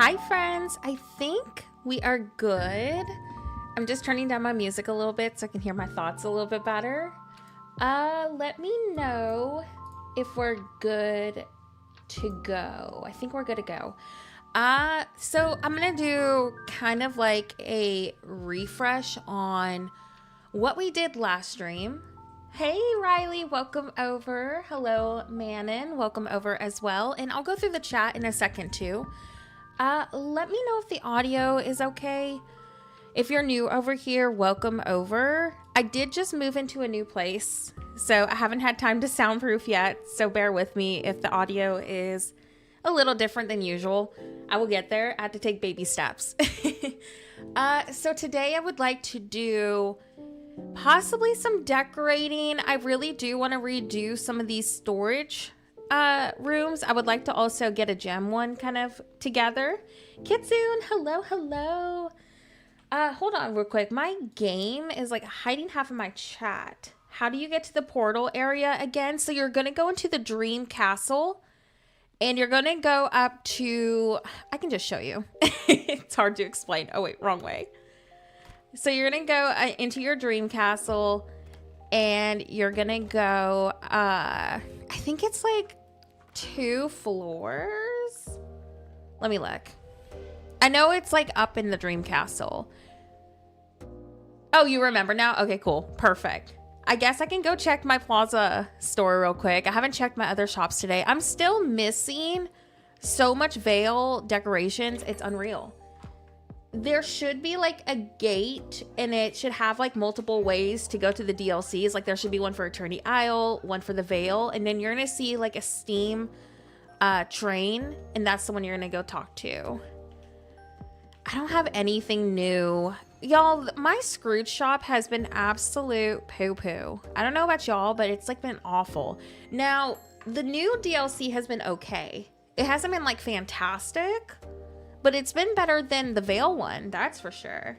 Hi friends, I think we are good. I'm just turning down my music a little bit so I can hear my thoughts a little bit better. Let me know if we're good to go. I think we're good to go. So I'm gonna do kind of like a refresh on what we did last stream. Hey Riley, welcome over. Hello Manon, welcome over as well. And I'll go through the chat in a second too. Let me know if the audio is okay. If you're new over here, welcome over. I did just move into a new place, so I haven't had time to soundproof yet, so bear with me if the audio is a little different than usual. I will get there. I have to take baby steps. So today I would like to do possibly some decorating. I really do want to redo some of these storage rooms. I would like to also get a gem one kind of together. Kitsune, hello. Hold on real quick. My game is like hiding half of my chat. How do you get to the portal area again? So you're gonna go into the dream castle and you're gonna go up to, I can just show you. It's hard to explain. Oh wait, wrong way. So you're gonna go into your dream castle and you're gonna go, I think it's like 2 floors. Let me look. I know it's like up in the dream castle. Oh, you remember now? Okay, cool. Perfect. I guess I can go check my Plaza store real quick. I haven't checked my other shops today. I'm still missing so much veil decorations. It's unreal. There should be like a gate and it should have like multiple ways to go to the DLCs. Like there should be one for Eternity Isle, one for the Veil, and then you're gonna see like a Steam train, and that's the one you're gonna go talk to. I don't have anything new. Y'all, my Scrooge shop has been absolute poo-poo. I don't know about y'all, but it's like been awful. Now, the new DLC has been okay. It hasn't been like fantastic, but it's been better than the Veil one, that's for sure.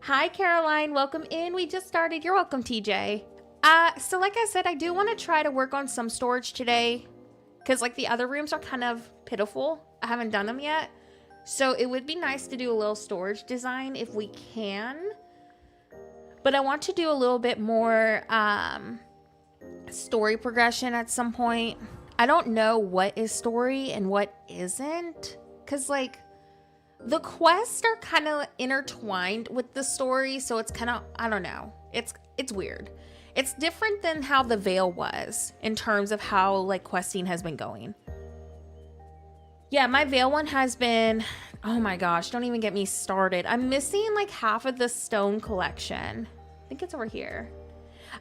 Hi, Caroline. Welcome in. We just started. You're welcome, TJ. So like I said, I do want to try to work on some storage today because like the other rooms are kind of pitiful. I haven't done them yet. So it would be nice to do a little storage design if we can. But I want to do a little bit more story progression at some point. I don't know what is story and what isn't. Because like the quests are kind of intertwined with the story. So it's kind of, I don't know. It's weird. It's different than how the Veil was in terms of how like questing has been going. Yeah, my Veil one has been, oh my gosh, don't even get me started. I'm missing like half of the stone collection. I think it's over here.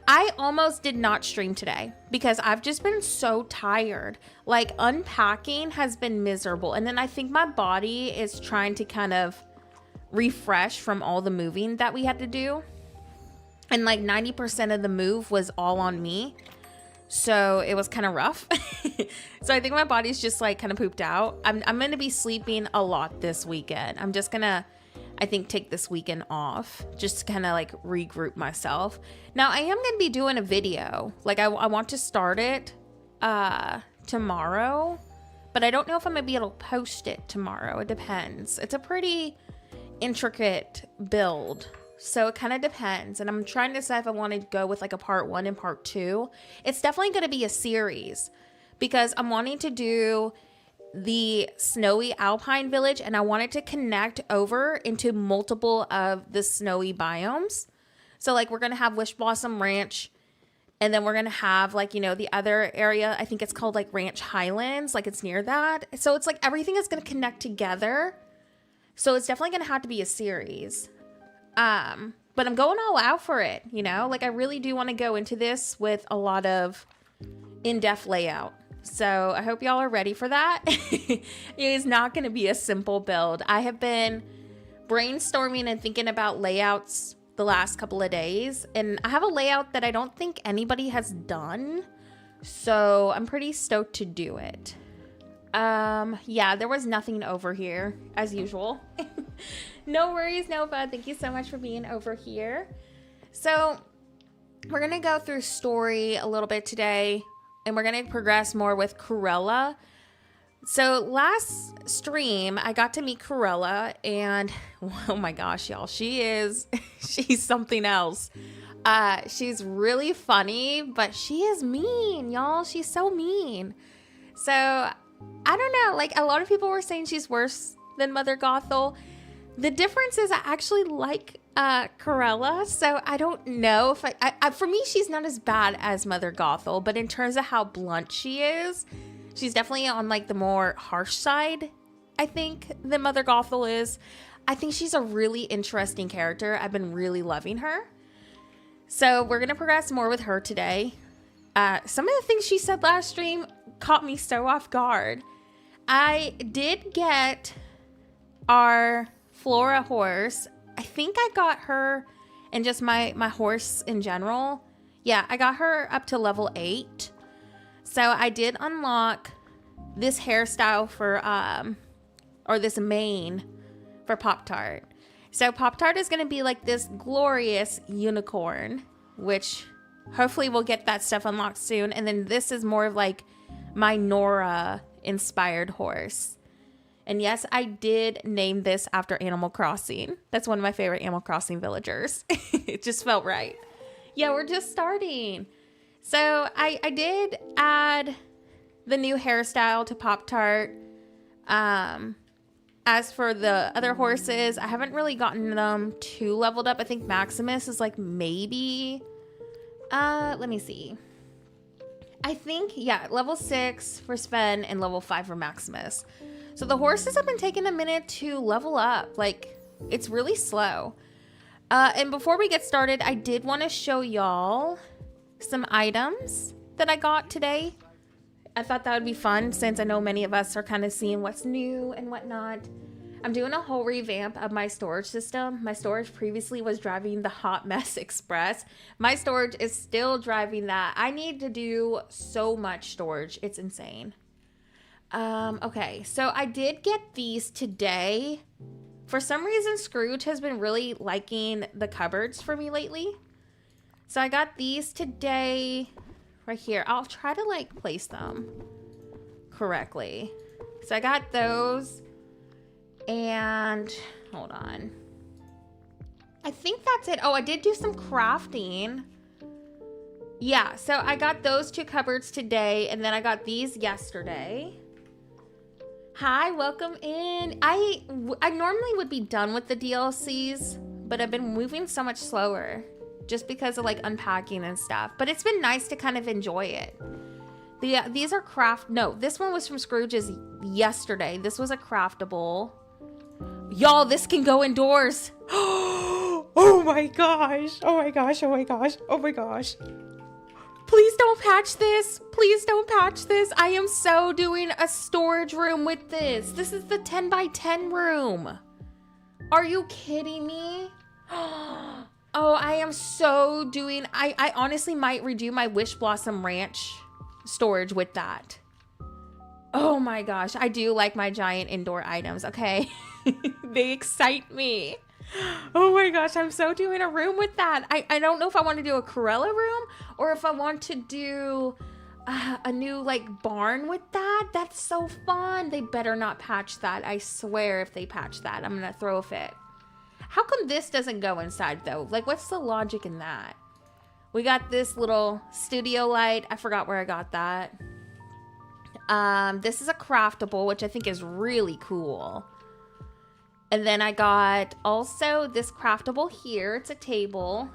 I almost did not stream today because I've just been so tired. Like unpacking has been miserable. And then I think my body is trying to kind of refresh from all the moving that we had to do. And like 90% of the move was all on me. So it was kind of rough. So I think my body's just like kind of pooped out. I'm going to be sleeping a lot this weekend. I'm just going to, I think, take this weekend off just to kind of like regroup myself. Now I am going to be doing a video. Like I want to start it tomorrow, but I don't know if I'm going to be able to post it tomorrow. It depends. It's a pretty intricate build. So it kind of depends. And I'm trying to decide if I want to go with like a part 1 and part 2. It's definitely going to be a series because I'm wanting to do the snowy alpine village and I want it to connect over into multiple of the snowy biomes. So like we're going to have Wishblossom Ranch and then we're going to have like, you know, the other area. I think it's called like Ranch Highlands. Like it's near that. So it's like everything is going to connect together. So it's definitely going to have to be a series. But I'm going all out for it, you know, like I really do want to go into this with a lot of in-depth layout. So I hope y'all are ready for that. It is not going to be a simple build. I have been brainstorming and thinking about layouts the last couple of days, and I have a layout that I don't think anybody has done. So I'm pretty stoked to do it. Yeah, there was nothing over here as usual. No worries, Nova. Thank you so much for being over here. So we're going to go through story a little bit today, and we're going to progress more with Cruella. So last stream, I got to meet Cruella, and oh my gosh, y'all, she's something else. She's really funny, but she is mean, y'all. She's so mean. So I don't know, like a lot of people were saying she's worse than Mother Gothel. The difference is I actually like Cruella, so I don't know if I for me, she's not as bad as Mother Gothel, but in terms of how blunt she is, she's definitely on like the more harsh side, I think, than Mother Gothel is. I think she's a really interesting character. I've been really loving her. So we're going to progress more with her today. Some of the things she said last stream caught me so off guard. I did get our Flora horse. I think I got her and just my horse in general. Yeah, I got her up to level 8. So I did unlock this hairstyle for, or this mane for Pop-Tart. So Pop-Tart is going to be like this glorious unicorn, which hopefully we'll get that stuff unlocked soon. And then this is more of like my Nora inspired horse. And yes, I did name this after Animal Crossing. That's one of my favorite Animal Crossing villagers. It just felt right. Yeah, we're just starting. So I did add the new hairstyle to Pop-Tart. As for the other horses, I haven't really gotten them too leveled up. I think Maximus is like maybe, let me see. I think, yeah, level 6 for Sven and level 5 for Maximus. So the horses have been taking a minute to level up. Like, it's really slow. And before we get started, I did want to show y'all some items that I got today. I thought that would be fun since I know many of us are kind of seeing what's new and whatnot. I'm doing a whole revamp of my storage system. My storage previously was driving the Hot Mess Express. My storage is still driving that. I need to do so much storage. It's insane. Okay, so I did get these today. For some reason, Scrooge has been really liking the cupboards for me lately. So I got these today right here. I'll try to like place them correctly. So I got those, and hold on. I think that's it. Oh, I did do some crafting. Yeah, so I got those 2 cupboards today, and then I got these yesterday. Hi, welcome in. I normally would be done with the DLCs, but I've been moving so much slower just because of like unpacking and stuff. But it's been nice to kind of enjoy it. These are no, this one was from Scrooge's yesterday. This was a craftable. Y'all, this can go indoors. Oh my gosh. Oh my gosh. Oh my gosh. Oh my gosh. Please don't patch this. Please don't patch this. I am so doing a storage room with this. This is the 10 by 10 room. Are you kidding me? Oh, I am so doing... I honestly might redo my Wishblossom Ranch storage with that. Oh my gosh. I do like my giant indoor items, okay? They excite me. Oh my gosh, I'm so doing a room with that. I don't know if I want to do a Cruella room or if I want to do a new like barn with that. That's so fun. They better not patch that. I swear if they patch that, I'm gonna throw a fit. How come this doesn't go inside though? Like, what's the logic in that? We got this little studio light. I forgot where I got that. This is a craftable, which I think is really cool. And then I got also this craftable here. It's a table.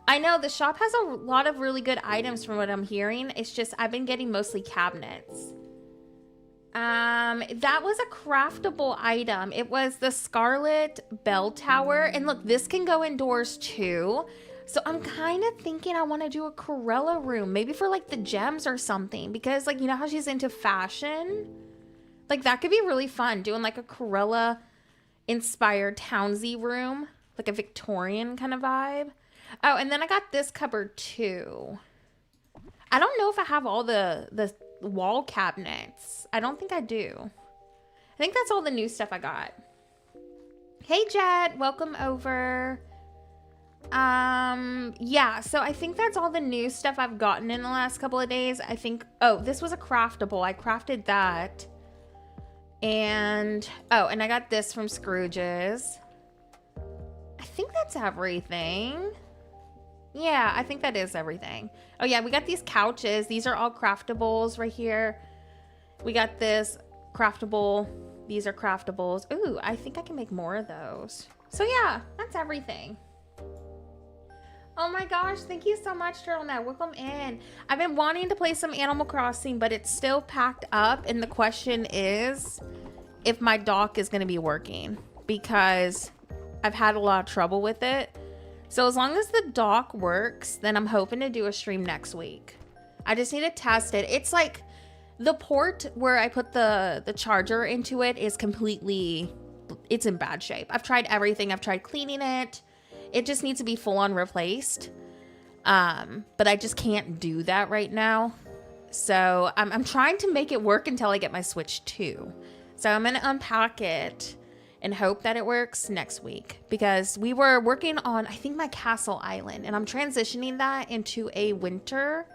I know the shop has a lot of really good items from what I'm hearing. It's just I've been getting mostly cabinets. That was a craftable item. It was the Scarlet Bell Tower. And look, this can go indoors too. So I'm kind of thinking I want to do a Cruella room. Maybe for like the gems or something. Because like, you know how she's into fashion? Like that could be really fun. Doing like a Cruella inspired townsy room. Like a Victorian kind of vibe. Oh, and then I got this cupboard too. I don't know if I have all the wall cabinets. I don't think I do. I think that's all the new stuff I got. Hey Jet, welcome over. Yeah, so I think that's all the new stuff I've gotten in the last couple of days. I think, oh, this was a craftable. I crafted that. And, oh, and I got this from Scrooge's. I think that's everything. Yeah, I think that is everything. Oh yeah, we got these couches. These are all craftables right here. We got this craftable. These are craftables. Ooh, I think I can make more of those. So yeah, that's everything. Oh my gosh, thank you so much, Turtleneck. Welcome in. I've been wanting to play some Animal Crossing, but it's still packed up. And the question is if my dock is going to be working, because I've had a lot of trouble with it. So as long as the dock works, then I'm hoping to do a stream next week. I just need to test it. It's like the port where I put the charger into it is completely, it's in bad shape. I've tried everything. I've tried cleaning it. It just needs to be full on replaced. But I just can't do that right now. So I'm trying to make it work until I get my Switch 2. So I'm going to unpack it and hope that it works next week, because we were working on, I think, my castle island, and I'm transitioning that into a winter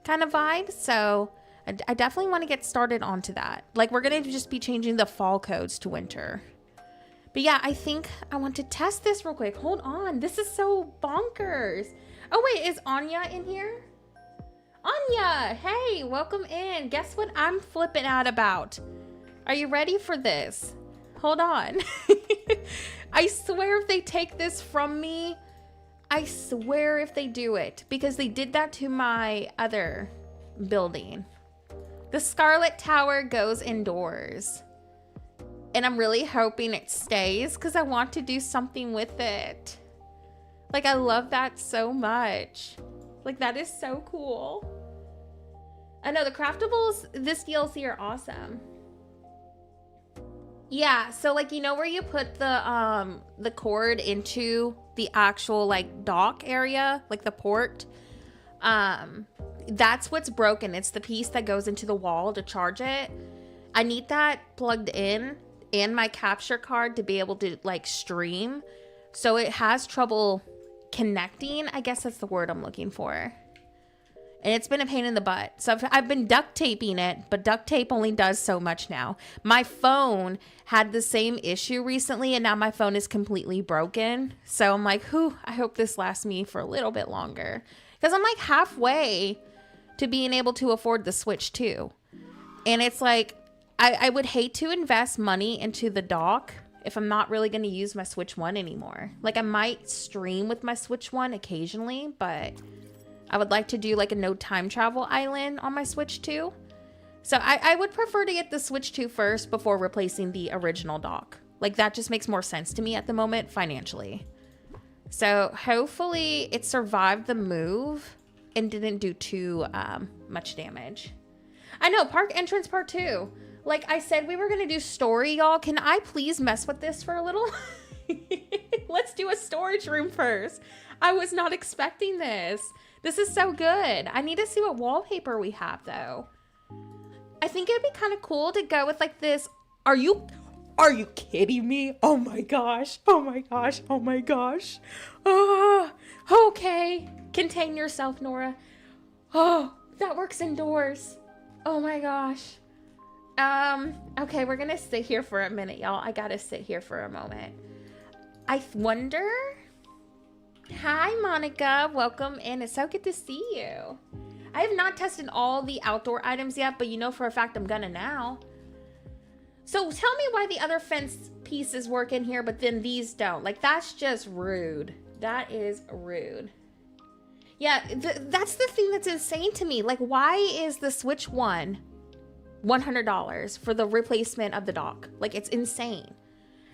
kind of vibe. So I definitely want to get started onto that. Like, we're going to just be changing the fall codes to winter. But yeah, I think I want to test this real quick. Hold on. This is so bonkers. Oh wait, is Anya in here? Anya, hey, welcome in. Guess what I'm flipping out about? Are you ready for this? Hold on. I swear if they take this from me, I swear if they do it, because they did that to my other building. The Scarlet Tower goes indoors. And I'm really hoping it stays, because I want to do something with it. Like, I love that so much. Like, that is so cool. I know the craftables, this DLC are awesome. Yeah, so like, you know where you put the cord into the actual like dock area, like the port? That's what's broken. It's the piece that goes into the wall to charge it. I need that plugged in and my capture card to be able to like stream. So it has trouble connecting. I guess that's the word I'm looking for. And it's been a pain in the butt. So I've been duct taping it, but duct tape only does so much now. My phone had the same issue recently, and now my phone is completely broken. So I'm like, whew, I hope this lasts me for a little bit longer. Because I'm like halfway to being able to afford the Switch 2. And it's like, I would hate to invest money into the dock if I'm not really going to use my Switch 1 anymore. Like, I might stream with my Switch 1 occasionally, but I would like to do like a no time travel island on my Switch 2. So I would prefer to get the Switch 2 first before replacing the original dock. Like, that just makes more sense to me at the moment financially. So hopefully it survived the move and didn't do too much damage. I know, park entrance part 2. Like I said, we were going to do story, y'all. Can I please mess with this for a little? Let's do a storage room first. I was not expecting this. This is so good. I need to see what wallpaper we have, though. I think it'd be kind of cool to go with like this. Are you kidding me? Oh my gosh. Oh my gosh. Oh my gosh. Oh, okay. Contain yourself, Nora. Oh, that works indoors. Oh my gosh. Okay, we're gonna sit here for a minute, y'all. I gotta sit here for a moment. I wonder. Hi, Monica. Welcome in. It's so good to see you. I have not tested all the outdoor items yet, but you know for a fact I'm gonna now. So tell me why the other fence pieces work in here, but then these don't. Like, that's just rude. That is rude. Yeah, that's the thing that's insane to me. Like, why is the Switch 1 $100 for the replacement of the dock? Like, it's insane.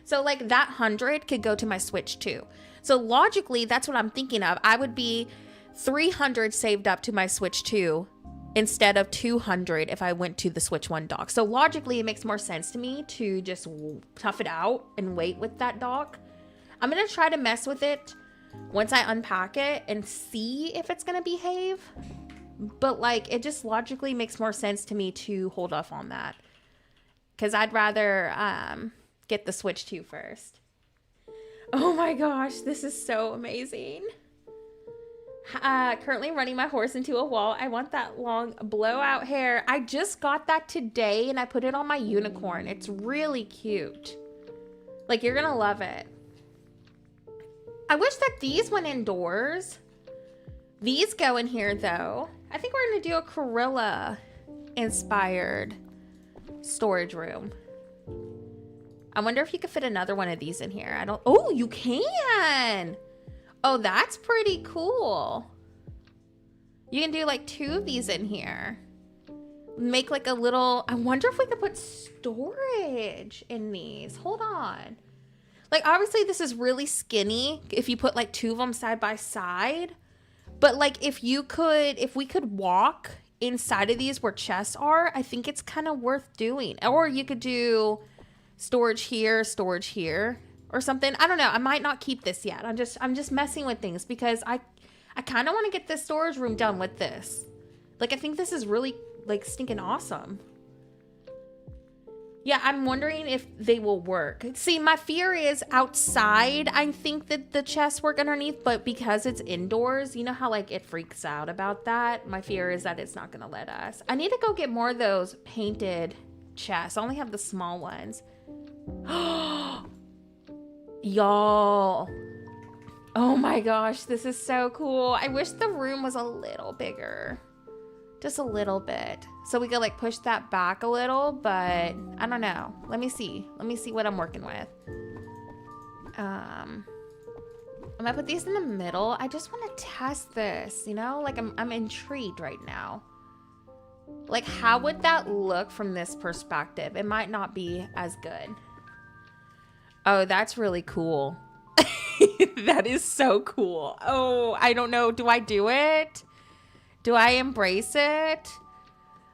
So like that 100 could go to my Switch 2. So logically, that's what I'm thinking of. I would be 300 saved up to my Switch 2 instead of 200 if I went to the Switch 1 dock. So logically, it makes more sense to me to just tough it out and wait with that dock. I'm going to try to mess with it once I unpack it and see if it's going to behave. But like, it just logically makes more sense to me to hold off on that, because I'd rather get the Switch 2 first. Oh my gosh, this is so amazing. Currently running my horse into a wall. I want that long blowout hair. I just got that today and I put it on my unicorn. It's really cute. Like, you're gonna love it. I wish that these went indoors. These go in here though. I think we're gonna do a Cruella inspired storage room. I wonder if you could fit another one of these in here. Oh, you can. Oh, that's pretty cool. You can do like 2 of these in here. Make like a little, I wonder if we could put storage in these. Hold on. Like, obviously this is really skinny if you put like 2 of them side by side. But like if we could walk inside of these where chests are, I think it's kind of worth doing. Or you could do storage here, or something. I don't know. I might not keep this yet. I'm just messing with things because I kind of want to get this storage room done with this. Like, I think this is really like stinking awesome. Yeah, I'm wondering if they will work. See, my fear is outside. I think that the chests work underneath, but because it's indoors, you know how like it freaks out about that? My fear is that it's not going to let us. I need to go get more of those painted chests. I only have the small ones. Y'all. Oh my gosh, this is so cool. I wish the room was a little bigger. Just a little bit. So we could like push that back a little, but I don't know. Let me see what I'm working with. I'm gonna put these in the middle. I just want to test this, you know? Like I'm intrigued right now. Like, how would that look from this perspective? It might not be as good. Oh, that's really cool. That is so cool. Oh, I don't know. Do I do it? Do I embrace it?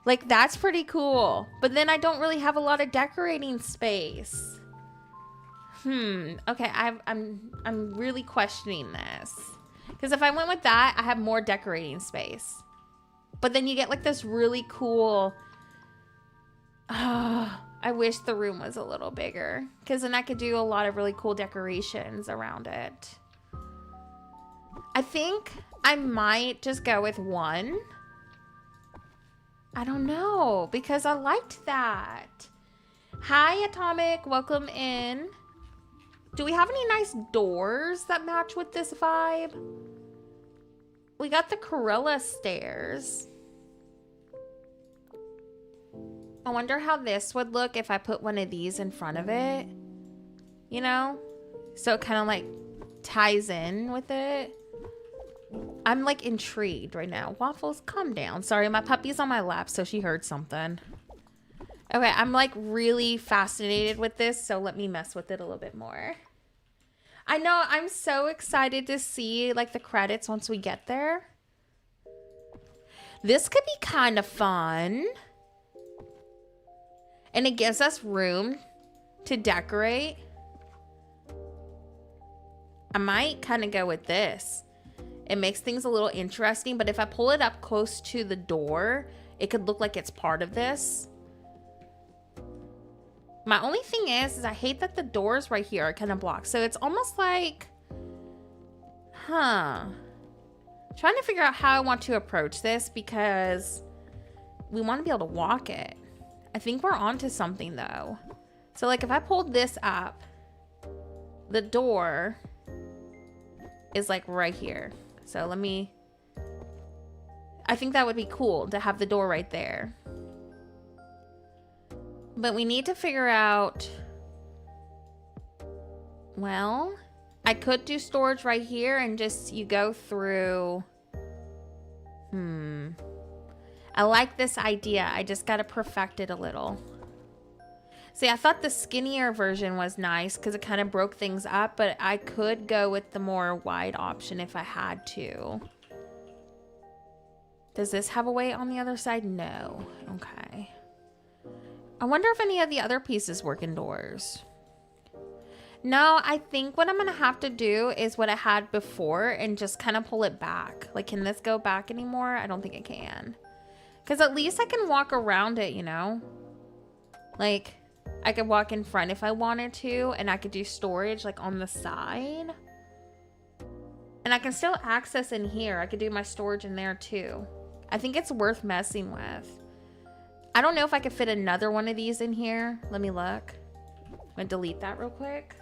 Like, that's pretty cool. But then I don't really have a lot of decorating space. Okay, I'm really questioning this. Because if I went with that, I have more decorating space. But then you get like this really cool... I wish the room was a little bigger. Because then I could do a lot of really cool decorations around it. I think I might just go with 1. I don't know, because I liked that. Hi, Atomic. Welcome in. Do we have any nice doors that match with this vibe? We got the Cruella stairs. I wonder how this would look if I put one of these in front of it. You know? So it kind of like ties in with it. I'm like intrigued right now. Waffles, calm down. Sorry, my puppy's on my lap, so she heard something. Okay, I'm like really fascinated with this, so let me mess with it a little bit more. I know, I'm so excited to see like the credits once we get there. This could be kind of fun. And it gives us room to decorate. I might kind of go with this. It makes things a little interesting, but if I pull it up close to the door, it could look like it's part of this. My only thing is I hate that the doors right here are kind of blocked. So it's almost like, trying to figure out how I want to approach this because we want to be able to walk it. I think we're onto something though. So like if I pulled this up, the door is like right here. So I think that would be cool to have the door right there. But we need to figure out, well, I could do storage right here and just, you go through, I like this idea. I just got to perfect it a little. See, I thought the skinnier version was nice because it kind of broke things up, but I could go with the more wide option if I had to. Does this have a way on the other side? No. Okay. I wonder if any of the other pieces work indoors. No, I think what I'm going to have to do is what I had before and just kind of pull it back. Like, can this go back anymore? I don't think it can. Because at least I can walk around it, you know? Like, I could walk in front if I wanted to, and I could do storage, like, on the side. And I can still access in here. I could do my storage in there too. I think it's worth messing with. I don't know if I could fit another one of these in here. Let me look. I'm gonna delete that real quick.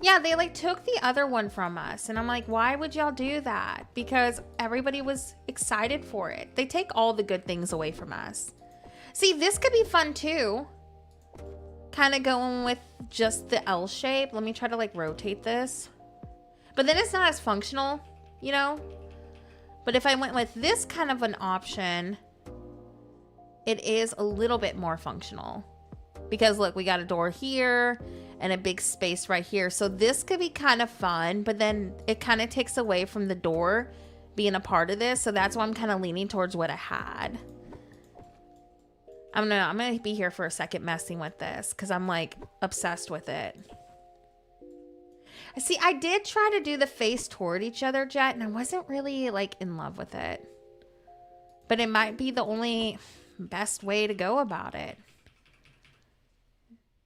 Yeah, they like took the other one from us. And I'm like, why would y'all do that? Because everybody was excited for it. They take all the good things away from us. See, this could be fun too. Kind of going with just the L shape. Let me try to like rotate this. But then it's not as functional, you know? But if I went with this kind of an option, it is a little bit more functional. Because look, we got a door here and a big space right here. So this could be kind of fun, but then it kind of takes away from the door being a part of this. So that's why I'm kind of leaning towards what I had. I'm gonna be here for a second messing with this because I'm like obsessed with it. See, I did try to do the face toward each other, Jet, and I wasn't really like in love with it. But it might be the only best way to go about it.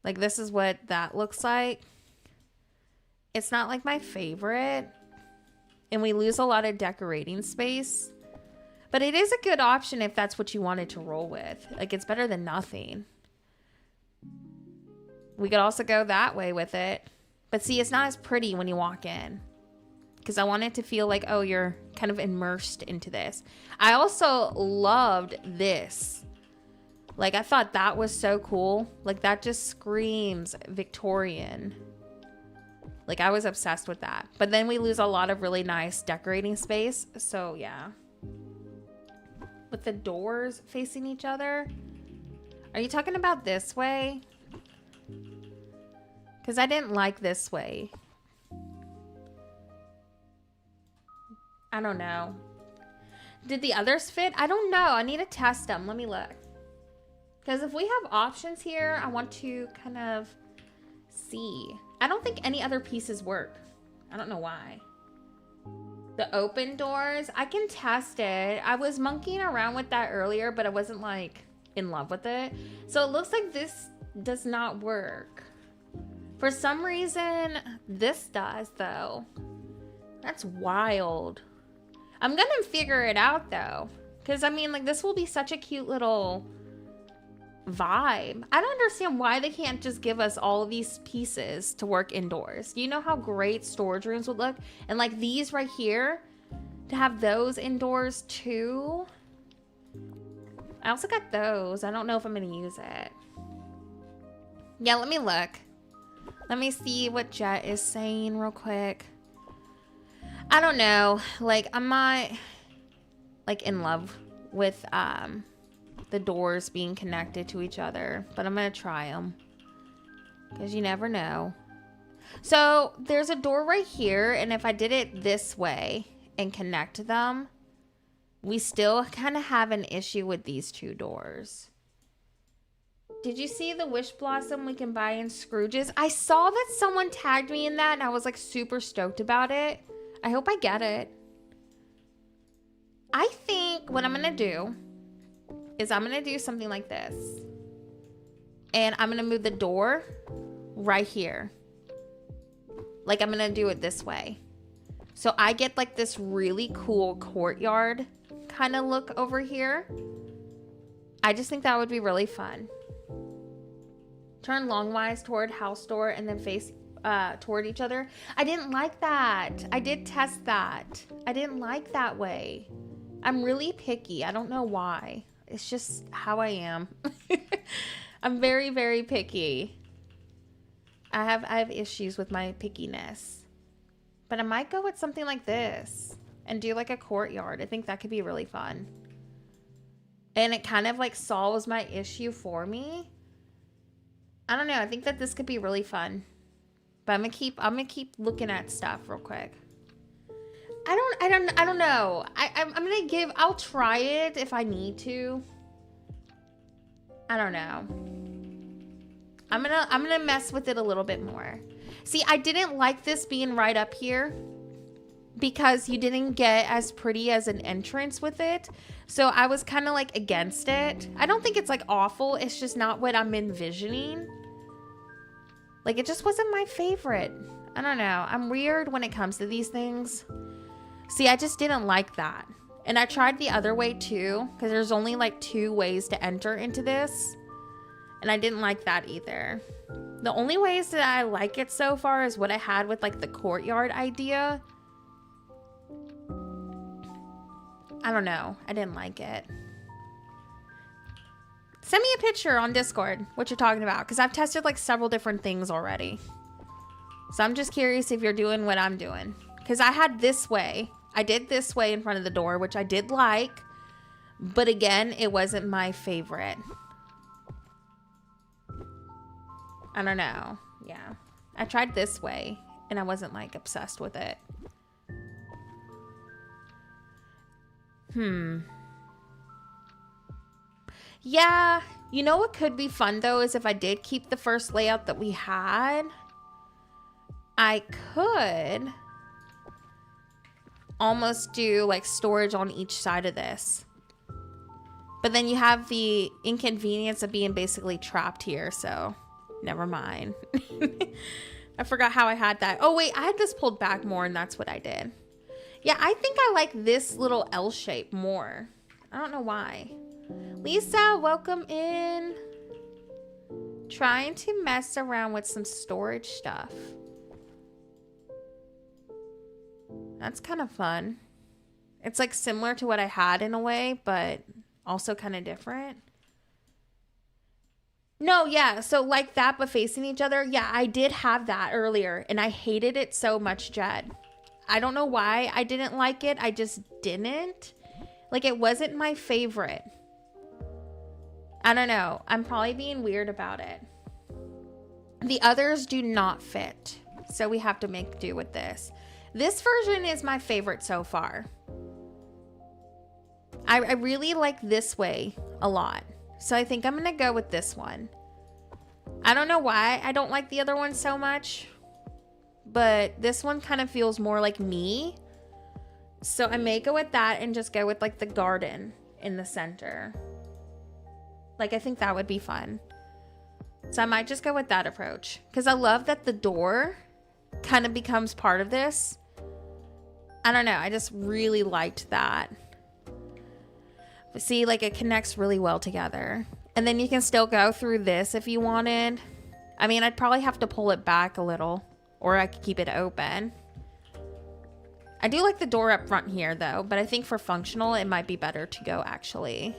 Like this is what that looks like. It's not like my favorite. And we lose a lot of decorating space. But it is a good option if that's what you wanted to roll with. Like it's better than nothing. We could also go that way with it. But see, it's not as pretty when you walk in. Because I want it to feel like, oh, you're kind of immersed into this. I also loved this. Like, I thought that was so cool. Like, that just screams Victorian. Like, I was obsessed with that. But then we lose a lot of really nice decorating space. So, yeah. With the doors facing each other. Are you talking about this way? Because I didn't like this way. I don't know. Did the others fit? I don't know. I need to test them. Let me look. Because if we have options here, I want to kind of see. I don't think any other pieces work. I don't know why. The open doors, I can test it. I was monkeying around with that earlier, but I wasn't like in love with it. So it looks like this does not work. For some reason, this does though. That's wild. I'm gonna figure it out though. Because I mean, like this will be such a cute little vibe. I don't understand why they can't just give us all of these pieces to work indoors. You know how great storage rooms would look? And like these right here, to have those indoors too. I also got those. I don't know if I'm gonna use it. Yeah, let me look. Let me see what Jet is saying real quick. I don't know. Like, I'm not like in love with the doors being connected to each other, but I'm gonna try them because you never know. So there's a door right here, and if I did it this way and connect them, we still kind of have an issue with these two doors. Did you see the Wishblossom we can buy in Scrooge's? I saw that someone tagged me in that and I was like super stoked about it. I hope I get it. I think what I'm gonna do is I'm gonna do something like this. And I'm gonna move the door right here. Like I'm gonna do it this way. So I get like this really cool courtyard kind of look over here. I just think that would be really fun. Turn longwise toward house door and then face toward each other. I didn't like that. I did test that. I didn't like that way. I'm really picky. I don't know why. It's just how I am. I'm very, very picky. I have issues with my pickiness. But I might go with something like this and do like a courtyard. I think that could be really fun. And it kind of like solves my issue for me. I don't know. I think that this could be really fun. But I'm gonna keep looking at stuff real quick. I don't know. I'll try it if I need to. I don't know. I'm gonna mess with it a little bit more. See, I didn't like this being right up here because you didn't get as pretty as an entrance with it. So I was kind of like against it. I don't think it's like awful. It's just not what I'm envisioning. Like it just wasn't my favorite. I don't know. I'm weird when it comes to these things. See, I just didn't like that. And I tried the other way too, because there's only like 2 ways to enter into this. And I didn't like that either. The only ways that I like it so far is what I had with like the courtyard idea. I don't know. I didn't like it. Send me a picture on Discord what you're talking about, because I've tested like several different things already. So I'm just curious if you're doing what I'm doing. Because I had this way. I did this way in front of the door, which I did like. But again, it wasn't my favorite. I don't know. Yeah. I tried this way, and I wasn't like obsessed with it. Yeah. You know what could be fun, though, is if I did keep the first layout that we had, I could almost do like storage on each side of this. But then you have the inconvenience of being basically trapped here, so never mind. I forgot how I had that. Oh wait, I had this pulled back more and that's what I did. Yeah, I think I like this little L shape more. I don't know why. Lisa, welcome in. Trying to mess around with some storage stuff. That's kind of fun. It's like similar to what I had in a way, but also kind of different. No, yeah. So like that, but facing each other. Yeah, I did have that earlier and I hated it so much, Jed. I don't know why I didn't like it. I just didn't. Like it wasn't my favorite. I don't know. I'm probably being weird about it. The others do not fit. So we have to make do with this. This version is my favorite so far. I really like this way a lot. So I think I'm going to go with this one. I don't know why I don't like the other one so much. But this one kind of feels more like me. So I may go with that and just go with like the garden in the center. Like I think that would be fun. So I might just go with that approach. Because I love that the door kind of becomes part of this. I don't know. I just really liked that. But see, like it connects really well together. And then you can still go through this if you wanted. I mean, I'd probably have to pull it back a little. Or I could keep it open. I do like the door up front here though. But I think for functional, it might be better to go actually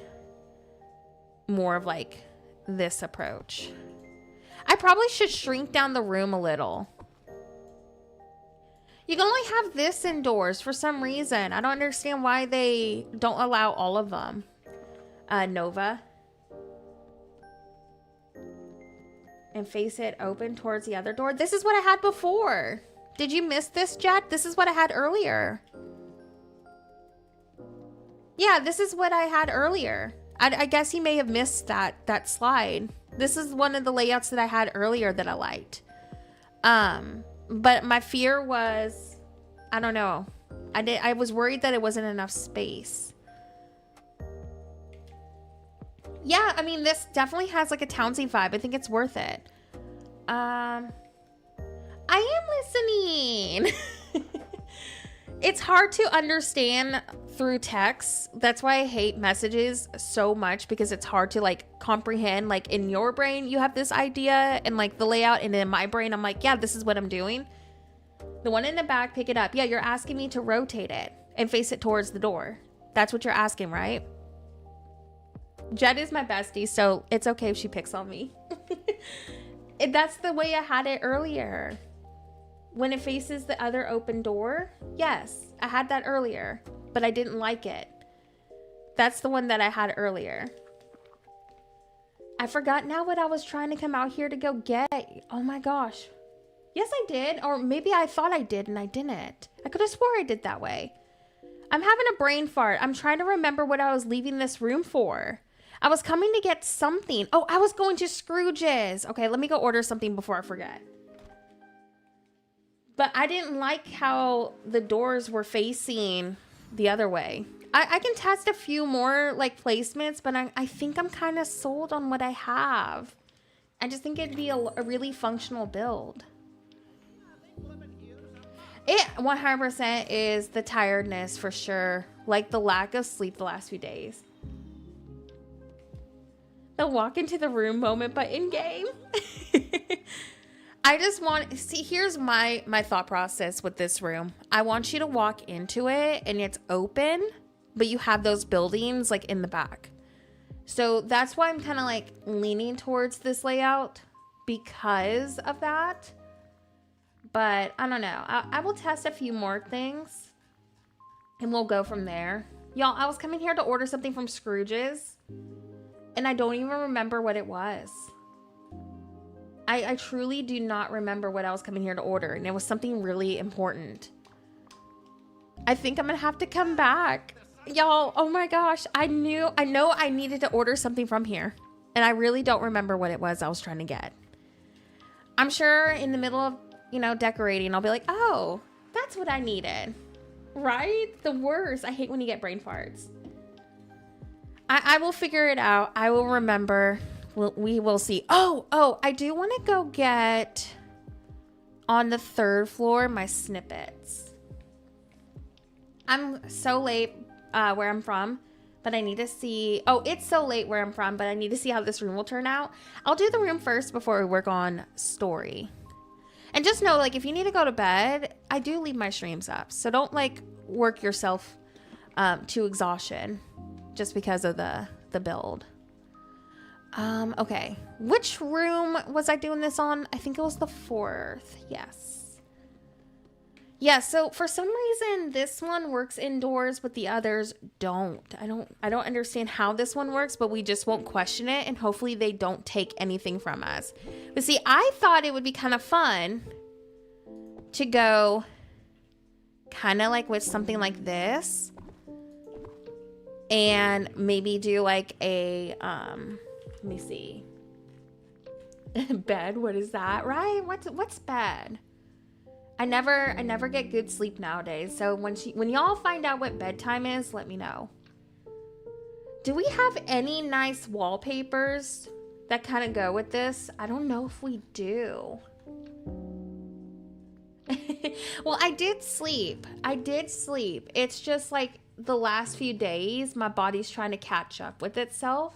more of like this approach. I probably should shrink down the room a little. You can only have this indoors for some reason. I don't understand why they don't allow all of them. Nova. And face it open towards the other door. This is what I had before. Did you miss this, Jet? This is what I had earlier. Yeah, this is what I had earlier. I guess he may have missed that slide. This is one of the layouts that I had earlier that I liked. But my fear was, I don't know. I was worried that it wasn't enough space. Yeah, I mean, this definitely has like a townsy vibe. I think it's worth it. I am listening. It's hard to understand through text. That's why I hate messages so much, because it's hard to like comprehend. Like in your brain, you have this idea and like the layout, and in my brain, I'm like, yeah, this is what I'm doing. The one in the back, pick it up. Yeah, you're asking me to rotate it and face it towards the door. That's what you're asking, right? Jed is my bestie, so it's okay if she picks on me. That's the way I had it earlier. When it faces the other open door, yes, I had that earlier, but I didn't like it. That's the one that I had earlier. I forgot now what I was trying to come out here to go get. Oh my gosh. Yes, I did. Or maybe I thought I did and I didn't. I could have swore I did that way. I'm having a brain fart. I'm trying to remember what I was leaving this room for. I was coming to get something. Oh, I was going to Scrooge's. Okay, let me go order something before I forget. But I didn't like how the doors were facing the other way. I can test a few more like placements, but I think I'm kind of sold on what I have. I just think it'd be a really functional build. It 100% is the tiredness for sure. Like the lack of sleep the last few days. The walk into the room moment, but in game. I just want, see, here's my thought process with this room. I want you to walk into it and it's open, but you have those buildings like in the back. So that's why I'm kind of like leaning towards this layout because of that. But I don't know. I will test a few more things and we'll go from there. Y'all, I was coming here to order something from Scrooge's and I don't even remember what it was. I truly do not remember what I was coming here to order, and it was something really important. I think I'm gonna have to come back. Y'all, oh my gosh, I know I needed to order something from here, and I really don't remember what it was I was trying to get. I'm sure in the middle of, you know, decorating, I'll be like, oh, that's what I needed. Right? The worst. I hate when you get brain farts. I will figure it out. I will remember. We will see. Oh, I do want to go get on the 3rd floor my snippets. I'm so late where I'm from, but I need to see. Oh, it's so late where I'm from, but I need to see how this room will turn out. I'll do the room first before we work on story. And just know, like, if you need to go to bed, I do leave my streams up. So don't, like, work yourself to exhaustion just because of the build. Okay. Which room was I doing this on? I think it was the 4th. Yes. Yeah, so for some reason this one works indoors, but the others don't. I don't understand how this one works, but we just won't question it, and hopefully they don't take anything from us. But see, I thought it would be kind of fun to go kind of like with something like this and maybe do like a let me see. Bed, what is that? Right? What's bed? I never get good sleep nowadays. So when y'all find out what bedtime is, let me know. Do we have any nice wallpapers that kind of go with this? I don't know if we do. Well, I did sleep. It's just like the last few days, my body's trying to catch up with itself.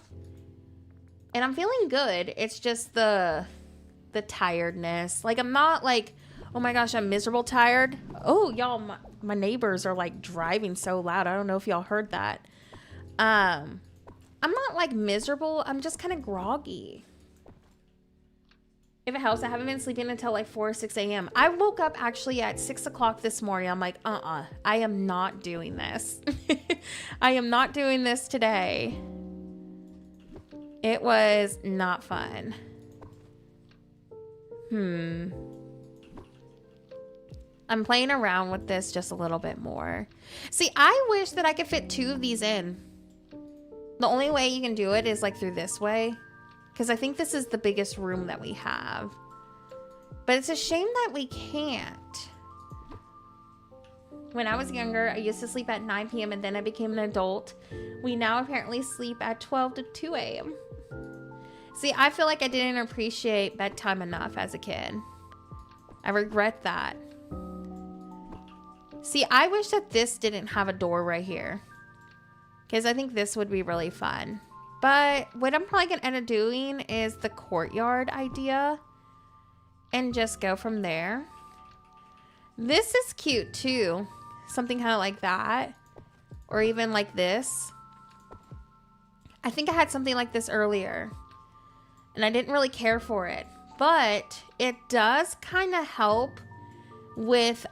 And I'm feeling good. It's just the tiredness. Like, I'm not like, oh my gosh, I'm miserable tired. Oh, y'all, my neighbors are like driving so loud. I don't know if y'all heard that. I'm not like miserable. I'm just kind of groggy. If it helps, I haven't been sleeping until like 4 or 6 a.m. I woke up actually at 6 o'clock this morning. I'm like, I am not doing this. I am not doing this today. It was not fun. I'm playing around with this just a little bit more. See, I wish that I could fit 2 of these in. The only way you can do it is like through this way. Because I think this is the biggest room that we have. But it's a shame that we can't. When I was younger, I used to sleep at 9 p.m. and then I became an adult. We now apparently sleep at 12 to 2 a.m. See, I feel like I didn't appreciate bedtime enough as a kid. I regret that. See, I wish that this didn't have a door right here. Because I think this would be really fun. But what I'm probably going to end up doing is the courtyard idea. And just go from there. This is cute too. Something kind of like that. Or even like this. I think I had something like this earlier. And I didn't really care for it. But it does kind of help with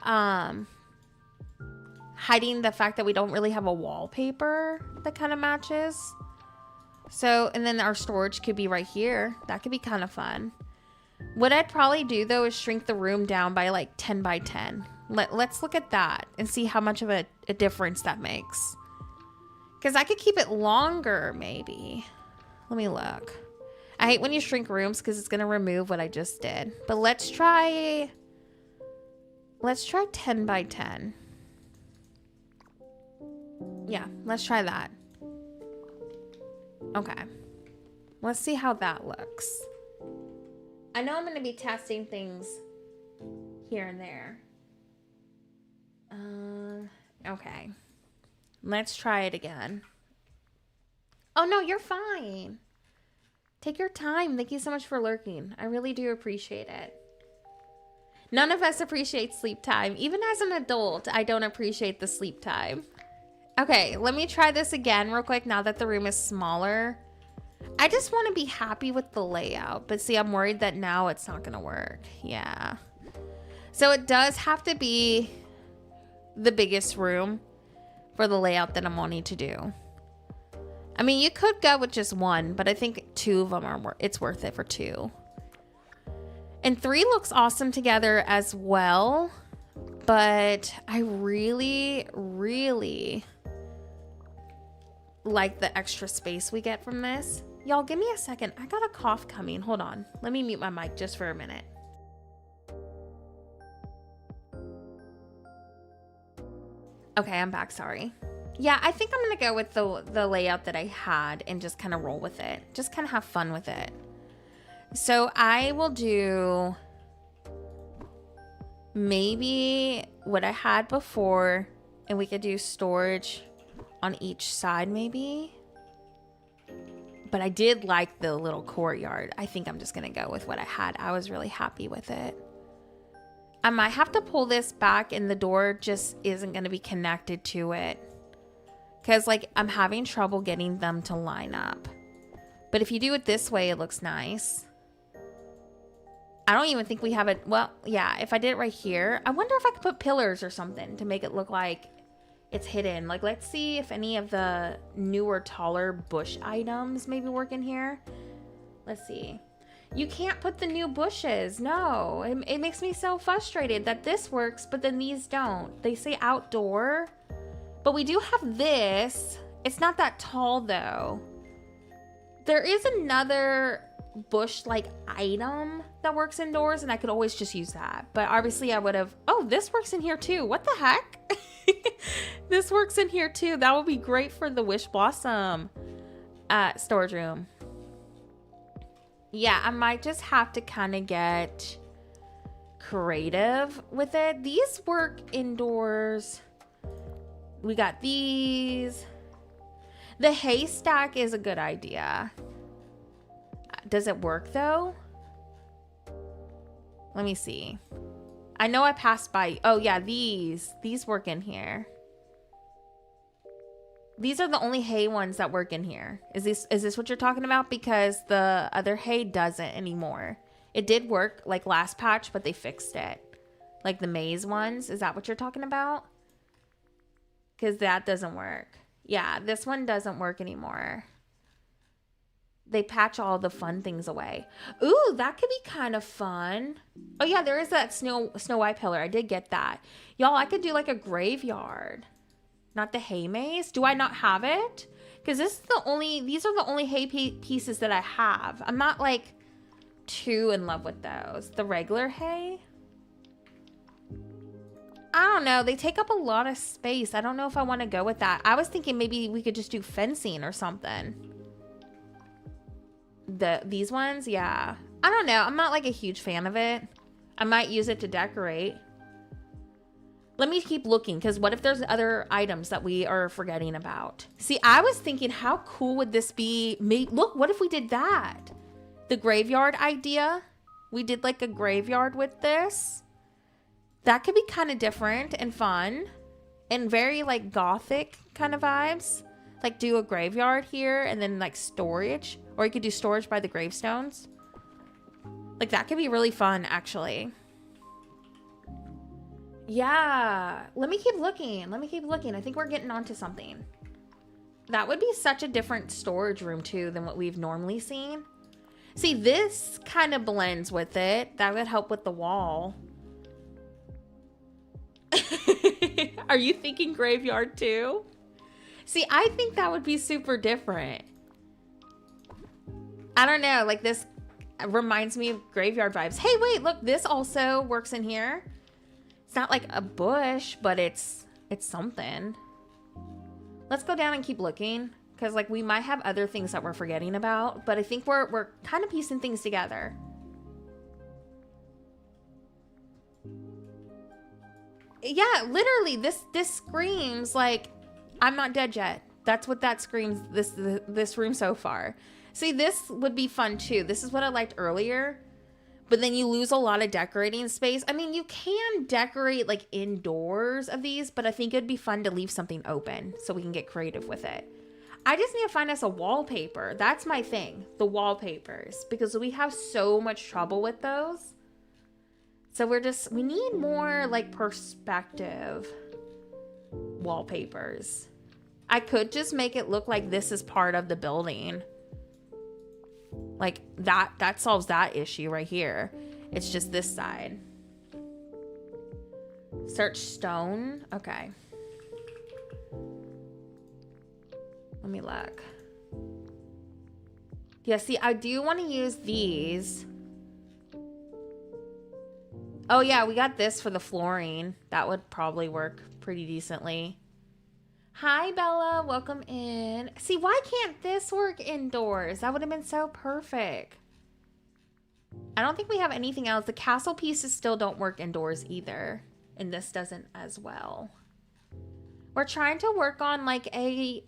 hiding the fact that we don't really have a wallpaper that kind of matches. So, and then our storage could be right here. That could be kind of fun. What I'd probably do though is shrink the room down by like 10 by 10. Let's look at that and see how much of a difference that makes. Because I could keep it longer maybe. Let me look. I hate when you shrink rooms because it's going to remove what I just did. But let's try 10 by 10. Yeah, let's try that. Okay. Let's see how that looks. I know I'm going to be testing things here and there. Okay. Let's try it again. Oh, no, you're fine. Take your time. Thank you so much for lurking. I really do appreciate it. None of us appreciate sleep time. Even as an adult, I don't appreciate the sleep time. Okay, let me try this again real quick now that the room is smaller. I just want to be happy with the layout. But see, I'm worried that now it's not going to work. Yeah. So it does have to be the biggest room for the layout that I'm wanting to do. I mean, you could go with just one, but I think 2 of them are it's worth it for 2. And 3 looks awesome together as well, but I really, really like the extra space we get from this. Y'all, give me a second. I got a cough coming. Hold on. Let me mute my mic just for a minute. Okay, I'm back. Sorry. Yeah, I think I'm going to go with the layout that I had and just kind of roll with it. Just kind of have fun with it. So I will do maybe what I had before, and we could do storage on each side maybe. But I did like the little courtyard. I think I'm just going to go with what I had. I was really happy with it. I might have to pull this back and the door just isn't going to be connected to it. Because, like, I'm having trouble getting them to line up. But if you do it this way, it looks nice. I don't even think we have it. Well, yeah, if I did it right here, I wonder if I could put pillars or something to make it look like it's hidden. Like, let's see if any of the newer, taller bush items maybe work in here. Let's see. You can't put the new bushes. No, it makes me so frustrated that this works, but then these don't. They say outdoor. But we do have this. It's not that tall, though. There is another bush-like item that works indoors, and I could always just use that. But obviously, I would have... Oh, this works in here, too. What the heck? This works in here, too. That would be great for the Wishblossom storage room. Yeah, I might just have to kind of get creative with it. These work indoors... We got these. The haystack is a good idea. Does it work though? Let me see. I know I passed by. Oh yeah, these work in here. These are the only hay ones that work in here. Is this what you're talking about? Because the other hay doesn't anymore. It did work like last patch, but they fixed it. Like the maze ones. Is that what you're talking about? Because that doesn't work. Yeah, this one doesn't work anymore. They patch all the fun things away. Ooh, that could be kind of fun. Oh yeah, there is that Snow White pillar. I did get that. Y'all, I could do like a graveyard. Not the hay maze. Do I not have it? Because these are the only hay pieces that I have. I'm not like too in love with those. The regular hay. I don't know. They take up a lot of space. I don't know if I want to go with that. I was thinking maybe we could just do fencing or something. These ones, yeah. I don't know. I'm not like a huge fan of it. I might use it to decorate. Let me keep looking, because what if there's other items that we are forgetting about? See, I was thinking, how cool would this be? Look, what if we did that? The graveyard idea. We did like a graveyard with this. That could be kind of different and fun and very like gothic kind of vibes. Like do a graveyard here and then like storage, or you could do storage by the gravestones. Like that could be really fun actually. Yeah, let me keep looking. I think we're getting onto something. That would be such a different storage room too than what we've normally seen. See, this kind of blends with it. That would help with the wall. Are you thinking graveyard too? See, I think that would be super different. I don't know, like this reminds me of graveyard vibes. Hey, wait, look, this also works in here. It's not like a bush, but it's something. Let's go down and keep looking, because like we might have other things that we're forgetting about, but I think we're kind of piecing things together. Yeah, literally, this screams like I'm not dead yet. That's what that screams, this room so far. See, this would be fun too. This is what I liked earlier. But then you lose a lot of decorating space. I mean, you can decorate like indoors of these, but I think it'd be fun to leave something open so we can get creative with it. I just need to find us a wallpaper. That's my thing, the wallpapers, because we have so much trouble with those. So we need more like perspective wallpapers. I could just make it look like this is part of the building. Like that solves that issue right here. It's just this side. Search stone. Okay. Let me look. Yeah, see, I do want to use these. Oh yeah, we got this for the flooring. That would probably work pretty decently. Hi, Bella. Welcome in. See, why can't this work indoors? That would have been so perfect. I don't think we have anything else. The castle pieces still don't work indoors either. And this doesn't as well. We're trying to work on like a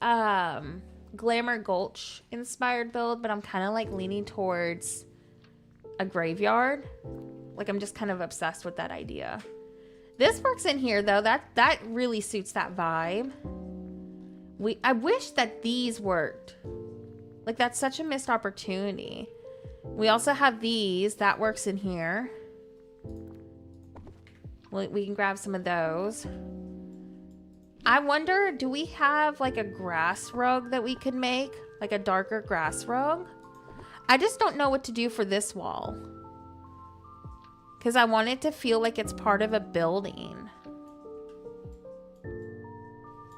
Glamour Gulch inspired build, but I'm kind of like leaning towards a graveyard. Like I'm just kind of obsessed with that idea. This works in here though. That really suits that vibe. I wish that these worked. Like that's such a missed opportunity. We also have these. That works in here. We can grab some of those. I wonder, do we have like a grass rug that we could make? Like a darker grass rug? I just don't know what to do for this wall. Because I want it to feel like it's part of a building.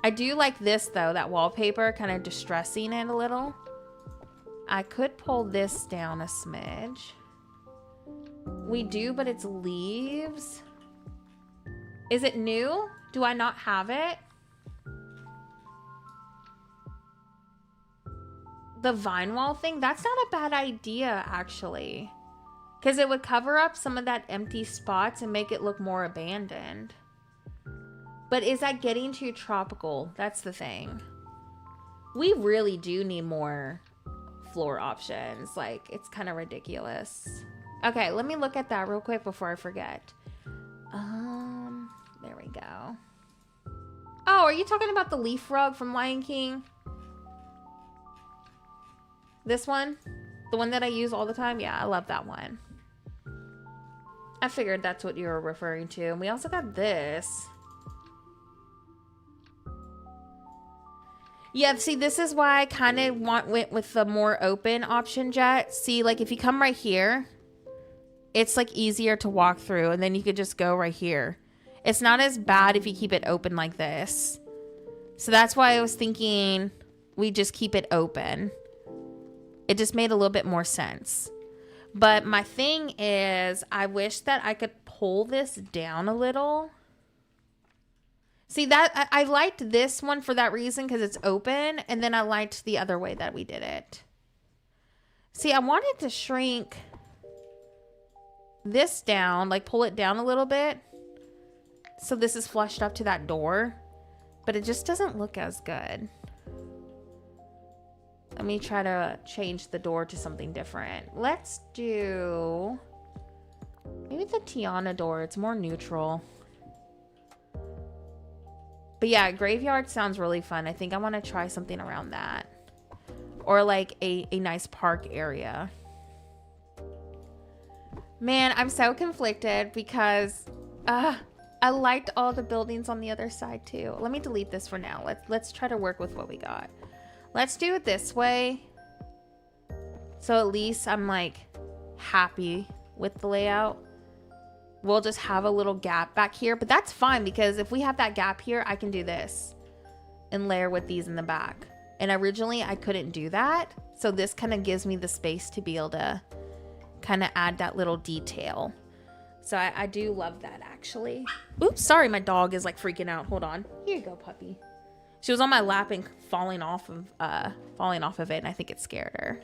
I do like this though, that wallpaper, kind of distressing it a little. I could pull this down a smidge. We do, but it's leaves. Is it new? Do I not have it? The vine wall thing? That's not a bad idea, actually. Because it would cover up some of that empty spots and make it look more abandoned. But is that getting too tropical? That's the thing. We really do need more floor options. Like, it's kind of ridiculous. Okay, let me look at that real quick before I forget. There we go. Oh, are you talking about the leaf rug from Lion King? This one? The one that I use all the time? Yeah, I love that one. I figured that's what you were referring to. And we also got this. Yeah, see, this is why I kind of went with the more open option, Jet. See, like, if you come right here, it's, like, easier to walk through. And then you could just go right here. It's not as bad if you keep it open like this. So that's why I was thinking we just keep it open. It just made a little bit more sense. But my thing is, I wish that I could pull this down a little. See, that I liked this one for that reason, because it's open. And then I liked the other way that we did it. See, I wanted to shrink this down, like pull it down a little bit. So this is flushed up to that door. But it just doesn't look as good. Let me try to change the door to something different. Let's do maybe the Tiana door. It's more neutral. But yeah, graveyard sounds really fun. I think I want to try something around that. Or like a nice park area. Man, I'm so conflicted because I liked all the buildings on the other side too. Let me delete this for now. Let's try to work with what we got. Let's do it this way. So at least I'm like happy with the layout. We'll just have a little gap back here, but that's fine because if we have that gap here, I can do this and layer with these in the back. And originally I couldn't do that. So this kind of gives me the space to be able to kind of add that little detail. So I do love that actually. Oops, sorry, my dog is like freaking out. Hold on. Here you go, puppy. She was on my lap and falling off of it, and I think it scared her.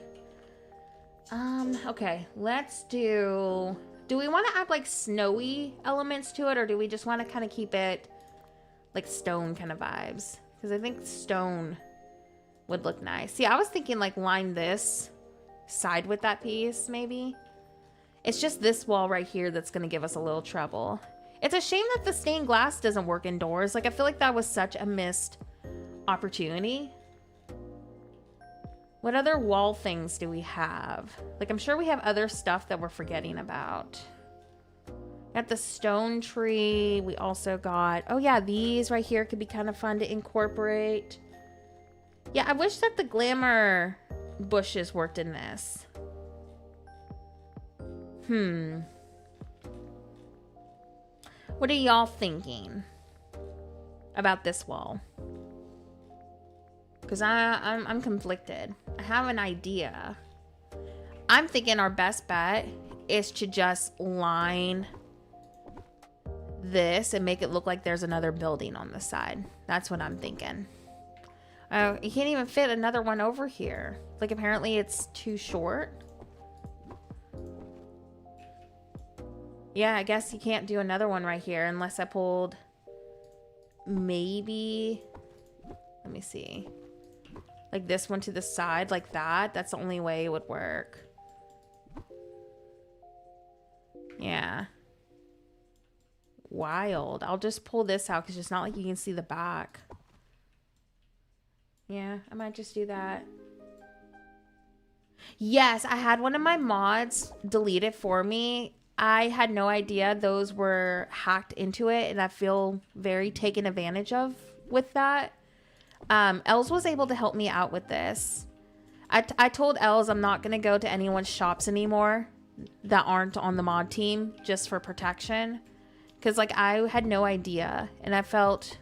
Okay, let's do Do we want to add like snowy elements to it, or do we just want to kind of keep it like stone kind of vibes? Because I think stone would look nice. See, I was thinking like line this side with that piece, maybe. It's just this wall right here that's going to give us a little trouble. It's a shame that the stained glass doesn't work indoors. Like, I feel like that was such a missed opportunity. What other wall things do we have? Like, I'm sure we have other stuff that we're forgetting about. Got the stone tree. We also got, oh yeah, these right here could be kind of fun to incorporate. Yeah, I wish that the glamour bushes worked in this. What are y'all thinking about this wall? Because I'm conflicted. I have an idea. I'm thinking our best bet is to just line this and make it look like there's another building on the side. That's what I'm thinking. You can't even fit another one over here. Like, apparently it's too short. Yeah, I guess you can't do another one right here unless I pulled maybe, let me see, like this one to the side like that. That's the only way it would work. Yeah. Wild. I'll just pull this out because it's not like you can see the back. Yeah, I might just do that. Yes, I had one of my mods delete it for me. I had no idea those were hacked into it, and I feel very taken advantage of with that. Els was able to help me out with this. I told Els I'm not going to go to anyone's shops anymore that aren't on the mod team just for protection. Because, like, I had no idea, and I felt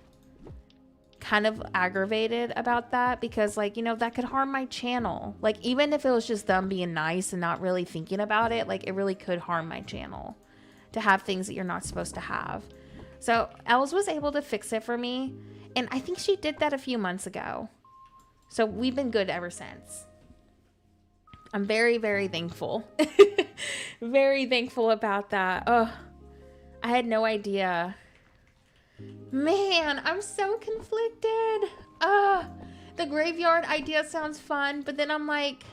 kind of aggravated about that because, like, you know, that could harm my channel. Like, even if it was just them being nice and not really thinking about it, like, it really could harm my channel to have things that you're not supposed to have. So Els was able to fix it for me, and I think she did that a few months ago. So we've been good ever since. I'm very, very thankful. Very thankful about that. Oh, I had no idea. Man, I'm so conflicted. The graveyard idea sounds fun, but then I'm like,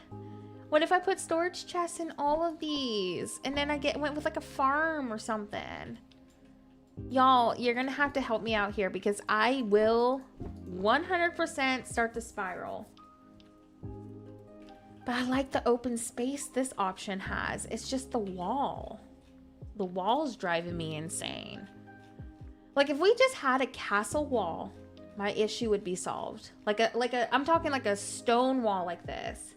what if I put storage chests in all of these? And then I went with like a farm or something. Y'all, you're gonna have to help me out here because I will 100% start the spiral. But I like the open space this option has. It's just the wall. The wall's driving me insane. Like, if we just had a castle wall, my issue would be solved. I'm talking like a stone wall like this.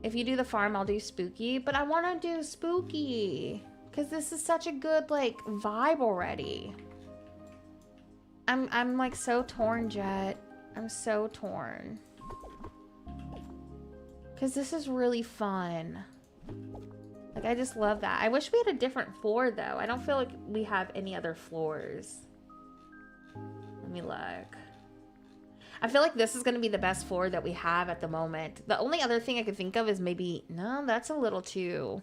If you do the farm, I'll do spooky, but I want to do spooky because this is such a good, like, vibe already. I'm like so torn, Jet. I'm so torn. Because this is really fun. Like, I just love that. I wish we had a different floor, though. I don't feel like we have any other floors. Let me look. I feel like this is going to be the best floor that we have at the moment. The only other thing I could think of is maybe... No, that's a little too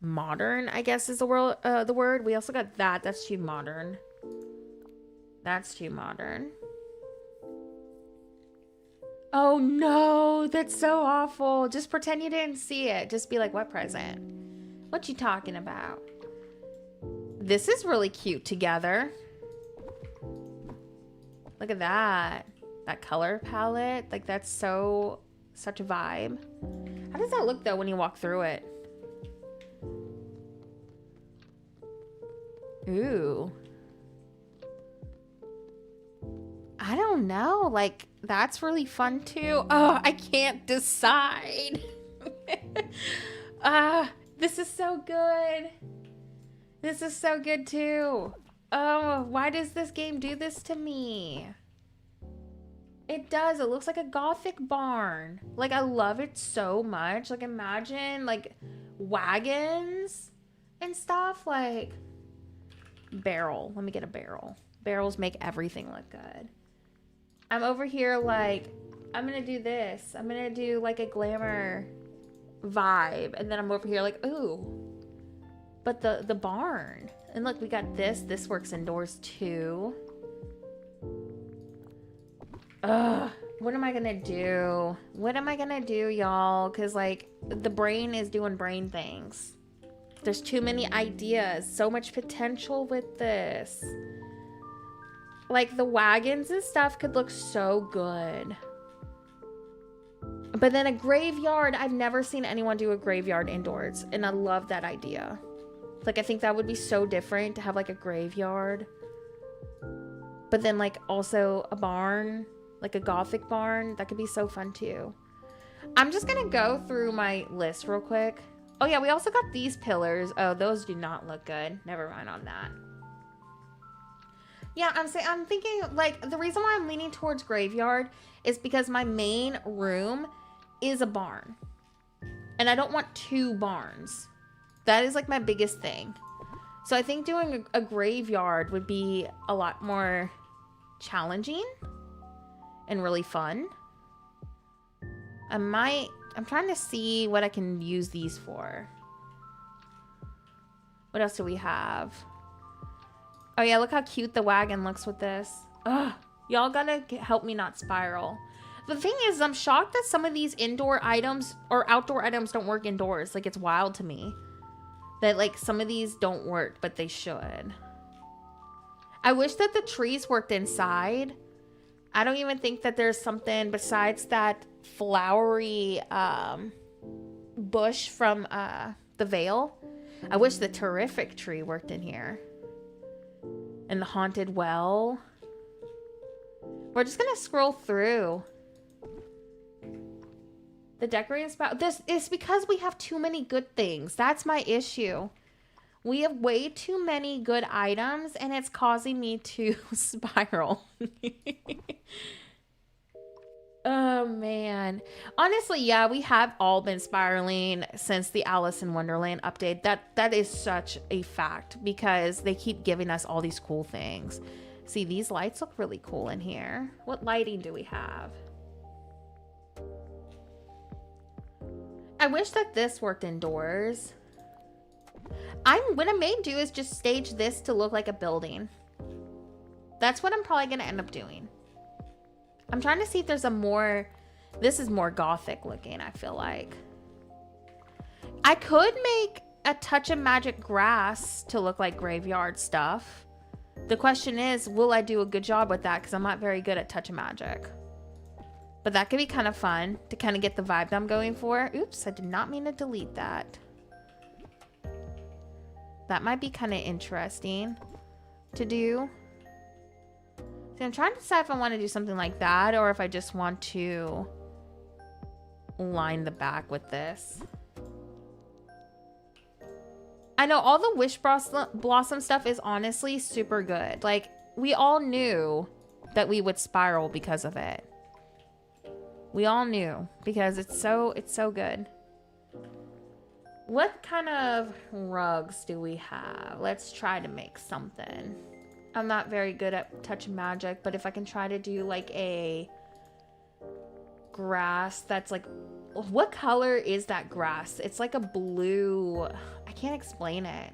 modern, I guess is the word. We also got that. That's too modern. That's too modern. Oh no, that's so awful. Just pretend you didn't see it. Just be like, what present? What you talking about? This is really cute together. Look at that. That color palette. Like, that's such a vibe. How does that look though when you walk through it? Ooh. I don't know. Like, that's really fun too. Oh, I can't decide. This is so good. This is so good too. Oh, why does this game do this to me? It does. It looks like a gothic barn. Like, I love it so much. Like, imagine like wagons and stuff. Like, barrel. Let me get a barrel. Barrels make everything look good. I'm over here like, I'm gonna do this. I'm gonna do like a glamour vibe. And then I'm over here like, ooh, but the barn. And look, we got this. This works indoors too. Ugh. What am I gonna do? What am I gonna do, y'all? Because, like, the brain is doing brain things. There's too many ideas. So much potential with this. Like, the wagons and stuff could look so good. But then a graveyard, I've never seen anyone do a graveyard indoors. And I love that idea. Like, I think that would be so different to have, like, a graveyard. But then, like, also a barn. Like a gothic barn. That could be so fun too. I'm just gonna go through my list real quick. Oh yeah, we also got these pillars. Oh, those do not look good. Never mind on that. Yeah, I'm thinking, like, the reason why I'm leaning towards graveyard is because my main room is a barn. And I don't want two barns. That is, like, my biggest thing. So I think doing a graveyard would be a lot more challenging and really fun. I'm trying to see what I can use these for. What else do we have? Oh yeah, look how cute the wagon looks with this. Ugh, y'all gotta help me not spiral. The thing is, I'm shocked that some of these indoor items or outdoor items don't work indoors. Like, it's wild to me that, like, some of these don't work, but they should. I wish that the trees worked inside. I don't even think that there's something besides that flowery bush from the Vale. I wish the terrific tree worked in here. And the haunted well. We're just gonna scroll through. The decorating spot. This is because we have too many good things. That's my issue. We have way too many good items, and it's causing me to spiral. Oh, man. Honestly, yeah, we have all been spiraling since the Alice in Wonderland update. That is such a fact, because they keep giving us all these cool things. See, these lights look really cool in here. What lighting do we have? I wish that this worked indoors. What I may do is just stage this to look like a building. That's what I'm probably going to end up doing. I'm trying to see if there's a more... This is more gothic looking, I feel like. I could make a touch of magic grass to look like graveyard stuff. The question is, will I do a good job with that? Because I'm not very good at touch of magic. But that could be kind of fun to kind of get the vibe that I'm going for. Oops, I did not mean to delete that. That might be kind of interesting to do. See, I'm trying to decide if I want to do something like that or if I just want to line the back with this. I know all the Wishblossom stuff is honestly super good. Like, we all knew that we would spiral because of it. We all knew because it's so good. What kind of rugs do we have? Let's try to make something. I'm not very good at touch magic, but if I can try to do like a grass that's like... What color is that grass? It's like a blue... I can't explain it.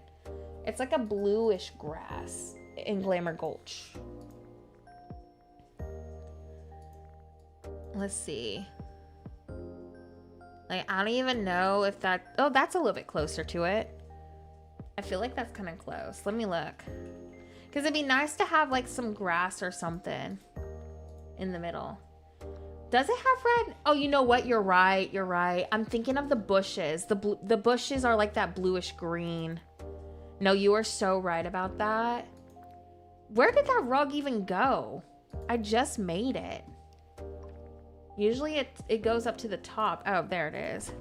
It's like a bluish grass in Glamour Gulch. Let's see. Like, I don't even know if that... Oh, that's a little bit closer to it. I feel like that's kind of close. Let me look. Because it'd be nice to have, like, some grass or something in the middle. Does it have red? Oh, you know what? You're right. You're right. I'm thinking of the bushes. The bushes are like that bluish green. No, you are so right about that. Where did that rug even go? I just made it. Usually it goes up to the top. Oh, there it is.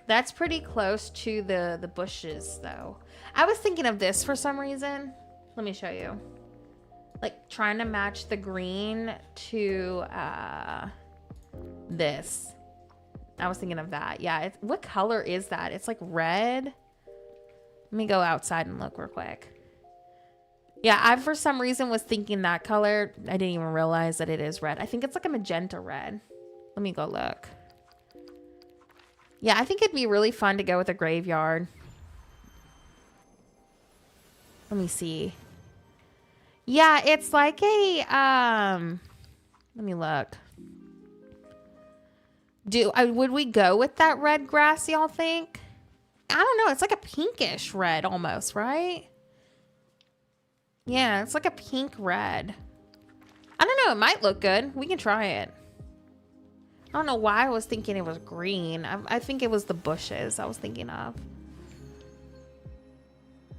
That's pretty close to the bushes, though. I was thinking of this for some reason. Let me show you. Like, trying to match the green to this. I was thinking of that. Yeah, what color is that? It's like red. Let me go outside and look real quick. Yeah, I, for some reason, was thinking that color. I didn't even realize that it is red. I think it's like a magenta red. Let me go look. Yeah, I think it'd be really fun to go with a graveyard. Let me see. Yeah, it's like a, let me look. Would we go with that red grass, y'all think? I don't know. It's like a pinkish red almost, right? Yeah, it's like a pink red. I don't know. It might look good. We can try it. I don't know why I was thinking it was green. I think it was the bushes I was thinking of.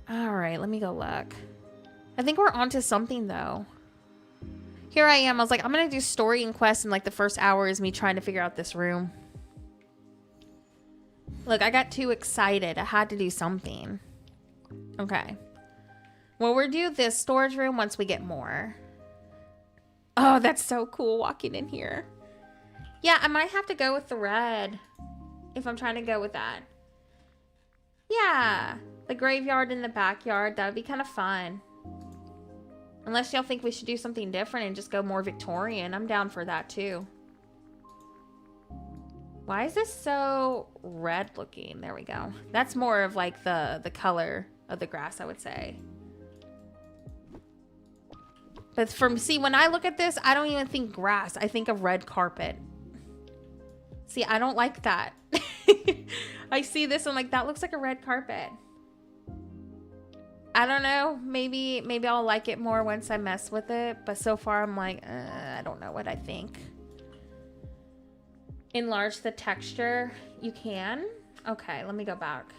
All right, let me go look. I think we're onto something though. Here I am. I was like, I'm going to do story and quest, and like the first hour is me trying to figure out this room. Look, I got too excited. I had to do something. Okay. Well, we'll do this storage room once we get more. Oh, that's so cool walking in here. Yeah, I might have to go with the red if I'm trying to go with that. Yeah, the graveyard in the backyard. That would be kind of fun. Unless y'all think we should do something different and just go more Victorian. I'm down for that too. Why is this so red looking? There we go. That's more of like the color of the grass, I would say. But see, when I look at this, I don't even think grass. I think of red carpet. See, I don't like that. I see this, I'm like, that looks like a red carpet. I don't know. Maybe I'll like it more once I mess with it. But so far, I'm like, I don't know what I think. Enlarge the texture. You can. Okay, let me go back.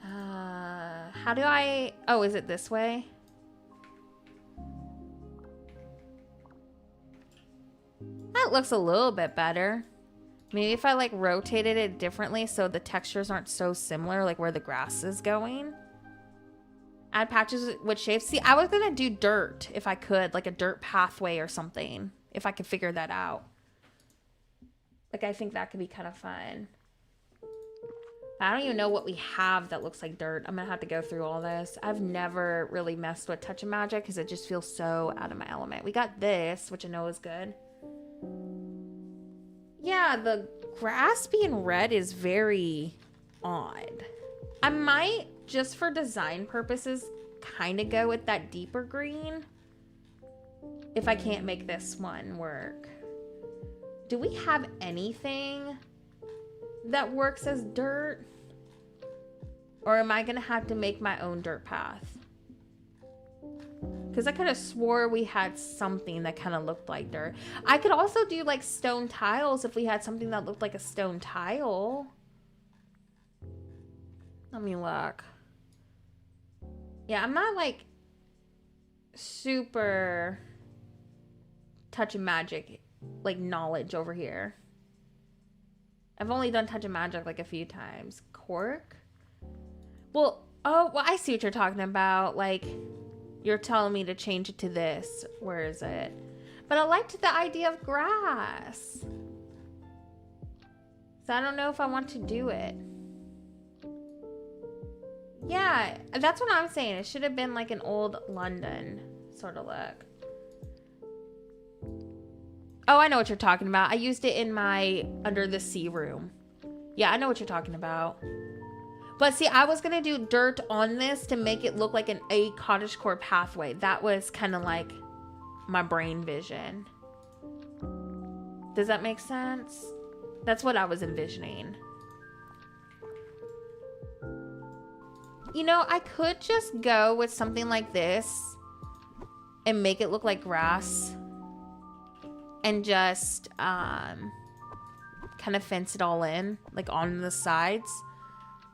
How do I... Oh, is it this way? That looks a little bit better. Maybe if I like rotated it differently so the textures aren't so similar, like where the grass is going. Add patches with shapes. See, I was gonna do dirt if I could, like a dirt pathway or something, if I could figure that out. Like, I think that could be kind of fun. I don't even know what we have that looks like dirt. I'm gonna have to go through all this. I've never really messed with Touch of Magic because it just feels so out of my element. We got this, which I know is good. Yeah, the grass being red is very odd. I might, just for design purposes, kind of go with that deeper green. If I can't make this one work. Do we have anything that works as dirt? Or am I going to have to make my own dirt path? Because I could have swore we had something that kind of looked like dirt. I could also do like stone tiles if we had something that looked like a stone tile. Let me look. Yeah, I'm not like super Touch of Magic like knowledge over here. I've only done Touch of Magic like a few times. Cork? Well, oh, well, I see what you're talking about. Like, you're telling me to change it to this. Where is it? But I liked the idea of grass. So I don't know if I want to do it. Yeah, that's what I'm saying. It should have been like an old London sort of look. Oh, I know what you're talking about. I used it in my Under the Sea room. Yeah, I know what you're talking about. But see, I was going to do dirt on this to make it look like a cottagecore pathway. That was kind of like my brain vision. Does that make sense? That's what I was envisioning. You know, I could just go with something like this and make it look like grass. And just kind of fence it all in, like on the sides,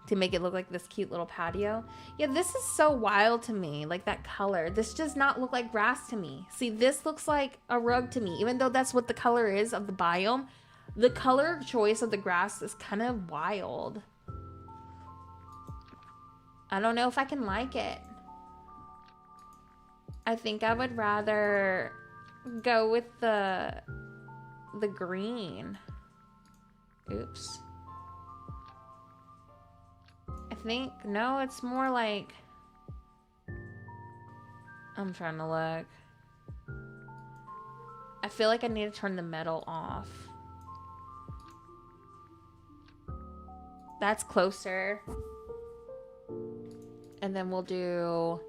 to make it look like this cute little patio. Yeah, this is so wild to me, like that color. This does not look like grass to me. See, this looks like a rug to me, even though that's what the color is of the biome. The color choice of the grass is kind of wild. I don't know if I can like it. I think I would rather go with the green. Oops. I think, no, it's more like, I'm trying to look. I feel like I need to turn the metal off. That's closer. And then we'll do...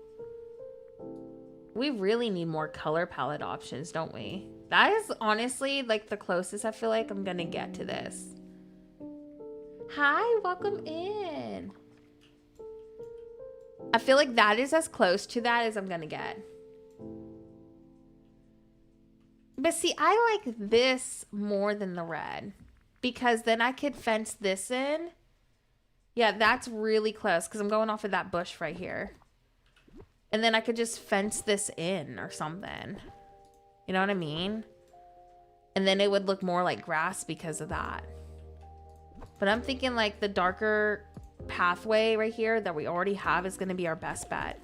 We really need more color palette options, don't we? That is honestly like the closest I feel like I'm gonna get to this. Hi, welcome in. I feel like that is as close to that as I'm gonna get. But see, I like this more than the red because then I could fence this in. Yeah, that's really close because I'm going off of that bush right here. And then I could just fence this in or something. You know what I mean? And then it would look more like grass because of that. But I'm thinking like the darker pathway right here that we already have is going to be our best bet.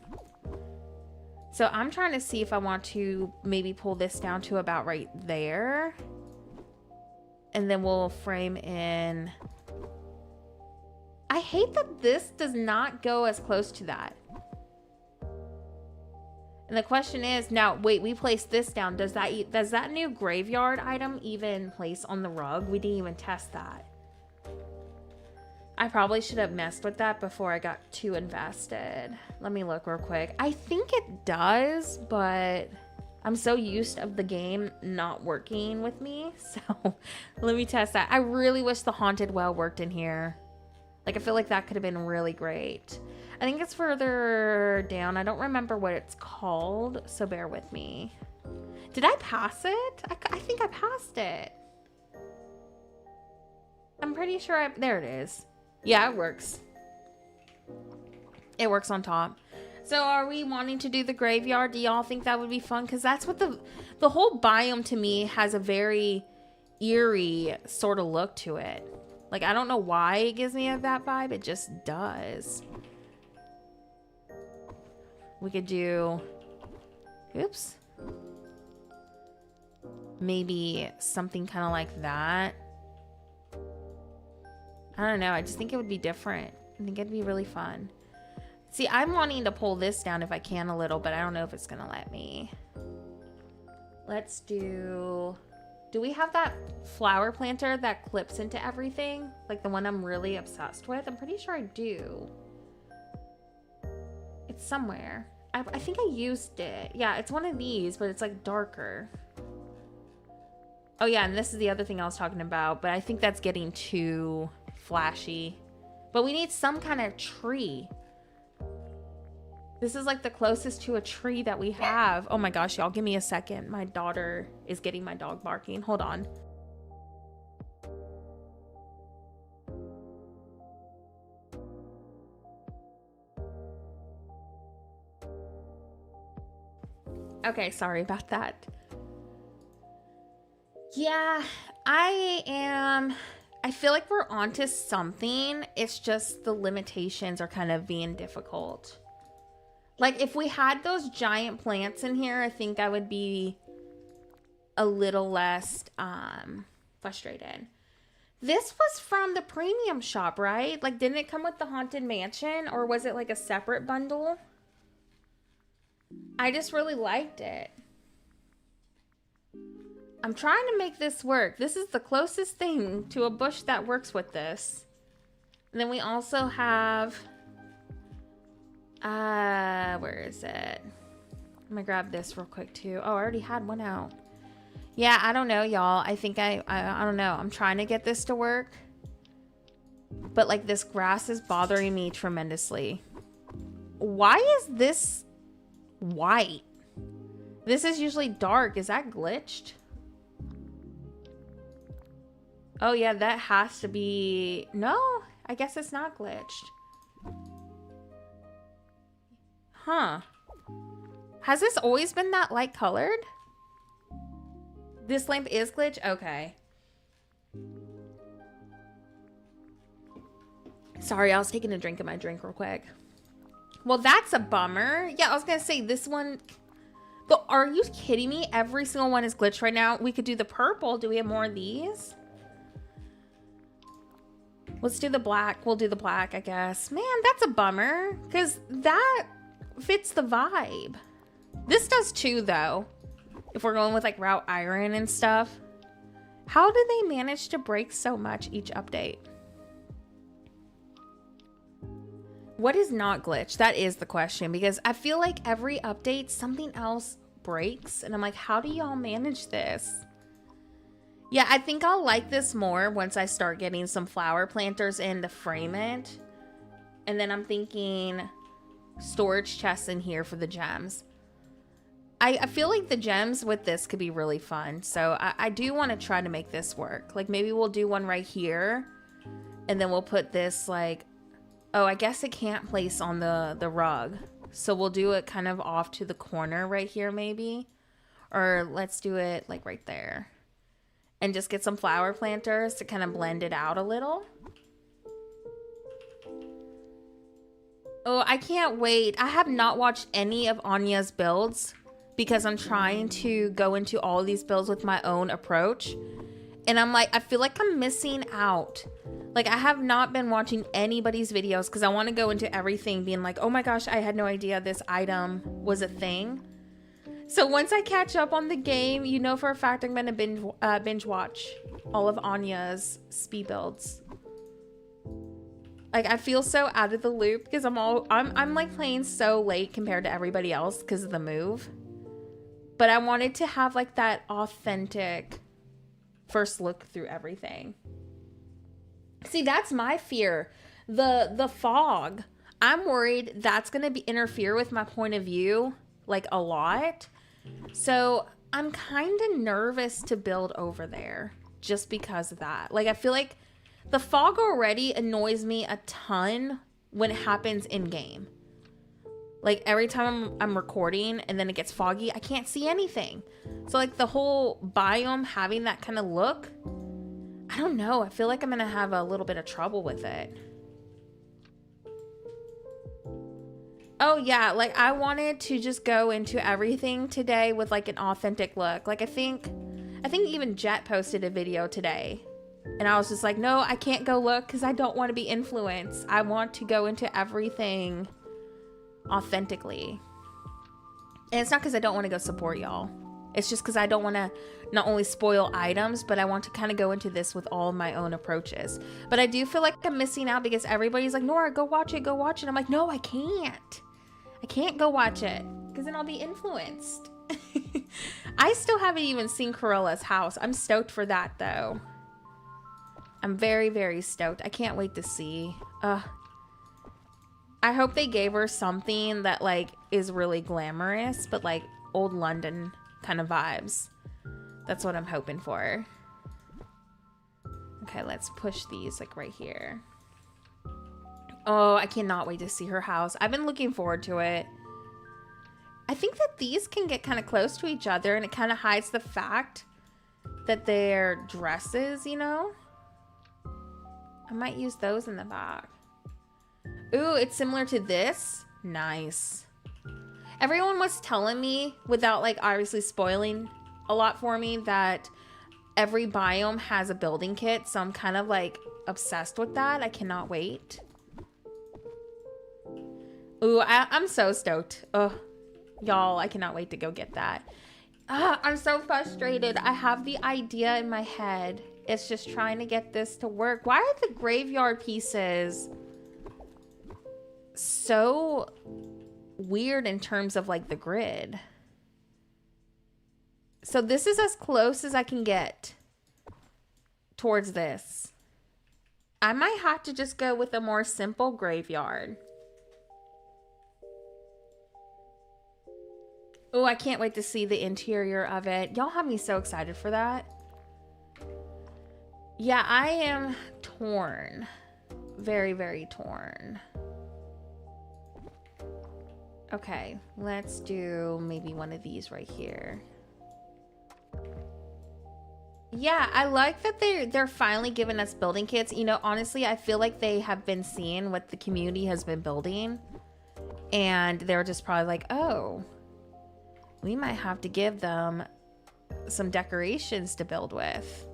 So I'm trying to see if I want to maybe pull this down to about right there. And then we'll frame in. I hate that this does not go as close to that. And the question is, now, wait, we placed this down. Does that new graveyard item even place on the rug? We didn't even test that. I probably should have messed with that before I got too invested. Let me look real quick. I think it does, but I'm so used of the game not working with me. So let me test that. I really wish the haunted well worked in here. Like, I feel like that could have been really great. I think it's further down. I don't remember what it's called, so bear with me. Did I pass it? I think I passed it. I'm pretty sure there it is. Yeah, it works. It works on top. So are we wanting to do the graveyard? Do y'all think that would be fun? Because that's what the whole biome to me has a very eerie sort of look to it. Like, I don't know why it gives me that vibe. It just does. We could do... Oops. Maybe something kind of like that. I don't know. I just think it would be different. I think it'd be really fun. See, I'm wanting to pull this down if I can a little, but I don't know if it's going to let me. Let's do... Do we have that flower planter that clips into everything? Like the one I'm really obsessed with? I'm pretty sure I do. It's somewhere. I think I used it. Yeah, it's one of these, but it's like darker. Oh yeah, and this is the other thing I was talking about, but I think that's getting too flashy. But we need some kind of tree. This is like the closest to a tree that we have. Oh my gosh, y'all, give me a second. My daughter is getting my dog barking. Hold on. Okay, sorry about that. Yeah, I feel like we're onto something. It's just the limitations are kind of being difficult. Like, if we had those giant plants in here, I think I would be a little less frustrated. This was from the premium shop, right? Like, didn't it come with the Haunted Mansion? Or was it like a separate bundle? I just really liked it. I'm trying to make this work. This is the closest thing to a bush that works with this. And then we also have... where is it? I'm gonna grab this real quick too. Oh, I already had one out. Yeah, I don't know, y'all. I think I don't know. I'm trying to get this to work. But like this grass is bothering me tremendously. Why is this white? This is usually dark. Is that glitched? Oh yeah, that has to be... No, I guess it's not glitched. Huh. Has this always been that light colored? This lamp is glitched? Okay. Sorry, I was taking a drink of my drink real quick. Well, that's a bummer. Yeah, I was gonna say this one... But are you kidding me? Every single one is glitched right now. We could do the purple. Do we have more of these? Let's do the black. We'll do the black, I guess. Man, that's a bummer. Because that fits the vibe. This does too, though. If we're going with like route iron and stuff. How do they manage to break so much each update? What is not glitch? That is the question, because I feel like every update something else breaks and I'm like, how do y'all manage this? Yeah, I think I'll like this more once I start getting some flower planters in to frame it. And then I'm thinking storage chests in here for the gems. I feel like the gems with this could be really fun. So I do want to try to make this work. Like maybe we'll do one right here. And then we'll put this like, oh, I guess it can't place on the rug. So we'll do it kind of off to the corner right here maybe. Or let's do it like right there. And just get some flower planters to kind of blend it out a little. Oh, I can't wait. I have not watched any of Anya's builds because I'm trying to go into all these builds with my own approach. And I'm like, I feel like I'm missing out. Like I have not been watching anybody's videos because I want to go into everything being like, oh my gosh, I had no idea this item was a thing. So once I catch up on the game, you know for a fact I'm going to binge watch all of Anya's speed builds. Like I feel so out of the loop because I'm like playing so late compared to everybody else because of the move. But I wanted to have like that authentic first look through everything. See, that's my fear. The fog. I'm worried that's going to interfere with my point of view like a lot. So I'm kind of nervous to build over there just because of that. Like I feel like the fog already annoys me a ton when it happens in game. Like every time I'm recording and then it gets foggy, I can't see anything. So like the whole biome having that kind of look, I don't know. I feel like I'm going to have a little bit of trouble with it. Oh yeah, like I wanted to just go into everything today with like an authentic look. Like I think even Jet posted a video today. And I was just like, no, I can't go look because I don't want to be influenced. I want to go into everything authentically. And it's not because I don't want to go support y'all. It's just because I don't want to not only spoil items, but I want to kind of go into this with all my own approaches. But I do feel like I'm missing out because everybody's like, Nora, go watch it, go watch it. I'm like, no, I can't. I can't go watch it because then I'll be influenced. I still haven't even seen Cruella's house. I'm stoked for that though. I'm very, very stoked. I can't wait to see. I hope they gave her something that like is really glamorous, but like old London kind of vibes. That's what I'm hoping for. Okay, let's push these like right here. Oh, I cannot wait to see her house. I've been looking forward to it. I think that these can get kind of close to each other and it kind of hides the fact that they're dresses, you know? I might use those in the back. Ooh, it's similar to this. Nice. Everyone was telling me, without like obviously spoiling a lot for me, that every biome has a building kit. So I'm kind of like obsessed with that. I cannot wait. Ooh, I'm so stoked. Ugh, y'all, I cannot wait to go get that. I'm so frustrated. I have the idea in my head. It's just trying to get this to work. Why are the graveyard pieces so weird in terms of like the grid? So this is as close as I can get towards this. I might have to just go with a more simple graveyard. Oh, I can't wait to see the interior of it. Y'all have me so excited for that. Yeah, I am torn. Very, very torn. Okay, let's do maybe one of these right here. Yeah, I like that they're finally giving us building kits. You know, honestly, I feel like they have been seeing what the community has been building. And they're just probably like, oh, we might have to give them some decorations to build with.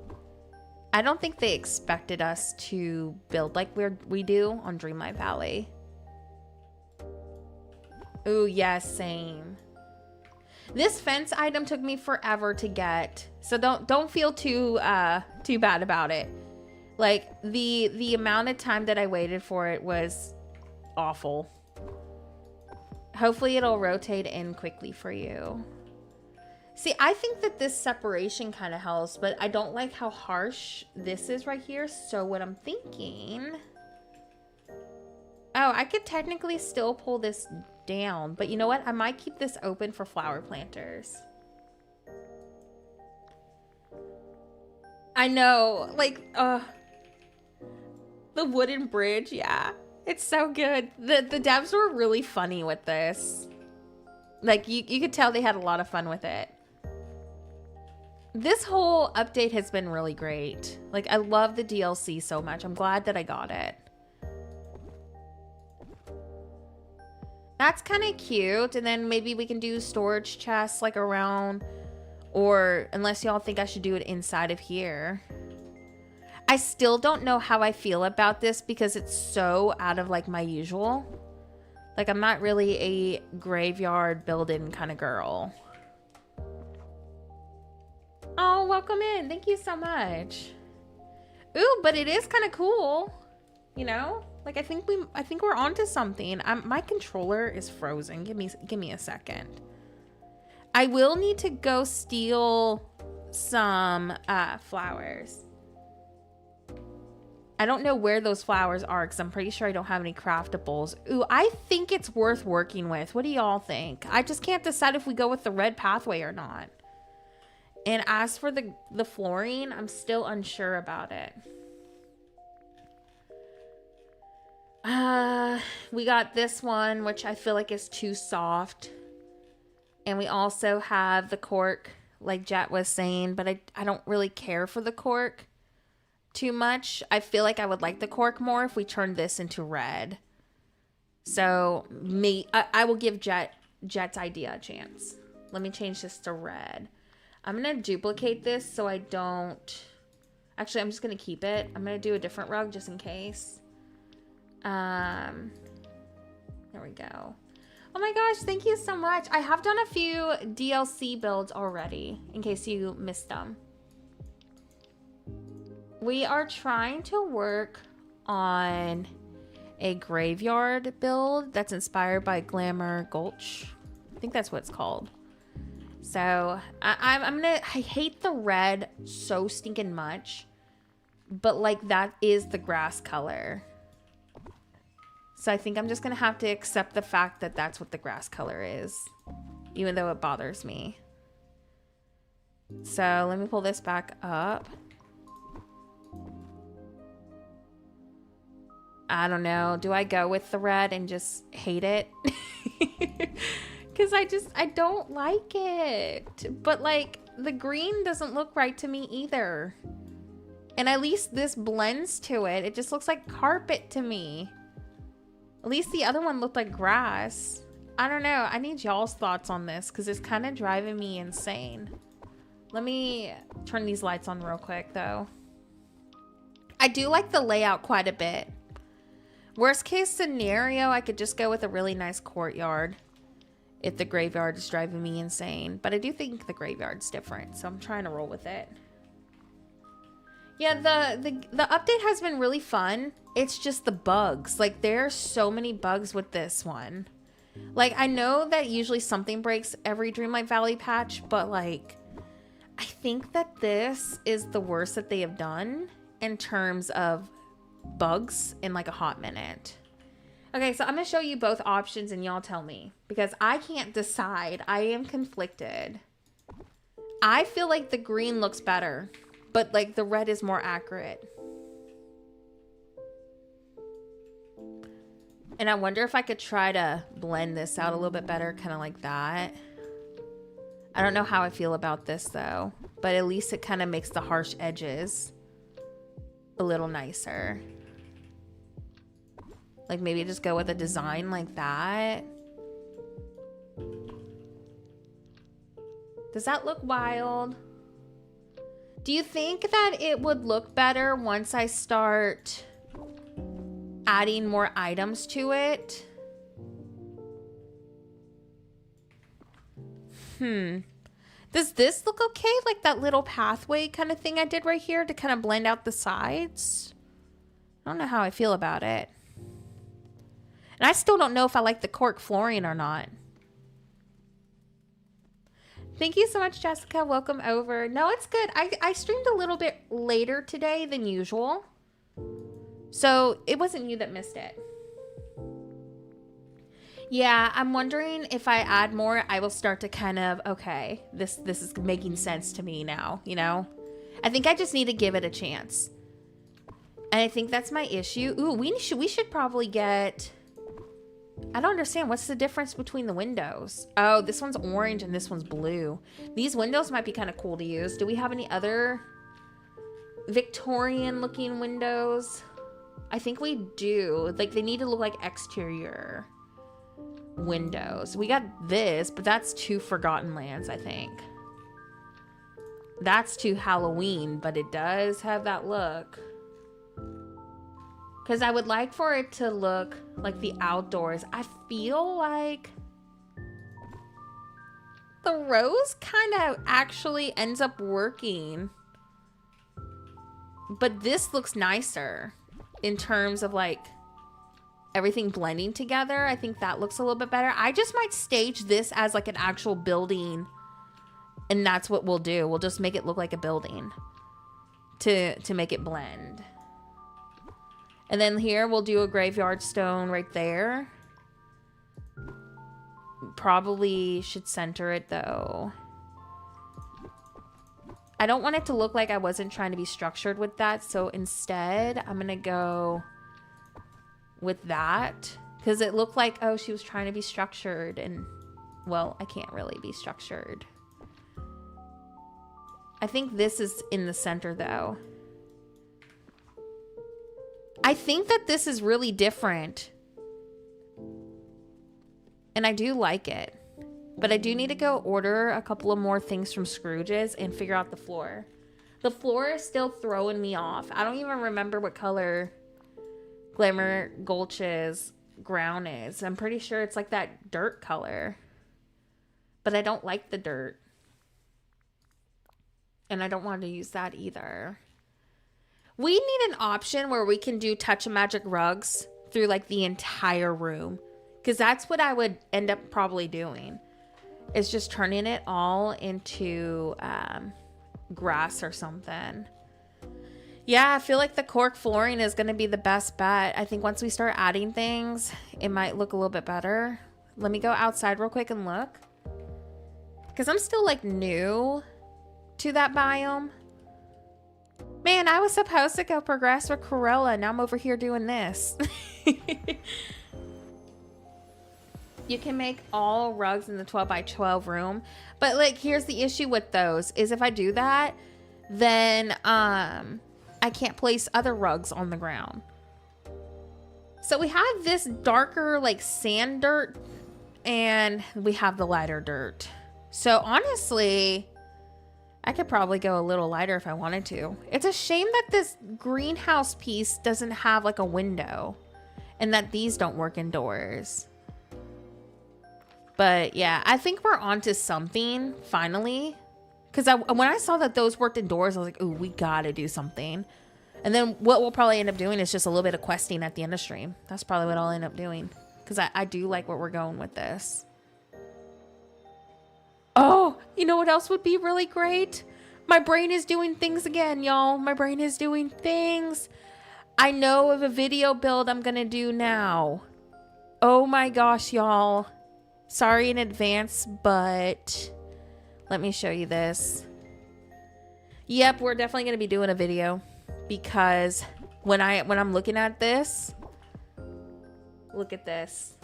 I don't think they expected us to build like we do on Dreamlight Valley. Ooh, yes, same. This fence item took me forever to get, so don't feel too bad about it. Like the amount of time that I waited for it was awful. Hopefully it'll rotate in quickly for you. See, I think that this separation kind of helps, but I don't like how harsh this is right here. So what I'm thinking... Oh, I could technically still pull this down, but you know what? I might keep this open for flower planters. I know, like, the wooden bridge, yeah. It's so good. The devs were really funny with this. Like, you could tell they had a lot of fun with it. This whole update has been really great. Like, I love the DLC so much. I'm glad that I got it. That's kind of cute. And then maybe we can do storage chests like around, or unless y'all think I should do it inside of here. I still don't know how I feel about this because it's so out of like my usual. Like, I'm not really a graveyard building kind of girl. Oh, welcome in. Thank you so much. Ooh, but it is kind of cool. You know? Like, I think we're onto something. My controller is frozen. Give me a second. I will need to go steal some flowers. I don't know where those flowers are because I'm pretty sure I don't have any craftables. Ooh, I think it's worth working with. What do y'all think? I just can't decide if we go with the red pathway or not. And as for the flooring, I'm still unsure about it. We got this one, which I feel like is too soft. And we also have the cork, like Jet was saying, but I don't really care for the cork too much. I feel like I would like the cork more if we turned this into red. So I will give Jet's idea a chance. Let me change this to red. I'm going to duplicate this so I don't... Actually, I'm just going to keep it. I'm going to do a different rug just in case. There we go. Oh my gosh, thank you so much. I have done a few DLC builds already, in case you missed them. We are trying to work on a graveyard build that's inspired by Glamour Gulch. I think that's what it's called. So I hate the red so stinking much, but like that is the grass color. So I think I'm just gonna have to accept the fact that that's what the grass color is, even though it bothers me. So let me pull this back up. I don't know. Do I go with the red and just hate it? Because I don't like it. But like the green doesn't look right to me either. And at least this blends to it. It just looks like carpet to me. At least the other one looked like grass. I don't know. I need y'all's thoughts on this because it's kind of driving me insane. Let me turn these lights on real quick though. I do like the layout quite a bit. Worst case scenario, I could just go with a really nice courtyard if the graveyard is driving me insane. But I do think the graveyard's different, so I'm trying to roll with it. Yeah, the update has been really fun. It's just the bugs. Like, there are so many bugs with this one. Like, I know that usually something breaks every Dreamlight Valley patch, but like, I think that this is the worst that they have done in terms of bugs in like a hot minute. Okay, so I'm gonna show you both options and y'all tell me because I can't decide. I am conflicted. I feel like the green looks better, but like the red is more accurate. And I wonder if I could try to blend this out a little bit better, kind of like that. I don't know how I feel about this though, but at least it kind of makes the harsh edges a little nicer. Like maybe just go with a design like that. Does that look wild? Do you think that it would look better once I start adding more items to it? Does this look okay? Like that little pathway kind of thing I did right here to kind of blend out the sides? I don't know how I feel about it. And I still don't know if I like the cork flooring or not. Thank you so much, Jessica. Welcome over. No, it's good. I streamed a little bit later today than usual. So it wasn't you that missed it. Yeah, I'm wondering if I add more, I will start to kind of, okay, this is making sense to me now, you know? I think I just need to give it a chance. And I think that's my issue. Ooh, we should probably get... I don't understand. What's the difference between the windows? Oh, this one's orange and this one's blue. These windows might be kind of cool to use. Do we have any other Victorian looking windows? I think we do. Like, they need to look like exterior windows. We got this, but that's too Forgotten Lands, I think. That's too Halloween, but it does have that look. Because I would like for it to look like the outdoors. I feel like the rose kind of actually ends up working. But this looks nicer in terms of like everything blending together. I think that looks a little bit better. I just might stage this as like an actual building. And that's what we'll do. We'll just make it look like a building to make it blend. And then here we'll do a graveyard stone right there. Probably should center it though. I don't want it to look like I wasn't trying to be structured with that. So instead, I'm going to go with that. Because it looked like, oh, she was trying to be structured. And, well, I can't really be structured. I think this is in the center though. I think that this is really different. And I do like it. But I do need to go order a couple of more things from Scrooge's and figure out the floor. The floor is still throwing me off. I don't even remember what color Glamour Gulch's ground is. I'm pretty sure it's like that dirt color. But I don't like the dirt. And I don't want to use that either. We need an option where we can do Touch of Magic rugs through like the entire room. Because that's what I would end up probably doing. Is just turning it all into grass or something. Yeah, I feel like the cork flooring is going to be the best bet. I think once we start adding things, it might look a little bit better. Let me go outside real quick and look. Because I'm still like new to that biome. Man, I was supposed to go progress with Cruella. Now I'm over here doing this. You can make all rugs in the 12 by 12 room. But like, here's the issue with those is if I do that, then I can't place other rugs on the ground. So we have this darker like sand dirt and we have the lighter dirt. So honestly, I could probably go a little lighter if I wanted to. It's a shame that this greenhouse piece doesn't have like a window and that these don't work indoors. But yeah, I think we're onto something finally. Because when I saw that those worked indoors, I was like, ooh, we gotta do something. And then what we'll probably end up doing is just a little bit of questing at the end of stream. That's probably what I'll end up doing. Because I do like where we're going with this. Oh, you know what else would be really great? My brain is doing things again, y'all. My brain is doing things. I know of a video build I'm going to do now. Oh my gosh, y'all. Sorry in advance, but let me show you this. Yep, we're definitely going to be doing a video because when I'm looking at this, look at this.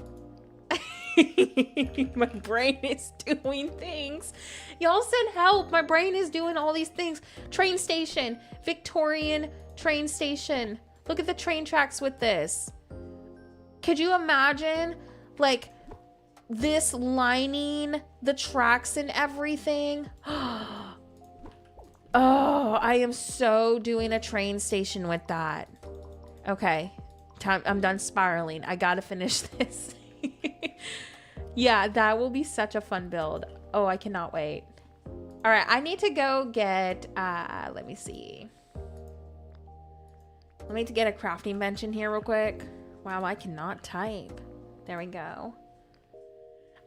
My brain is doing things. Y'all send help. My brain is doing all these things. Train station. Victorian train station. Look at the train tracks with this. Could you imagine like this lining the tracks and everything? Oh, I am so doing a train station with that. Okay. I'm done spiraling. I gotta finish this. Yeah, that will be such a fun build. Oh, I cannot wait. All right, I need to go get, let me see. Let me get a crafting bench in here real quick. Wow, I cannot type. There we go.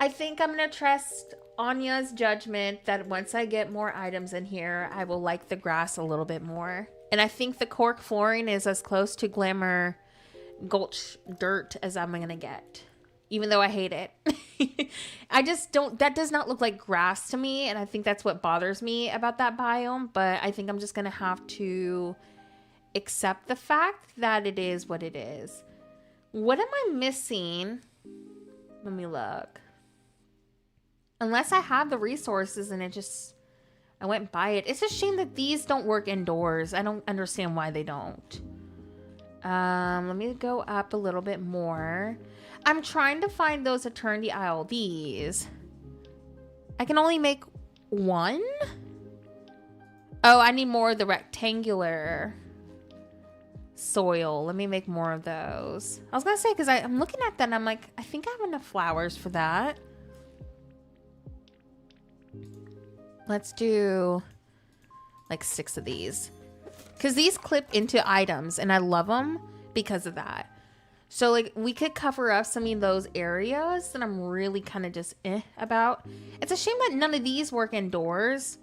I think I'm going to trust Anya's judgment that once I get more items in here, I will like the grass a little bit more. And I think the cork flooring is as close to Glamour Gulch dirt as I'm going to get. Even though I hate it. I just don't, that does not look like grass to me. And I think that's what bothers me about that biome. But I think I'm just going to have to accept the fact that it is what it is. What am I missing? Let me look. Unless I have the resources and I went and buy it. It's a shame that these don't work indoors. I don't understand why they don't. Let me go up a little bit more. I'm trying to find those Eternity Isle. These. I can only make one? Oh, I need more of the rectangular soil. Let me make more of those. I was gonna say, because I'm looking at that and I'm like, I think I have enough flowers for that. Let's do like 6 of these. Because these clip into items and I love them because of that. So like we could cover up some of those areas that I'm really kind of just about. It's a shame that none of these work indoors.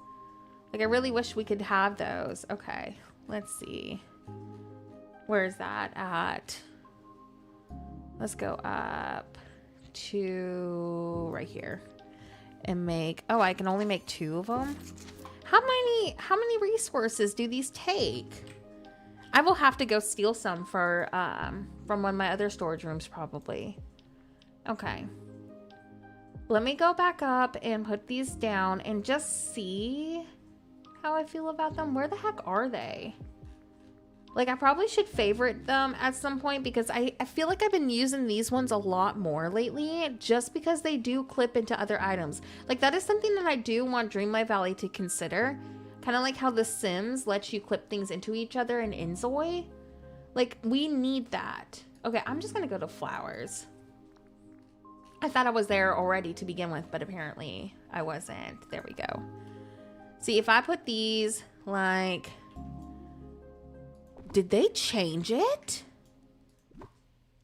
Like I really wish we could have those. Okay, let's see. Where is that at? Let's go up to right here. And make, oh, I can only make 2 of them. How many resources do these take? I will have to go steal some for from one of my other storage rooms probably. Okay. Let me go back up and put these down and just see how I feel about them. Where the heck are they? Like, I probably should favorite them at some point because I feel like I've been using these ones a lot more lately just because they do clip into other items. Like, that is something that I do want Dreamlight Valley to consider. Kind of like how The Sims lets you clip things into each other in Inzoi. Like, we need that. Okay, I'm just going to go to flowers. I thought I was there already to begin with, but apparently I wasn't. There we go. See, if I put these, like... Did they change it?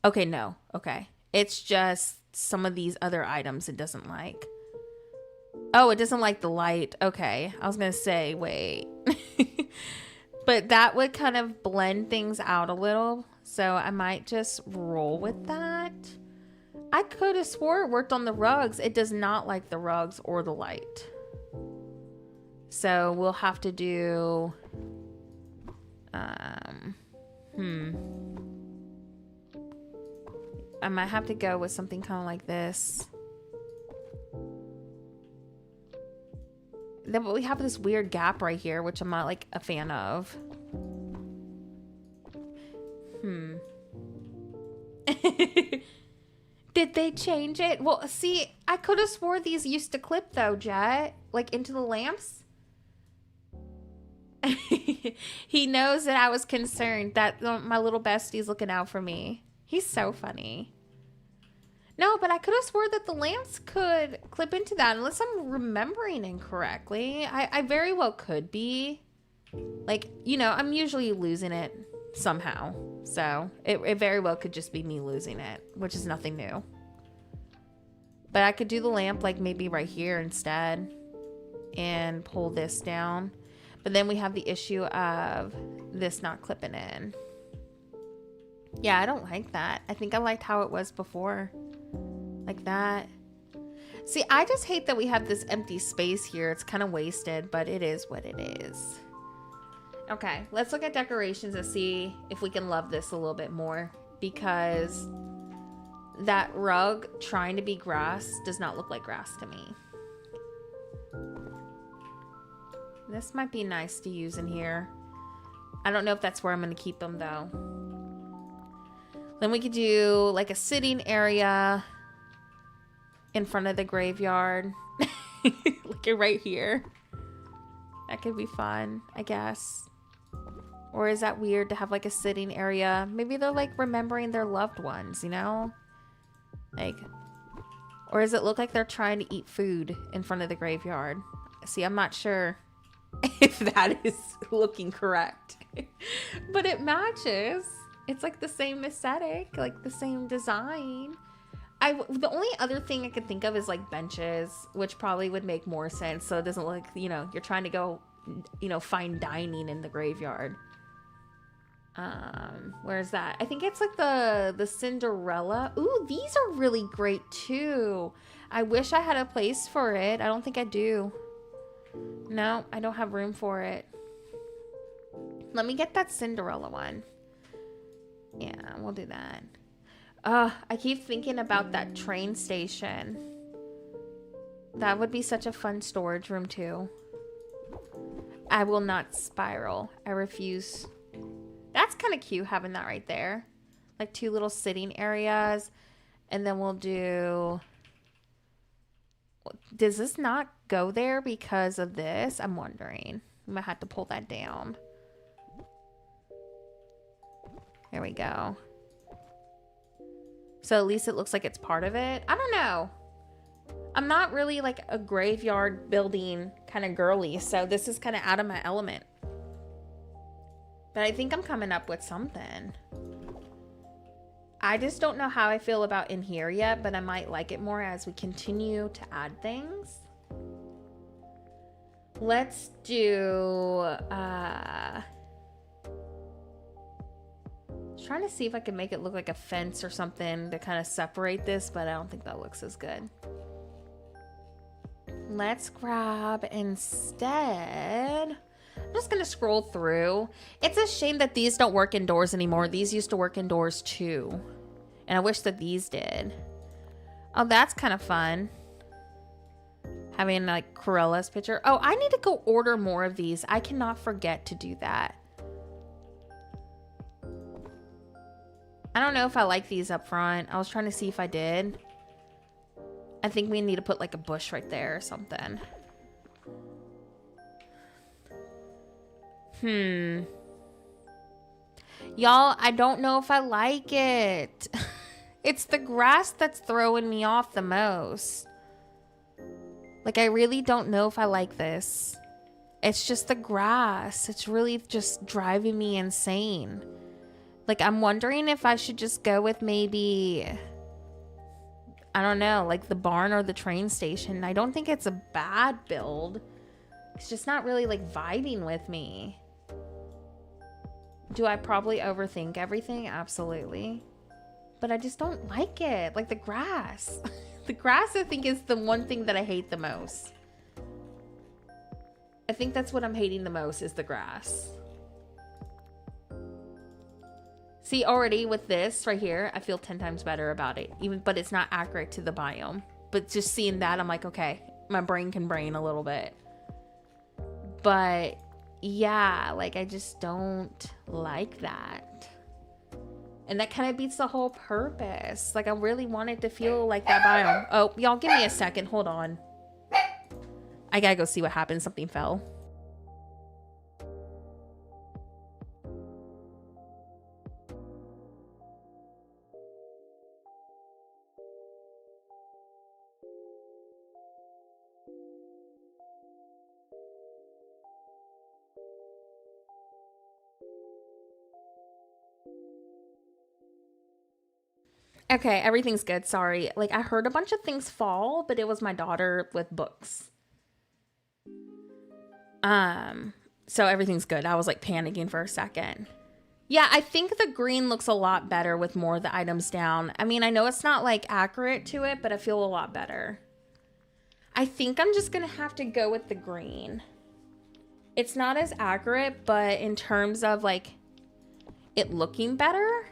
Okay, no. Okay. It's just some of these other items it doesn't like. Oh, it doesn't like the light. Okay. I was going to say, wait. But that would kind of blend things out a little. So I might just roll with that. I could have swore it worked on the rugs. It does not like the rugs or the light. So we'll have to do... I might have to go with something kind of like this. Then we have this weird gap right here, which I'm not like a fan of. Did they change it? Well, see, I could have swore these used to clip though, Jet. Like into the lamps. He knows that I was concerned that my little bestie's looking out for me. He's so funny. No, but I could have swore that the lamps could clip into that unless I'm remembering incorrectly. I very well could be. Like, you know, I'm usually losing it somehow. So it very well could just be me losing it, which is nothing new. But I could do the lamp like maybe right here instead and pull this down. But then we have the issue of this not clipping in. Yeah, I don't like that. I think I liked how it was before. Like that. See, I just hate that we have this empty space here. It's kind of wasted, but it is what it is. Okay, let's look at decorations and see if we can love this a little bit more. Because that rug trying to be grass does not look like grass to me. This might be nice to use in here. I don't know if that's where I'm going to keep them, though. Then we could do, like, a sitting area in front of the graveyard. Like, right here. That could be fun, I guess. Or is that weird to have, like, a sitting area? Maybe they're, like, remembering their loved ones, you know? Like, or does it look like they're trying to eat food in front of the graveyard? See, I'm not sure if that is looking correct. But it matches. It's like the same aesthetic, like the same design. The only other thing I could think of is like benches, which probably would make more sense. So it doesn't look, you know, you're trying to go, you know, fine dining in the graveyard. Where's that? I think it's like the Cinderella. Ooh, these are really great too. I wish I had a place for it. I don't think I do. No, I don't have room for it. Let me get that Cinderella one. Yeah, we'll do that. I keep thinking about that train station. That would be such a fun storage room too. I will not spiral. I refuse. That's kind of cute having that right there. Like 2 little sitting areas. And then we'll do... Does this not go there because of this? I'm wondering. I might have to pull that down. There we go. So at least it looks like it's part of it. I don't know. I'm not really like a graveyard building kind of girly, so this is kind of out of my element. But I think I'm coming up with something. I just don't know how I feel about in here yet, but I might like it more as we continue to add things. Let's do... trying to see if I can make it look like a fence or something to kind of separate this, but I don't think that looks as good. Let's grab instead... I'm just going to scroll through. It's a shame that these don't work indoors anymore. These used to work indoors too. And I wish that these did. Oh, that's kind of fun. Having like Cruella's picture. Oh, I need to go order more of these. I cannot forget to do that. I don't know if I like these up front. I was trying to see if I did. I think we need to put like a bush right there or something. Y'all, I don't know if I like it. It's the grass that's throwing me off the most. Like, I really don't know if I like this. It's just the grass. It's really just driving me insane. Like, I'm wondering if I should just go with maybe, I don't know, like the barn or the train station. I don't think it's a bad build. It's just not really like vibing with me. Do I probably overthink everything? Absolutely. But I just don't like it. Like the grass. The grass, I think, is the one thing that I hate the most. I think that's what I'm hating the most is the grass. See, already with this right here, I feel 10 times better about it. But it's not accurate to the biome. But just seeing that, I'm like, okay, my brain can brain a little bit. But yeah, like I just don't like that. And that kind of beats the whole purpose. Like I really wanted to feel like that biome. Oh, y'all give me a second. Hold on. I gotta go see what happened. Something fell. Okay, everything's good. Sorry. Like, I heard a bunch of things fall, but it was my daughter with books. So everything's good. I was, like, panicking for a second. Yeah, I think the green looks a lot better with more of the items down. I mean, I know it's not, like, accurate to it, but I feel a lot better. I think I'm just gonna have to go with the green. It's not as accurate, but in terms of, like, it looking better...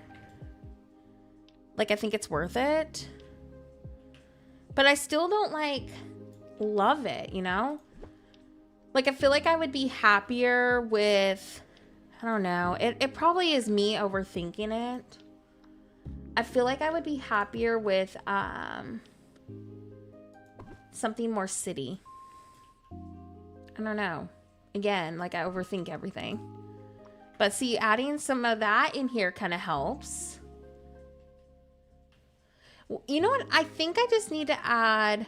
Like, I think it's worth it. But I still don't, like, love it, you know? Like, I feel like I would be happier with... I don't know. It probably is me overthinking it. I feel like I would be happier with something more city. I don't know. Again, like, I overthink everything. But see, adding some of that in here kind of helps. You know what? I think I just need to add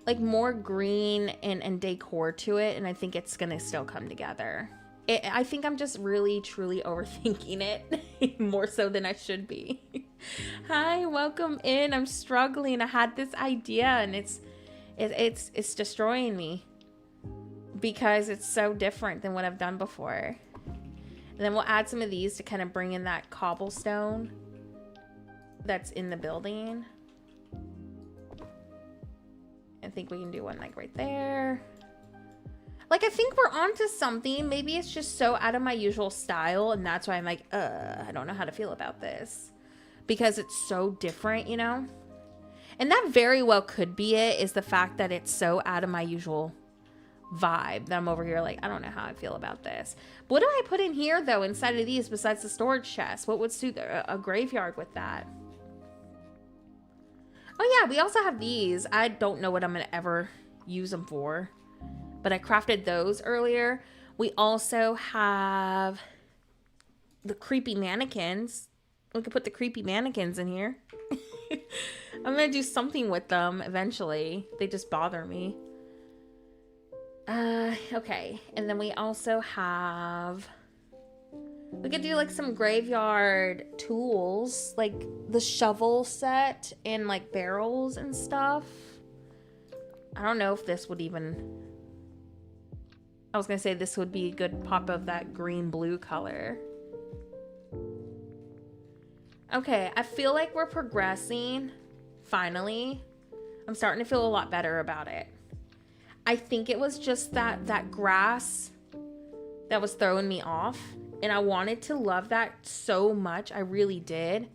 like more green and decor to it. And I think it's going to still come together. I think I'm just really, truly overthinking it more so than I should be. Hi, welcome in. I'm struggling. I had this idea and it's destroying me because it's so different than what I've done before. And then we'll add some of these to kind of bring in that cobblestone that's in the building. I think we can do one like right there. Like, I think we're onto something. Maybe it's just so out of my usual style, and that's why I'm like, I don't know how to feel about this. Because it's so different, you know? And that very well could be it, is the fact that it's so out of my usual vibe that I'm over here like, I don't know how I feel about this. But what do I put in here, though, inside of these besides the storage chest? What would suit a graveyard with that? Oh, yeah, we also have these. I don't know what I'm going to ever use them for. But I crafted those earlier. We also have the creepy mannequins. We could put the creepy mannequins in here. I'm going to do something with them eventually. They just bother me. Okay. And then we also have... We could do like some graveyard tools. Like the shovel set and like barrels and stuff. I don't know if this would even... I was going to say this would be a good pop of that green-blue color. Okay, I feel like we're progressing. Finally. I'm starting to feel a lot better about it. I think it was just that grass that was throwing me off. And I wanted to love that so much. I really did.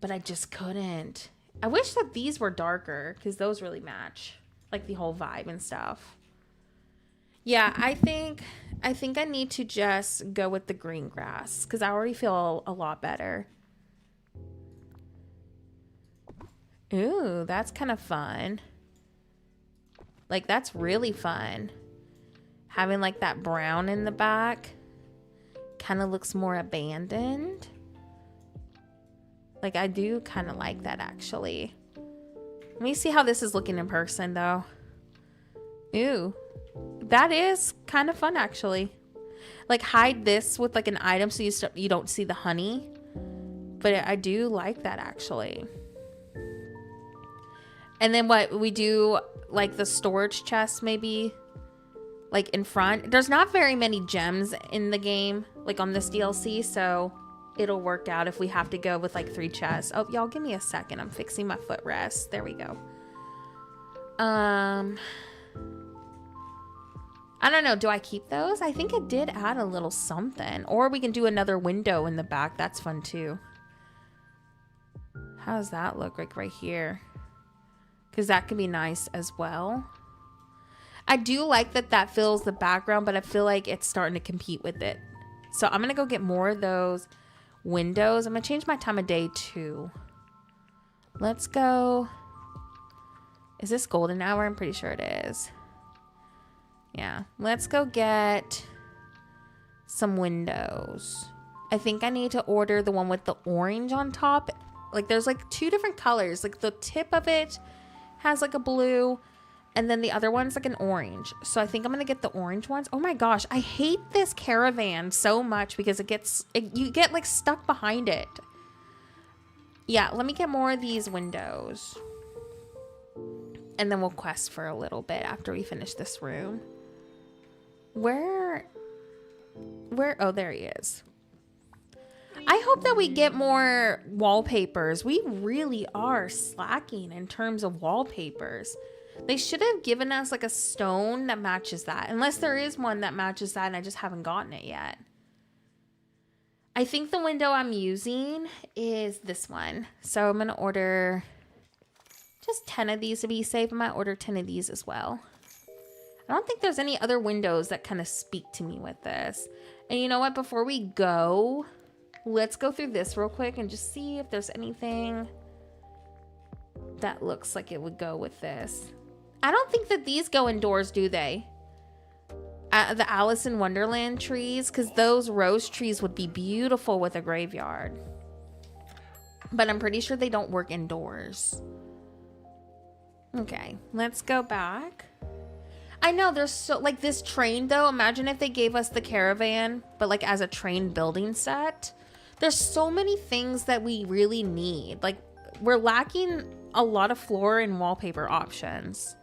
But I just couldn't. I wish that these were darker because those really match. Like the whole vibe and stuff. Yeah, I think I need to just go with the green grass because I already feel a lot better. Ooh, that's kind of fun. Like, that's really fun. Having like that brown in the back kind of looks more abandoned. Like, I do kind of like that, actually. Let me see how this is looking in person, though. Ooh. That is kind of fun, actually. Like, hide this with like an item so you don't see the honey. But I do like that, actually. And then what we do, like the storage chest maybe, like in front. There's not very many gems in the game, like on this DLC, so it'll work out if we have to go with like 3 chests. Oh, y'all give me a second. I'm fixing my footrest. There we go. I don't know. Do I keep those? I think it did add a little something. Or we can do another window in the back. That's fun too. How does that look like right here? Because that could be nice as well. I do like that fills the background, but I feel like it's starting to compete with it. So I'm going to go get more of those windows. I'm going to change my time of day too. Let's go. Is this golden hour? I'm pretty sure it is. Yeah, let's go get some windows. I think I need to order the one with the orange on top. Like, there's like 2 different colors. Like, the tip of it has like a blue, and then the other one's like an orange. So I think I'm gonna get the orange ones. Oh my gosh, I hate this caravan so much because you get like stuck behind it. Yeah, let me get more of these windows. And then we'll quest for a little bit after we finish this room. Where? Oh, there he is. I hope that we get more wallpapers. We really are slacking in terms of wallpapers. They should have given us like a stone that matches that. Unless there is one that matches that and I just haven't gotten it yet. I think the window I'm using is this one. So I'm going to order just 10 of these to be safe. I might order 10 of these as well. I don't think there's any other windows that kind of speak to me with this. And you know what? Before we go, let's go through this real quick and just see if there's anything that looks like it would go with this. I don't think that these go indoors, do they? The Alice in Wonderland trees, because those rose trees would be beautiful with a graveyard. But I'm pretty sure they don't work indoors. Okay, let's go back. I know there's so, like this train though, imagine if they gave us the caravan, but like as a train building set. There's so many things that we really need. Like, we're lacking a lot of floor and wallpaper options.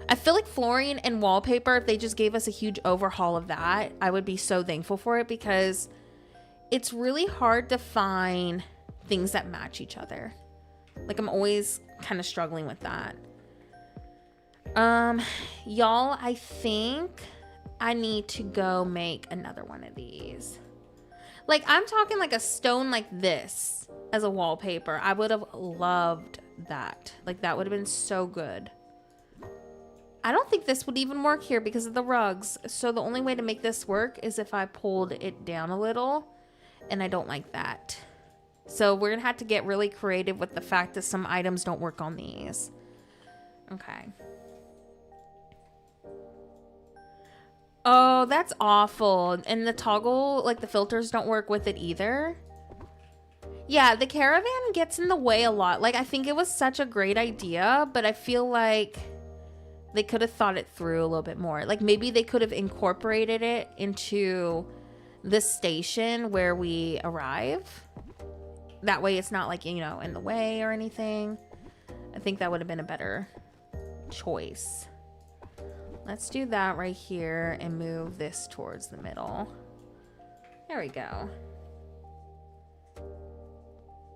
I feel like flooring and wallpaper, if they just gave us a huge overhaul of that, I would be so thankful for it, because it's really hard to find things that match each other. Like, I'm always kind of struggling with that. Y'all, I think I need to go make another one of these. Like, I'm talking like a stone like this as a wallpaper. I would have loved that. Like, that would have been so good. I don't think this would even work here because of the rugs. So the only way to make this work is if I pulled it down a little, and I don't like that. So we're gonna have to get really creative with the fact that some items don't work on these. Okay. Oh, that's awful. And the toggle, like the filters don't work with it either. Yeah, the caravan gets in the way a lot. Like, I think it was such a great idea, but I feel like they could have thought it through a little bit more. Like, maybe they could have incorporated it into the station where we arrive. That way it's not like, you know, in the way or anything. I think that would have been a better choice. Let's do that right here and move this towards the middle. There we go.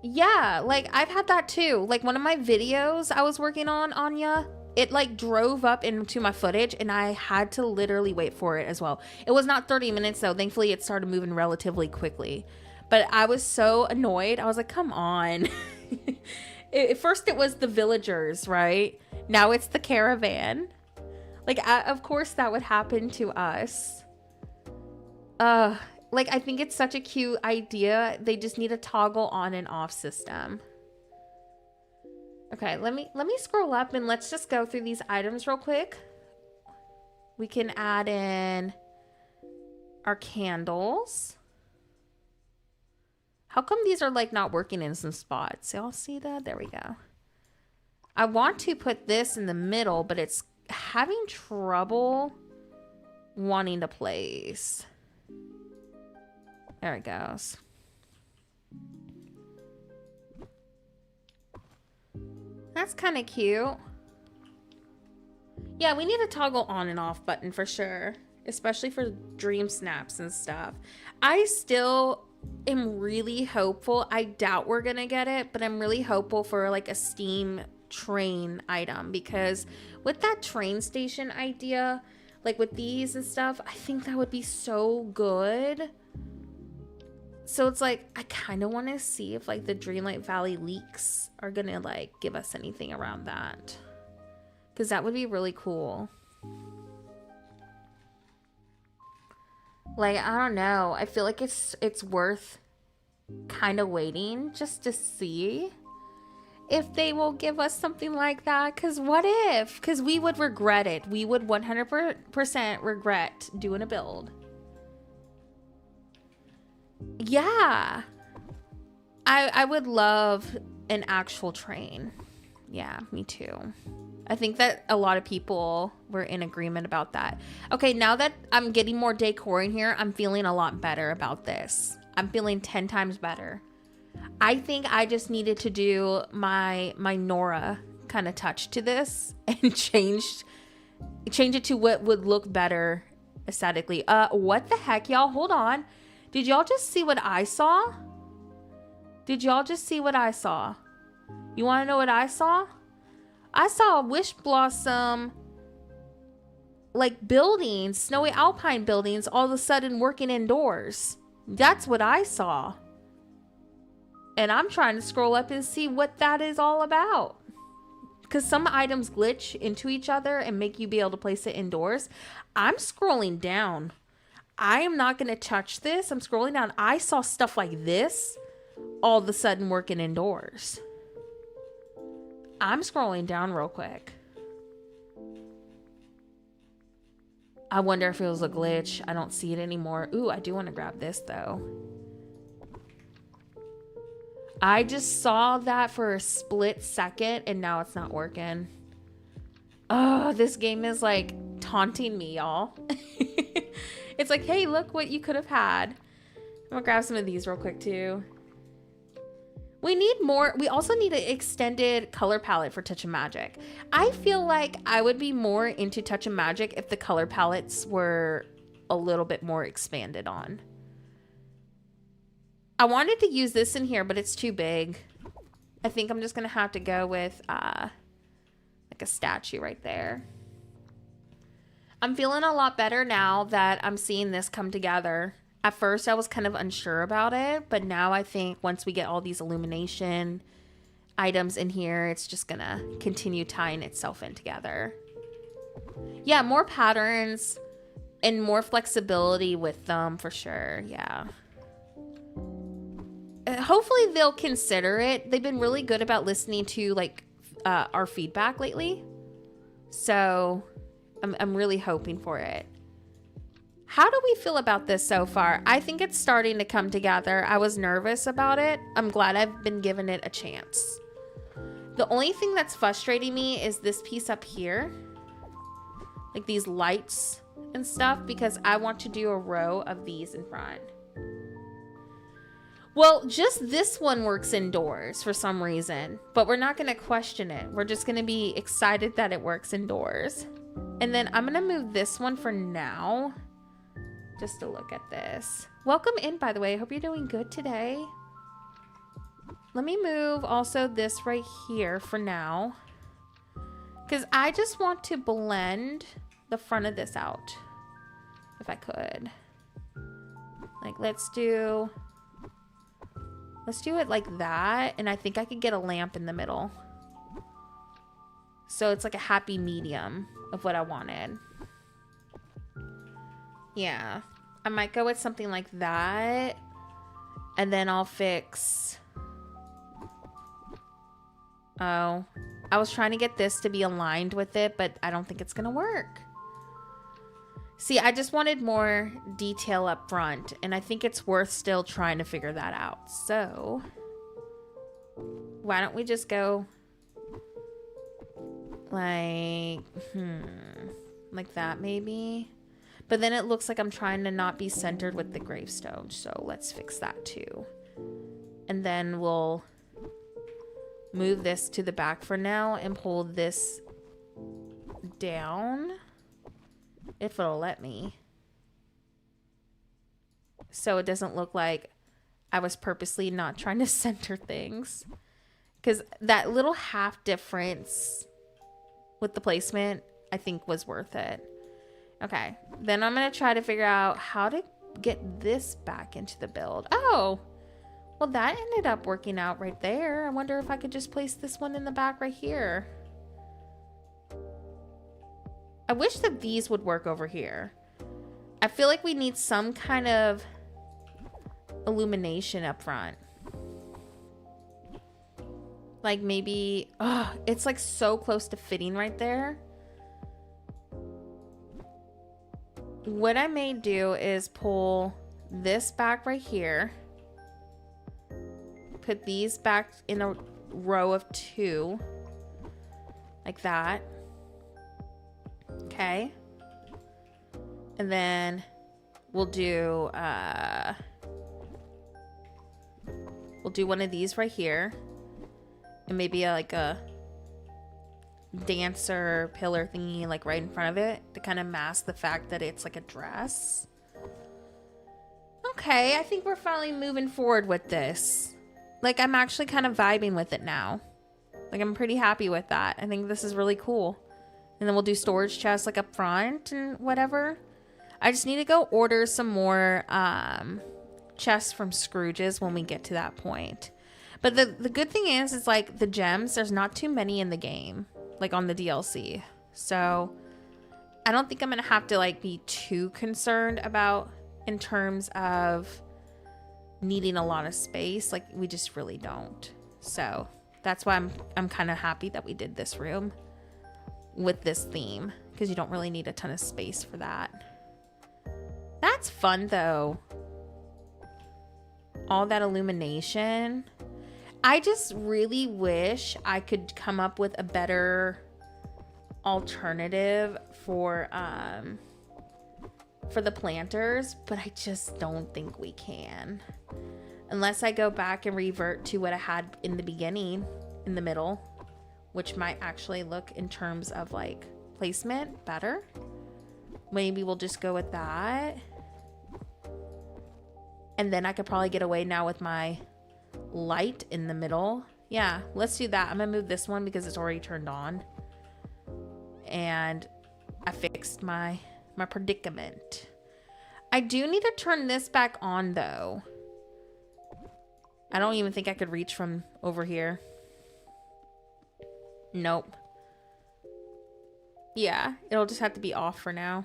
Yeah, like, I've had that too. Like, one of my videos I was working on, Anya, it like drove up into my footage and I had to literally wait for it as well. It was not 30 minutes though. Thankfully, it started moving relatively quickly. But I was so annoyed. I was like, come on. At first it was the villagers, right? Now it's the caravan. Like, of course that would happen to us. Like, I think it's such a cute idea. They just need a toggle on and off system. Okay, let me scroll up and let's just go through these items real quick. We can add in our candles. How come these are like not working in some spots? Y'all see that? There we go. I want to put this in the middle, but it's having trouble wanting to place. There it goes. That's kind of cute. Yeah, we need a toggle on and off button for sure, especially for dream snaps and stuff. I still am really hopeful. I doubt we're gonna get it, but I'm really hopeful for like a Steam train item, because with that train station idea, like with these and stuff, I think that would be so good. So it's like, I kind of want to see if like the Dreamlight Valley leaks are gonna like give us anything around that, because that would be really cool. Like, I don't know, I feel like it's worth kind of waiting just to see if they will give us something like that. Because what if? Because we would regret it. We would 100% regret doing a build. Yeah, I would love an actual train. Yeah, me too. I think that a lot of people were in agreement about that. Okay, now that I'm getting more decor in here, I'm feeling a lot better about this. I'm feeling 10 times better. I think I just needed to do my Nora kind of touch to this and change it to what would look better aesthetically. What the heck, y'all? Hold on. Did y'all just see what I saw? Did y'all just see what I saw? You want to know what I saw? I saw a Wishblossom, like, buildings, snowy alpine buildings, all of a sudden working indoors. That's what I saw. And I'm trying to scroll up and see what that is all about. Because some items glitch into each other and make you be able to place it indoors. I'm scrolling down. I am not going to touch this. I'm scrolling down. I saw stuff like this all of a sudden working indoors. I'm scrolling down real quick. I wonder if it was a glitch. I don't see it anymore. Ooh, I do want to grab this though. I just saw that for a split second and now it's not working. Oh, this game is like taunting me, y'all. It's like, hey, look what you could have had. I'm gonna grab some of these real quick too. We need more. We also need an extended color palette for Touch of Magic. I feel like I would be more into Touch of Magic if the color palettes were a little bit more expanded on. I wanted to use this in here, but it's too big. I think I'm just gonna have to go with like a statue right there. I'm feeling a lot better now that I'm seeing this come together. At first, I was kind of unsure about it, but now I think once we get all these illumination items in here, it's just gonna continue tying itself in together. Yeah, more patterns and more flexibility with them for sure, yeah. Hopefully they'll consider it. They've been really good about listening to like our feedback lately. So I'm really hoping for it. How do we feel about this so far? I think it's starting to come together. I was nervous about it. I'm glad I've been given it a chance. The only thing that's frustrating me is this piece up here. Like these lights and stuff, because I want to do a row of these in front. Well, just this one works indoors for some reason, but we're not going to question it. We're just going to be excited that it works indoors. And then I'm going to move this one for now. Just to look at this. Welcome in, by the way. I hope you're doing good today. Let me move also this right here for now. Because I just want to blend the front of this out. If I could. Like, let's do it like that. And I think I could get a lamp in the middle. So it's like a happy medium of what I wanted. Yeah, I might go with something like that. And then I'll fix... Oh, I was trying to get this to be aligned with it, but I don't think it's going to work. See, I just wanted more detail up front, and I think it's worth still trying to figure that out. So, why don't we just go like, like that maybe? But then it looks like I'm trying to not be centered with the gravestone. So let's fix that too. And then we'll move this to the back for now and pull this down. If it'll let me. So it doesn't look like I was purposely not trying to center things. Because that little half difference with the placement, I think was worth it. Okay, then I'm going to try to figure out how to get this back into the build. Oh, well, that ended up working out right there. I wonder if I could just place this one in the back right here. I wish that these would work over here. I feel like we need some kind of illumination up front. Like maybe, oh, it's like so close to fitting right there. What I may do is pull this back right here. Put these back in a row of 2. Like that. Okay. And then we'll do one of these right here. And maybe like a dancer pillar thingy like right in front of it to kind of mask the fact that it's like a dress. Okay, I think we're finally moving forward with this. Like, I'm actually kind of vibing with it now. Like, I'm pretty happy with that. I think this is really cool. And then we'll do storage chests like up front and whatever. I just need to go order some more chests from Scrooge's when we get to that point. But the good thing is like the gems, there's not too many in the game. Like on the DLC. So I don't think I'm gonna have to like be too concerned about in terms of needing a lot of space. Like we just really don't. So that's why I'm kind of happy that we did this room with this theme, because you don't really need a ton of space for that. That's fun though. All that illumination. I just really wish I could come up with a better alternative for for the planters, but I just don't think we can. Unless I go back and revert to what I had in the beginning, in the middle, which might actually look in terms of like placement better. Maybe we'll just go with that. And then I could probably get away now with my light in the middle. Yeah, let's do that. I'm gonna move this one because it's already turned on. And I fixed my predicament. I do need to turn this back on though. I don't even think I could reach from over here. Nope. Yeah, it'll just have to be off for now.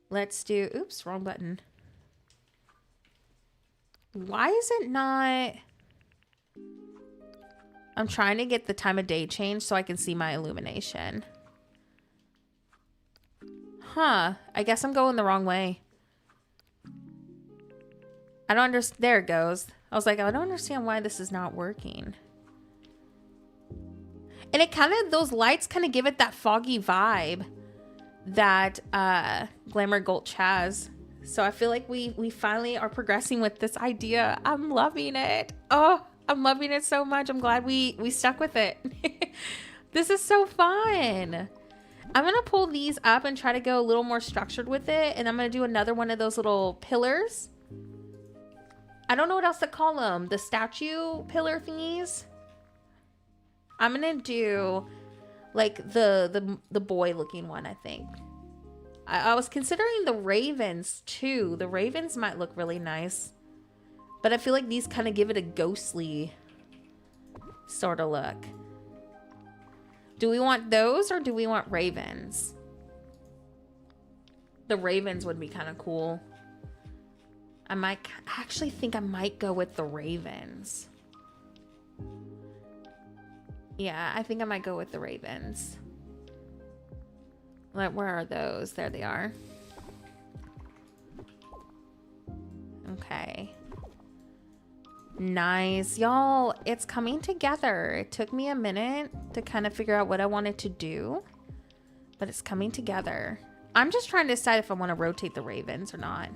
Let's do, oops, wrong button. Why is it not? I'm trying to get the time of day change so I can see my illumination. Huh, I guess I'm going the wrong way. I don't understand. There it goes. I was like, I don't understand why this is not working. And it kind of, those lights kind of give it that foggy vibe that Glamour Gulch has. So I feel like we finally are progressing with this idea. I'm loving it. Oh, I'm loving it so much. I'm glad we stuck with it. This is so fun. I'm going to pull these up and try to go a little more structured with it. And I'm going to do another one of those little pillars. I don't know what else to call them. The statue pillar thingies. I'm going to do like the boy looking one, I think. I was considering the ravens too. The ravens might look really nice. But I feel like these kind of give it a ghostly sort of look. Do we want those or do we want ravens? The ravens would be kind of cool. I actually think I might go with the ravens. Yeah, I think I might go with the ravens. Where are those? There they are. Okay. Nice. Y'all, it's coming together. It took me a minute to kind of figure out what I wanted to do, but it's coming together. I'm just trying to decide if I want to rotate the ravens or not.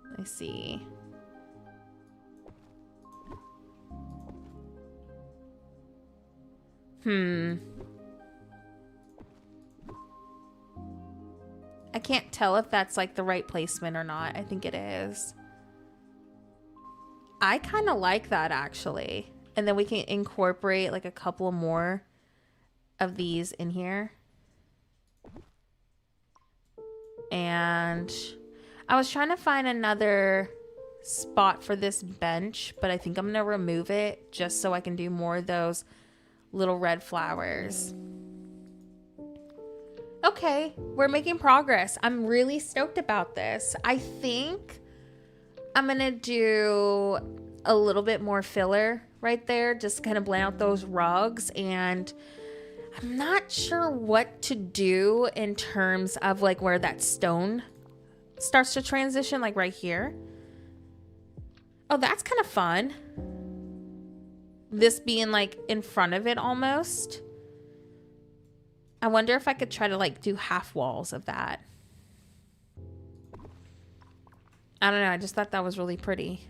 Let me see. I can't tell if that's like the right placement or not. I think it is. I kind of like that actually. And then we can incorporate like a couple more of these in here. And I was trying to find another spot for this bench, but I think I'm going to remove it just so I can do more of those little red flowers. Okay, we're making progress. I'm really stoked about this. I think I'm gonna do a little bit more filler right there, just kind of blend out those rugs. And I'm not sure what to do in terms of like where that stone starts to transition, like right here. Oh, that's kind of fun. This being like in front of it almost. I wonder if I could try to like do half walls of that. I don't know. I just thought that was really pretty.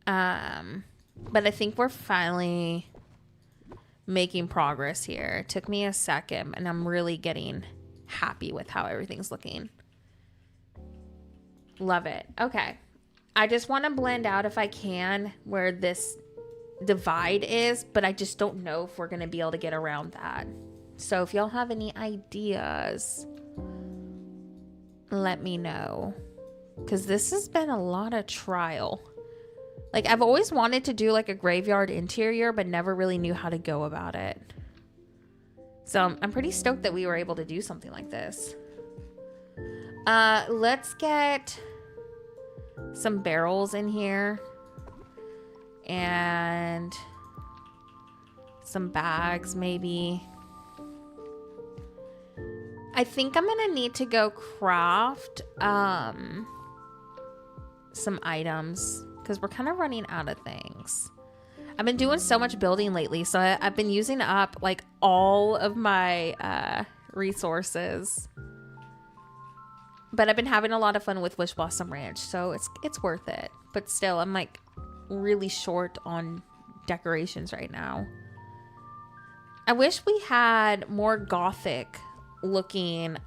But I think we're finally making progress here. It took me a second and I'm really getting happy with how everything's looking. Love it. Okay. I just want to blend out if I can where this divide is, but I just don't know if we're going to be able to get around that. So if y'all have any ideas, let me know. Because this has been a lot of trial. Like, I've always wanted to do like a graveyard interior, but never really knew how to go about it. So I'm pretty stoked that we were able to do something like this. Let's get some barrels in here. And some bags, maybe. I think I'm gonna need to go craft some items because we're kind of running out of things. I've been doing so much building lately, so I've been using up like all of my resources. But I've been having a lot of fun with Wishblossom Ranch, so it's worth it. But still, I'm like really short on decorations right now. I wish we had more gothic looking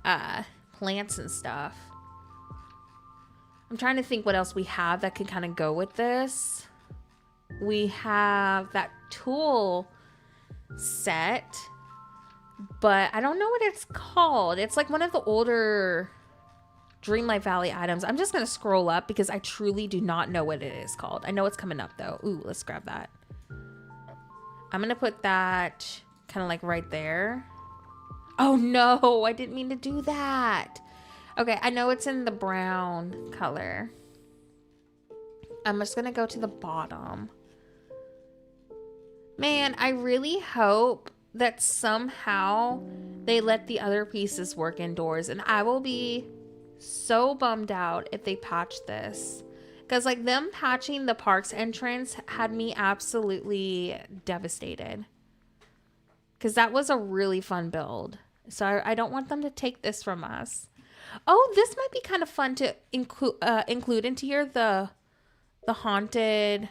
plants and stuff. I'm trying to think what else we have that could kind of go with this. We have that tool set, but I don't know what it's called. It's like one of the older Dreamlight Valley items. I'm just going to scroll up because I truly do not know what it is called. I know it's coming up though. Ooh, let's grab that. I'm going to put that kind of like right there. Oh no, I didn't mean to do that. Okay, I know it's in the brown color. I'm just going to go to the bottom. Man, I really hope that somehow they let the other pieces work indoors, and I will be so bummed out if they patch this, because like them patching the park's entrance had me absolutely devastated, because that was a really fun build. So I don't want them to take this from us. Oh, this might be kind of fun to include into here, the haunted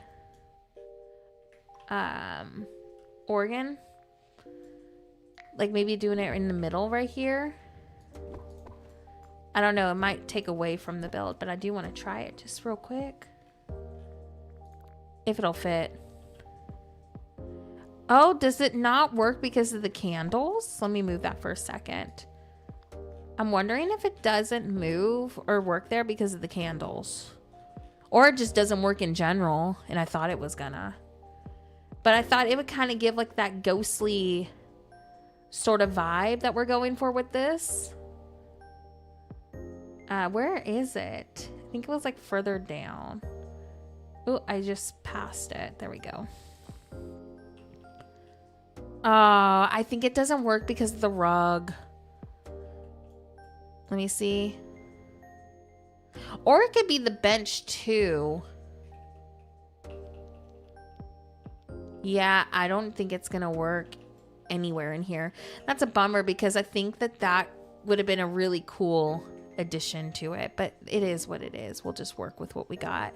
organ, like maybe doing it in the middle right here. I don't know, it might take away from the build, but I do want to try it just real quick if it'll fit. Oh, does it not work because of the candles? Let me move that for a second. I'm wondering if it doesn't move or work there because of the candles, or it just doesn't work in general, and I thought it was gonna. But I thought it would kind of give like that ghostly sort of vibe that we're going for with this. Where is it? I think it was like further down. Oh, I just passed it. There we go. I think it doesn't work because of the rug. Let me see. Or it could be the bench too. Yeah, I don't think it's gonna work anywhere in here. That's a bummer, because I think that would have been a really cool addition to it, but it is what it is. We'll just work with what we got.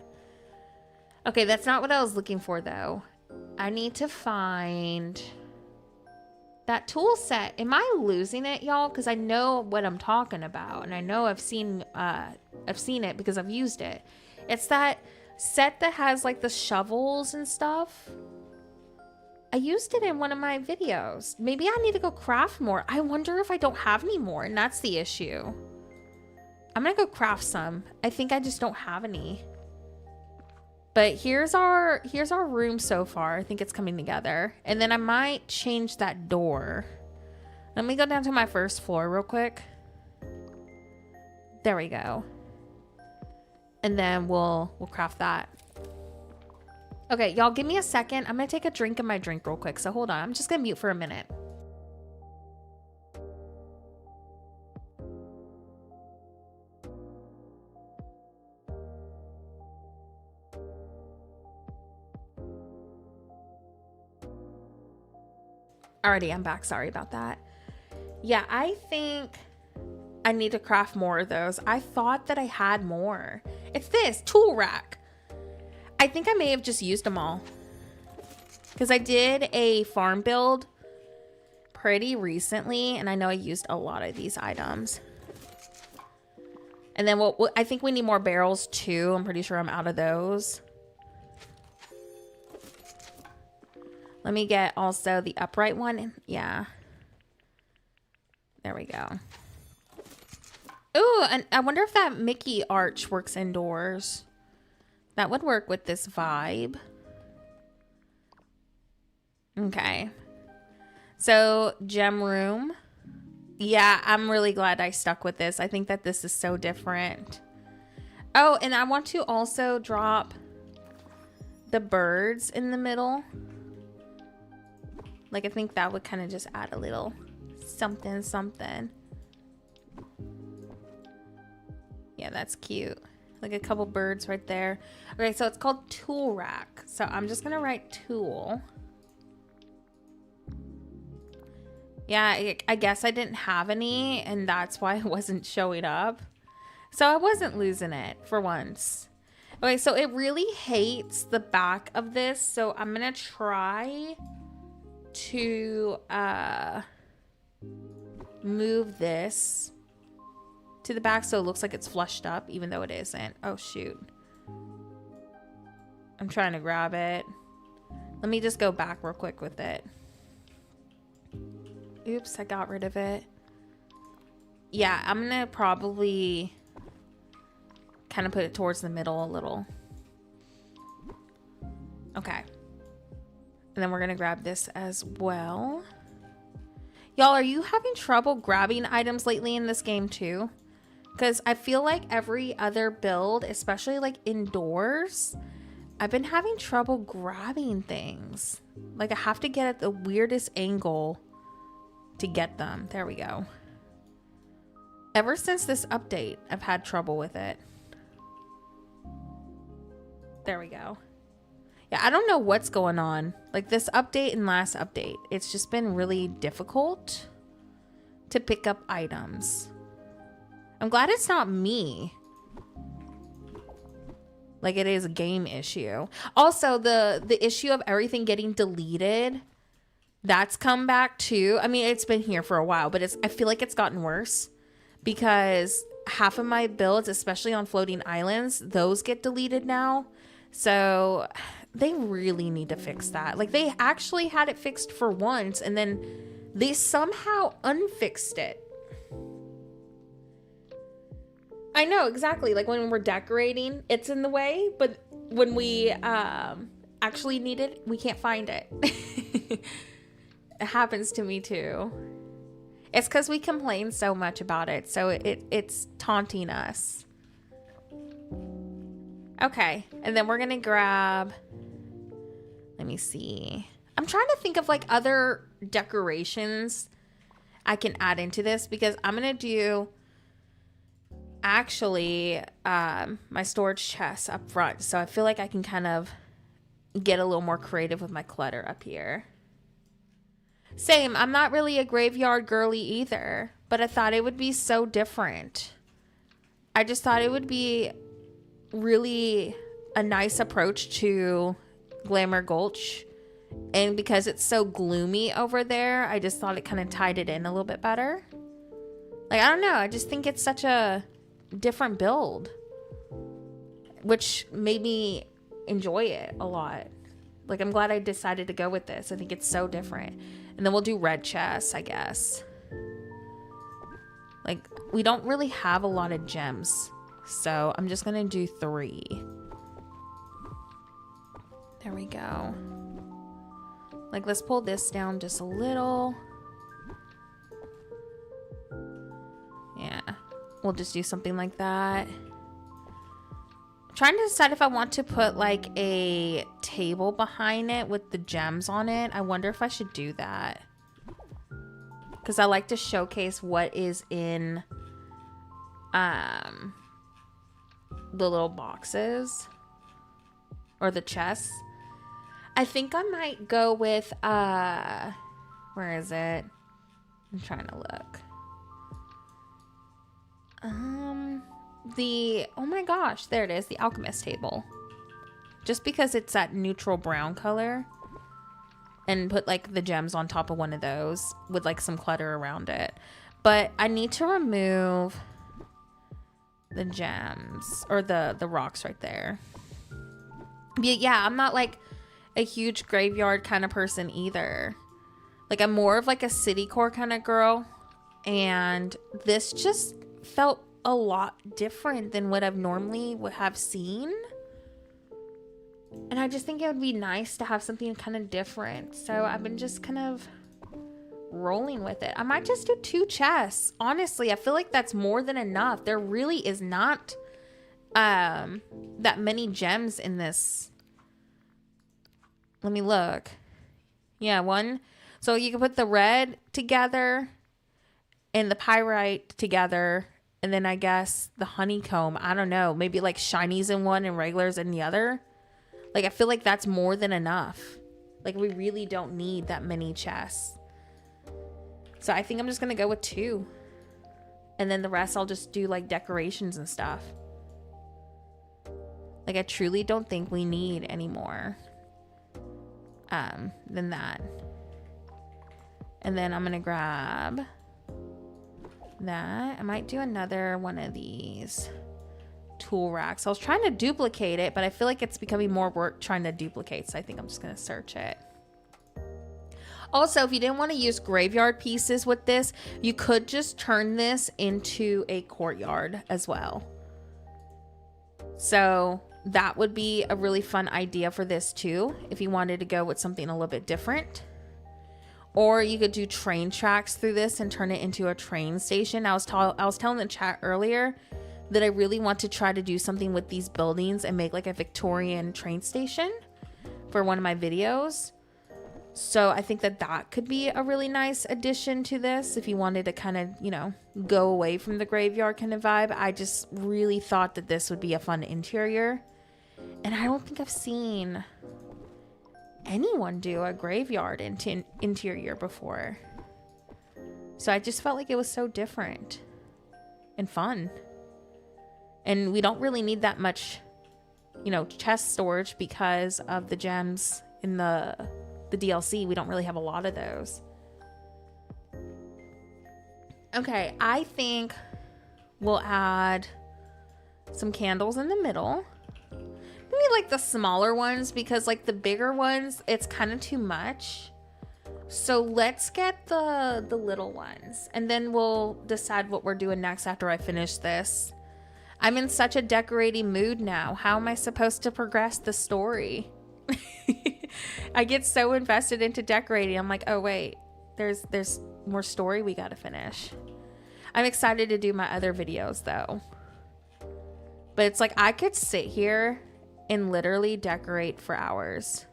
Okay, that's not what I was looking for though. I need to find that tool set. Am I losing it, y'all? Because I know what I'm talking about, and I know I've seen it because I've used it. It's that set that has like the shovels and stuff. I used it in one of my videos. Maybe I need to go craft more. I wonder if I don't have any more, and that's the issue. I'm gonna go craft some. I think I just don't have any. But here's our room so far. I think it's coming together. And then I might change that door. Let me go down to my first floor real quick. There we go. And then we'll craft that. Okay, y'all, give me a second. I'm gonna take a drink of my drink real quick. So hold on. I'm just gonna mute for a minute. Alrighty, I'm back. Sorry about that. Yeah, I think I need to craft more of those. I thought that I had more. It's this tool rack. I think I may have just used them all, because I did a farm build pretty recently, and I know I used a lot of these items. And then I think we need more barrels too. I'm pretty sure I'm out of those. Let me get also the upright one. Yeah. There we go. Ooh, and I wonder if that Mickey arch works indoors. That would work with this vibe. Okay. So, gem room. Yeah, I'm really glad I stuck with this. I think that this is so different. Oh, and I want to also drop the birds in the middle. Like, I think that would kind of just add a little something, something. Yeah, that's cute. Like a couple birds right there. Okay, so it's called tool rack. So I'm just going to write tool. Yeah, I guess I didn't have any, and that's why it wasn't showing up. So I wasn't losing it for once. Okay, so it really hates the back of this, so I'm gonna try to move this to the back so it looks like it's flushed up, even though it isn't. Oh, shoot. I'm trying to grab it. Let me just go back real quick with it. Oops, I got rid of it. Yeah, I'm gonna probably kind of put it towards the middle a little. Okay. And then we're gonna grab this as well. Y'all, are you having trouble grabbing items lately in this game too? Because I feel like every other build, especially like indoors, I've been having trouble grabbing things. Like I have to get at the weirdest angle to get them. There we go. Ever since this update, I've had trouble with it. There we go. Yeah, I don't know what's going on. Like this update and last update, it's just been really difficult to pick up items. I'm glad it's not me. Like it is a game issue. Also, the issue of everything getting deleted, that's come back too. I mean, it's been here for a while, but I feel like it's gotten worse because half of my builds, especially on floating islands, those get deleted now. So they really need to fix that. Like they actually had it fixed for once and then they somehow unfixed it. I know, exactly. Like when we're decorating, it's in the way, but when we actually need it, we can't find it. It happens to me too. It's because we complain so much about it, so it's taunting us. Okay, and then we're gonna grab, let me see. I'm trying to think of like other decorations I can add into this because I'm gonna do actually my storage chest up front, so I feel like I can kind of get a little more creative with my clutter up here. Same, I'm not really a graveyard girly either, but I thought it would be so different. I just thought it would be really a nice approach to Glamour Gulch, and because it's so gloomy over there, I just thought it kind of tied it in a little bit better. Like, I don't know, I just think it's such a different build, which made me enjoy it a lot. Like, I'm glad I decided to go with this. I think it's so different. And then we'll do red chests, I guess. Like, we don't really have a lot of gems, so I'm just gonna do 3. There we go. Like, let's pull this down just a little. Yeah, we'll just do something like that. Trying to decide if I want to put like a table behind it with the gems on it. I wonder if I should do that, because I like to showcase what is in the little boxes or the chests. I think I might go with where is it? I'm trying to look. Oh my gosh, there it is, the alchemist table. Just because it's that neutral brown color, and put like the gems on top of one of those with like some clutter around it. But I need to remove the gems or the rocks right there. But yeah, I'm not like a huge graveyard kind of person either. Like, I'm more of like a city core kind of girl, and this just felt a lot different than what I've normally would have seen. And I just think it would be nice to have something kind of different. So I've been just kind of rolling with it. I might just do 2 chests. Honestly, I feel like that's more than enough. There really is not that many gems in this. Let me look. Yeah, 1. So you can put the red together and the pyrite together. And then I guess the honeycomb, I don't know, maybe like shinies in one and regulars in the other. Like, I feel like that's more than enough. Like, we really don't need that many chests. So I think I'm just going to go with 2. And then the rest I'll just do like decorations and stuff. Like I truly don't think we need any more than that. And then I'm going to grab that. I might do another one of these tool racks. I was trying to duplicate it, but I feel like it's becoming more work trying to duplicate. So I think I'm just going to search it. Also, if you didn't want to use graveyard pieces with this, you could just turn this into a courtyard as well. So that would be a really fun idea for this too, if you wanted to go with something a little bit different. Or you could do train tracks through this and turn it into a train station. I was telling the chat earlier that I really want to try to do something with these buildings and make like a Victorian train station for one of my videos. So I think that that could be a really nice addition to this if you wanted to kind of, you know, go away from the graveyard kind of vibe. I just really thought that this would be a fun interior. And I don't think I've seen anyone do a graveyard interior before. So I just felt like it was so different and fun. And we don't really need that much, you know, chest storage because of the gems in the DLC. We don't really have a lot of those. Okay, I think we'll add some candles in the middle. Maybe like the smaller ones, because like the bigger ones, it's kind of too much. So let's get the little ones, and then we'll decide what we're doing next after I finish this. I'm in such a decorating mood now. How am I supposed to progress the story? I get so invested into decorating. I'm like, oh wait, there's more story we gotta finish. I'm excited to do my other videos though. But it's like I could sit here and literally decorate for hours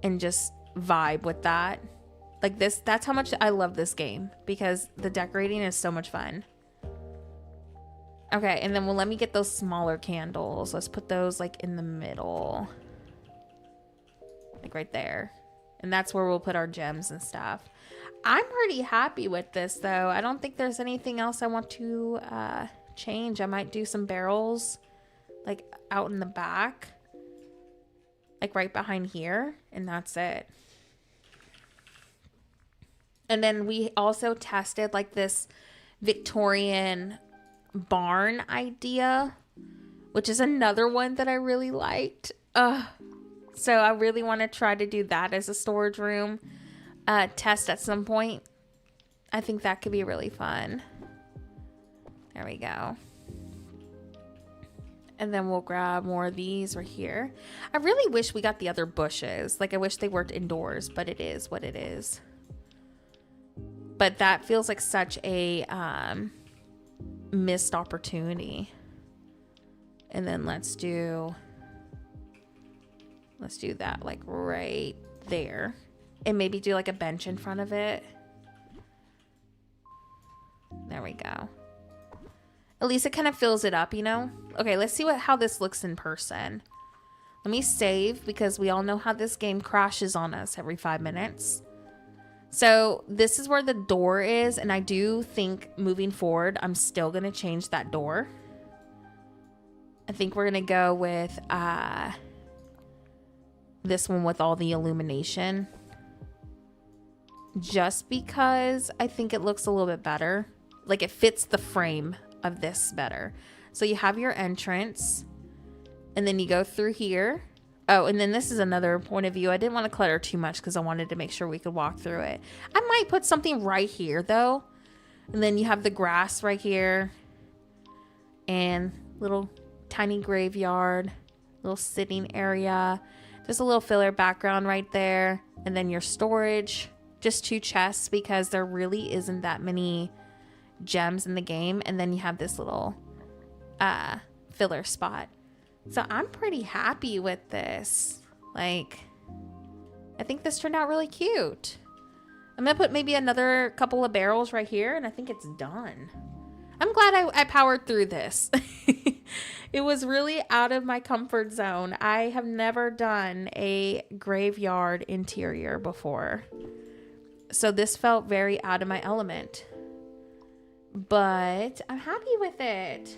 and just vibe with that. Like this, that's how much I love this game, because the decorating is so much fun. Okay, and then well, let me get those smaller candles. Let's put those like in the middle. Like right there. And that's where we'll put our gems and stuff. I'm pretty happy with this though. I don't think there's anything else I want to change. I might do some barrels like out in the back, like right behind here, and that's it. And then we also tested like this Victorian barn idea, which is another one that I really liked. So I really want to try to do that as a storage room test at some point. I think that could be really fun. There we go. And then we'll grab more of these right here. I really wish we got the other bushes. Like I wish they worked indoors, but it is what it is. But that feels like such a missed opportunity. And then let's do that like right there. And maybe do like a bench in front of it. There we go. At least it kind of fills it up, you know? Okay, let's see how this looks in person. Let me save, because we all know how this game crashes on us every 5 minutes. So this is where the door is, and I do think moving forward, I'm still going to change that door. I think we're going to go with this one with all the illumination. Just because I think it looks a little bit better. Like it fits the frame of this better. So you have your entrance, and then you go through here. Oh, and then this is another point of view. I didn't want to clutter too much because I wanted to make sure we could walk through it. I might put something right here though. And then you have the grass right here, and little tiny graveyard, little sitting area, just a little filler background right there. And then your storage, just 2 chests, because there really isn't that many gems in the game. And then you have this little filler spot. So I'm pretty happy with this. Like, I think this turned out really cute. I'm gonna put maybe another couple of barrels right here, and I think it's done. I'm glad I powered through this. It was really out of my comfort zone. I have never done a graveyard interior before. So this felt very out of my element. But I'm happy with it.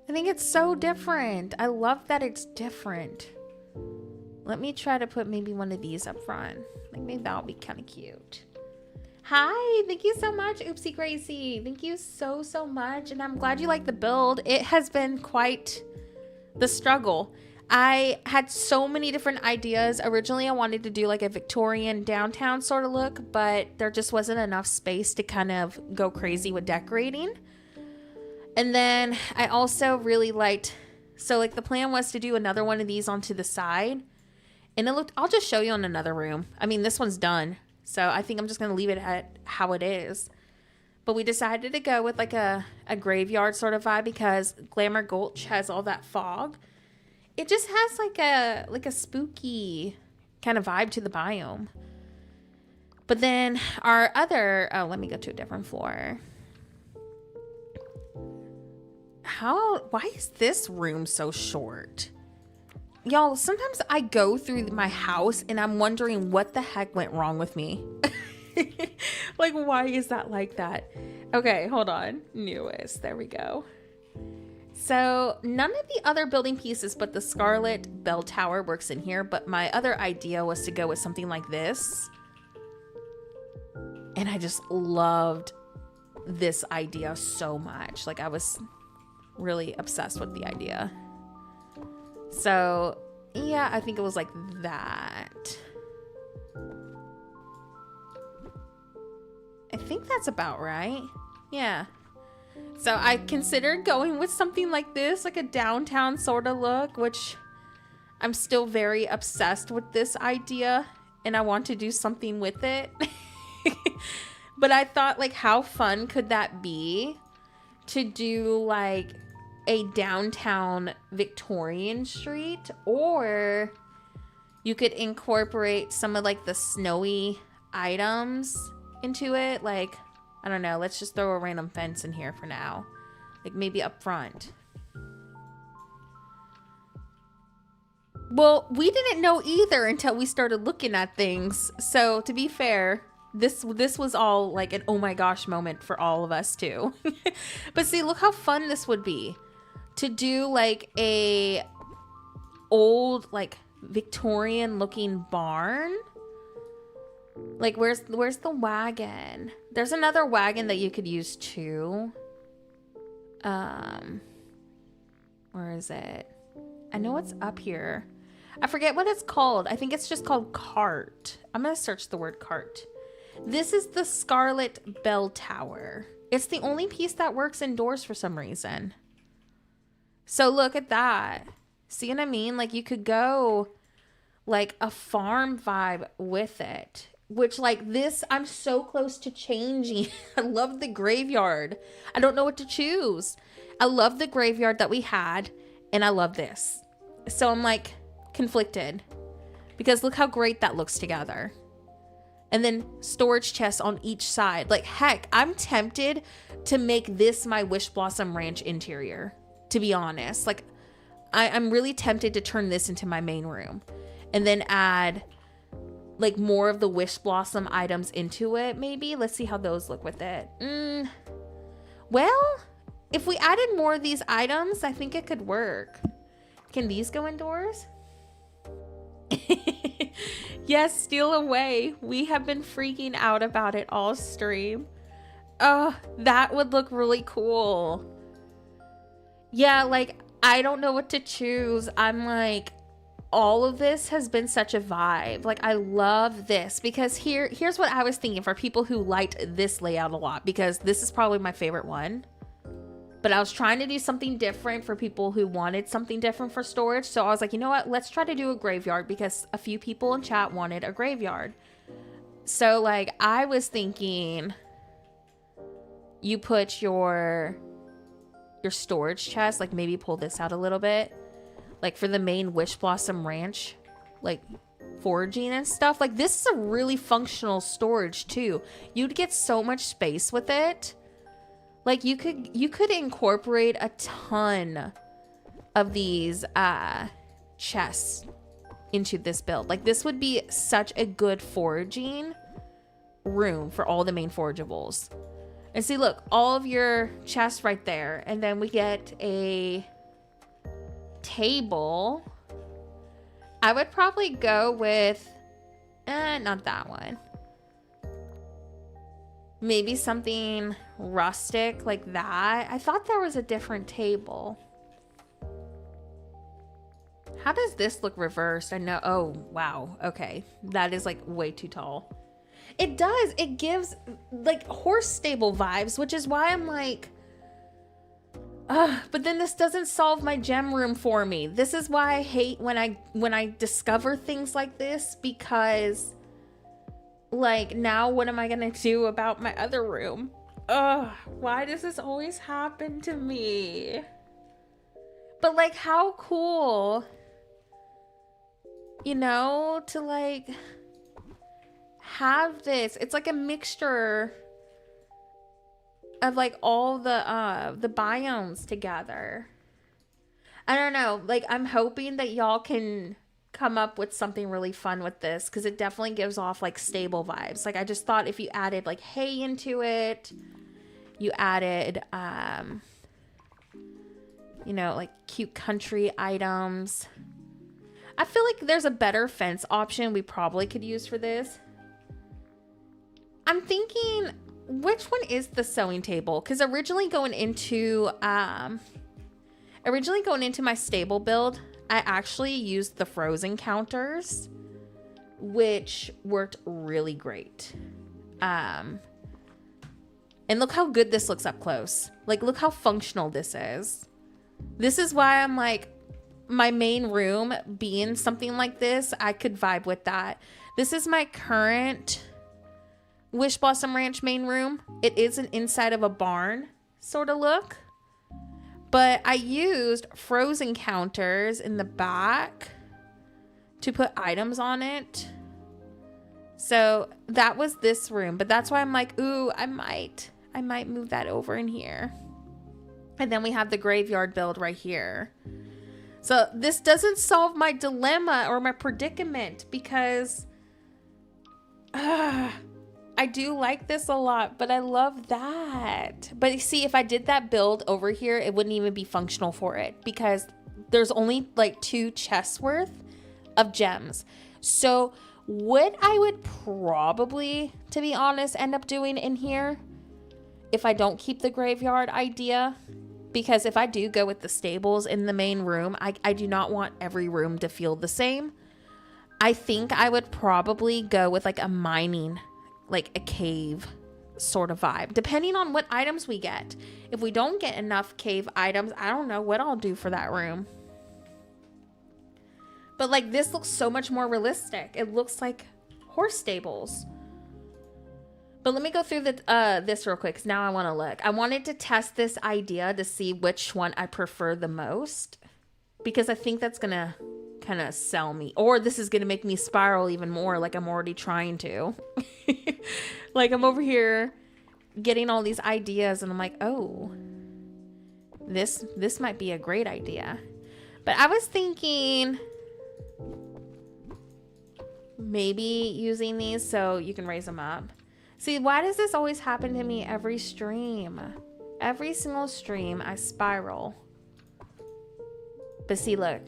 I think it's so different. I love that it's different. Let me try to put maybe one of these up front. Like maybe that'll be kind of cute. Hi, thank you so much, Oopsie Gracie. Thank you so much. And I'm glad you like the build. It has been quite the struggle. I had so many different ideas. Originally, I wanted to do like a Victorian downtown sort of look, but there just wasn't enough space to kind of go crazy with decorating. And then I also really liked, so like the plan was to do another one of these onto the side. And it looked, I'll just show you on another room. I mean, this one's done. So I think I'm just going to leave it at how it is. But we decided to go with like a graveyard sort of vibe because Glamour Gulch has all that fog. It just has like a spooky kind of vibe to the biome. But then our other, oh, let me go to a different floor. Why is this room so short? Y'all, sometimes I go through my house and I'm wondering what the heck went wrong with me. Like, why is that like that? Okay, hold on. Newest. There we go. So none of the other building pieces but the Scarlet Bell Tower works in here. But my other idea was to go with something like this. And I just loved this idea so much. Like, I was really obsessed with the idea. So, yeah, I think it was like that. I think that's about right. Yeah. So I considered going with something like this, like a downtown sort of look, which I'm still very obsessed with this idea and I want to do something with it. But I thought, like, how fun could that be to do like a downtown Victorian street, or you could incorporate some of like the snowy items into it. Like, I don't know, let's just throw a random fence in here for now, like maybe up front. Well, we didn't know either until we started looking at things. So to be fair, this was all like an oh my gosh moment for all of us too. But see, look how fun this would be to do like a old like Victorian looking barn. Like, where's the wagon? There's another wagon that you could use too. Where is it? I know it's up here. I forget what it's called. I think it's just called cart. I'm gonna search the word cart. This is the Scarlet Bell Tower. It's the only piece that works indoors for some reason. So look at that. See what I mean? Like, you could go like a farm vibe with it. Which, like, this, I'm so close to changing. I love the graveyard. I don't know what to choose. I love the graveyard that we had, and I love this. So I'm, like, conflicted. Because look how great that looks together. And then storage chests on each side. Like, heck, I'm tempted to make this my Wishblossom Ranch interior, to be honest. Like, I'm really tempted to turn this into my main room. And then add like more of the Wishblossom items into it, maybe. Let's see how those look with it. Well, if we added more of these items, I think it could work. Can these go indoors? Yes, steal away. We have been freaking out about it all stream. Oh, that would look really cool. Yeah, like, I don't know what to choose. I'm like, all of this has been such a vibe. Like, I love this because here's what I was thinking for people who liked this layout a lot, because this is probably my favorite one. But I was trying to do something different for people who wanted something different for storage. So I was like, you know what? Let's try to do a graveyard because a few people in chat wanted a graveyard. So like, I was thinking you put your storage chest, like maybe pull this out a little bit. Like for the main Wishblossom Ranch, like foraging and stuff. Like, this is a really functional storage too. You'd get so much space with it. Like, you could incorporate a ton of these chests into this build. Like this would be such a good foraging room for all the main forageables. And see, look, all of your chests right there. And then we get a table. I would probably go with, not that one. Maybe something rustic like that. I thought there was a different table. How does this look reversed? I know. Oh, wow. Okay. That is like way too tall. It does. It gives like horse stable vibes, which is why I'm like, but then this doesn't solve my gem room for me. This is why I hate when I discover things like this, because like now what am I gonna do about my other room? Why does this always happen to me? But like, how cool, you know, to like have this. It's like a mixture of like all the biomes together. I don't know, like I'm hoping that y'all can come up with something really fun with this, because it definitely gives off like stable vibes. Like I just thought if you added like hay into it, you added you know, like cute country items. I feel like there's a better fence option we probably could use for this. I'm thinking, which one is the sewing table? Because originally going into my stable build, I actually used the frozen counters, which worked really great. And look how good this looks up close. Like, look how functional this is. This is why I'm like, my main room being something like this, I could vibe with that. This is my current Wishblossom Ranch main room. It is an inside of a barn sort of look, but I used frozen counters in the back to put items on it. So that was this room, but that's why I'm like, ooh, I might move that over in here. And then we have the graveyard build right here. So this doesn't solve my dilemma or my predicament, because I do like this a lot, but I love that. But you see, if I did that build over here, it wouldn't even be functional for it, because there's only like 2 chests worth of gems. So what I would probably, to be honest, end up doing in here, if I don't keep the graveyard idea, because if I do go with the stables in the main room, I do not want every room to feel the same. I think I would probably go with like a mining, like a cave sort of vibe, depending on what items we get. If we don't get enough cave items, I don't know what I'll do for that room. But like, this looks so much more realistic. It looks like horse stables. But let me go through this real quick, because now I want to look. I wanted to test this idea to see which one I prefer the most, because I think that's going to kind of sell me. Or this is going to make me spiral even more, like I'm already trying to. Like I'm over here getting all these ideas, and I'm like, oh, this might be a great idea. But I was thinking maybe using these so you can raise them up. See, why does this always happen to me every stream? Every single stream, I spiral. But see, look,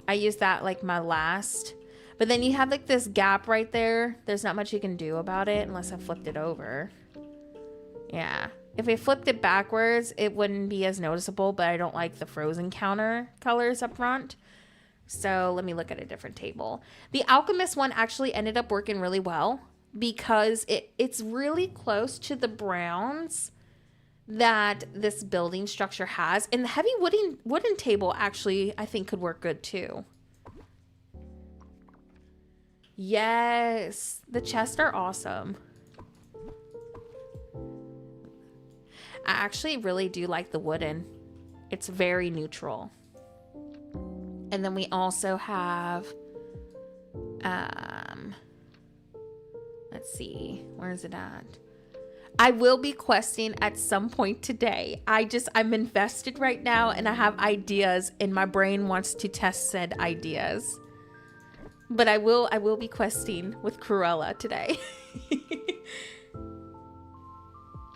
I use that like my last. But then you have like this gap right there. There's not much you can do about it unless I flipped it over. Yeah. If I flipped it backwards, it wouldn't be as noticeable, but I don't like the frozen counter colors up front. So let me look at a different table. The alchemist one actually ended up working really well, because it's really close to the browns that this building structure has. And the heavy wooden table actually, I think, could work good too. Yes, the chests are awesome. I actually really do like the wooden. It's very neutral. And then we also have, let's see, where is it at? I will be questing at some point today. I'm invested right now, and I have ideas, and my brain wants to test said ideas. But I will be questing with Cruella today.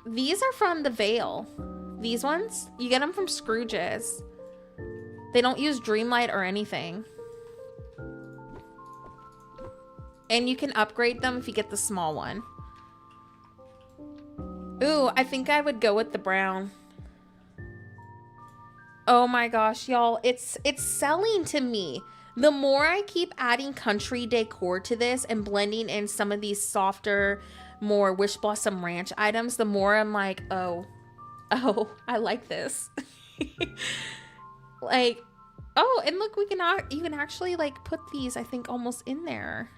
These are from the Veil. These ones, you get them from Scrooge's. They don't use Dreamlight or anything. And you can upgrade them if you get the small one. Ooh, I think I would go with the brown. Oh my gosh, y'all, it's selling to me. The more I keep adding country decor to this and blending in some of these softer, more Wishblossom Ranch items, the more I'm like, oh, I like this. Like, oh, and look, you can actually like put these, I think, almost in there.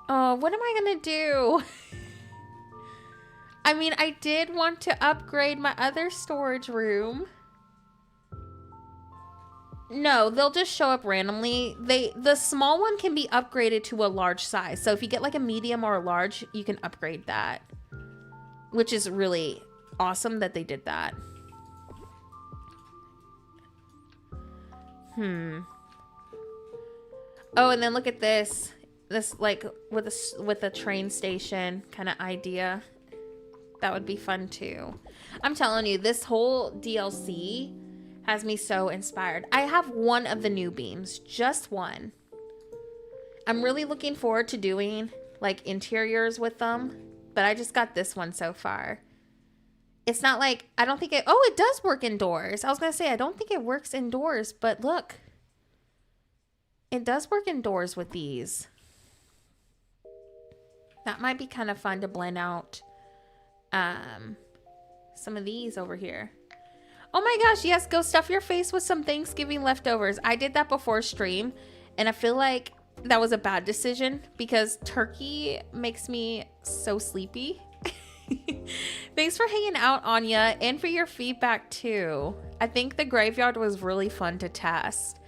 Oh, what am I gonna do? I mean, I did want to upgrade my other storage room. No, they'll just show up randomly. The small one can be upgraded to a large size. So if you get like a medium or a large, you can upgrade that. Which is really awesome that they did that. Oh, and then look at this. This like with a train station kind of idea. That would be fun too. I'm telling you, this whole DLC has me so inspired. I have one of the new beams, just one. I'm really looking forward to doing like interiors with them, but I just got this one so far. It's not like, I don't think it, oh, it does work indoors. I was gonna say, I don't think it works indoors, but look. It does work indoors with these. That might be kind of fun to blend out some of these over here. Oh my gosh, yes, go stuff your face with some Thanksgiving leftovers. I did that before stream, and I feel like that was a bad decision because turkey makes me so sleepy. Thanks for hanging out, Anya, and for your feedback too. I think the graveyard was really fun to test,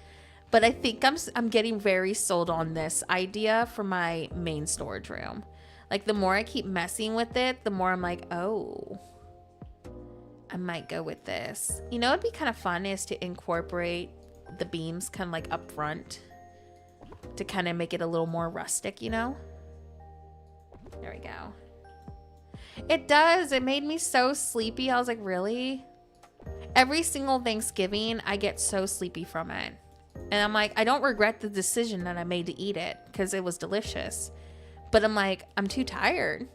but I think I'm getting very sold on this idea for my main storage room. Like, the more I keep messing with it, the more I'm like, oh, I might go with this. You know, it'd be kind of fun is to incorporate the beams kind of like up front to kind of make it a little more rustic, you know? There we go. It does. It made me so sleepy. I was like, really? Every single Thanksgiving, I get so sleepy from it. And I'm like, I don't regret the decision that I made to eat it because it was delicious. But I'm like, I'm too tired.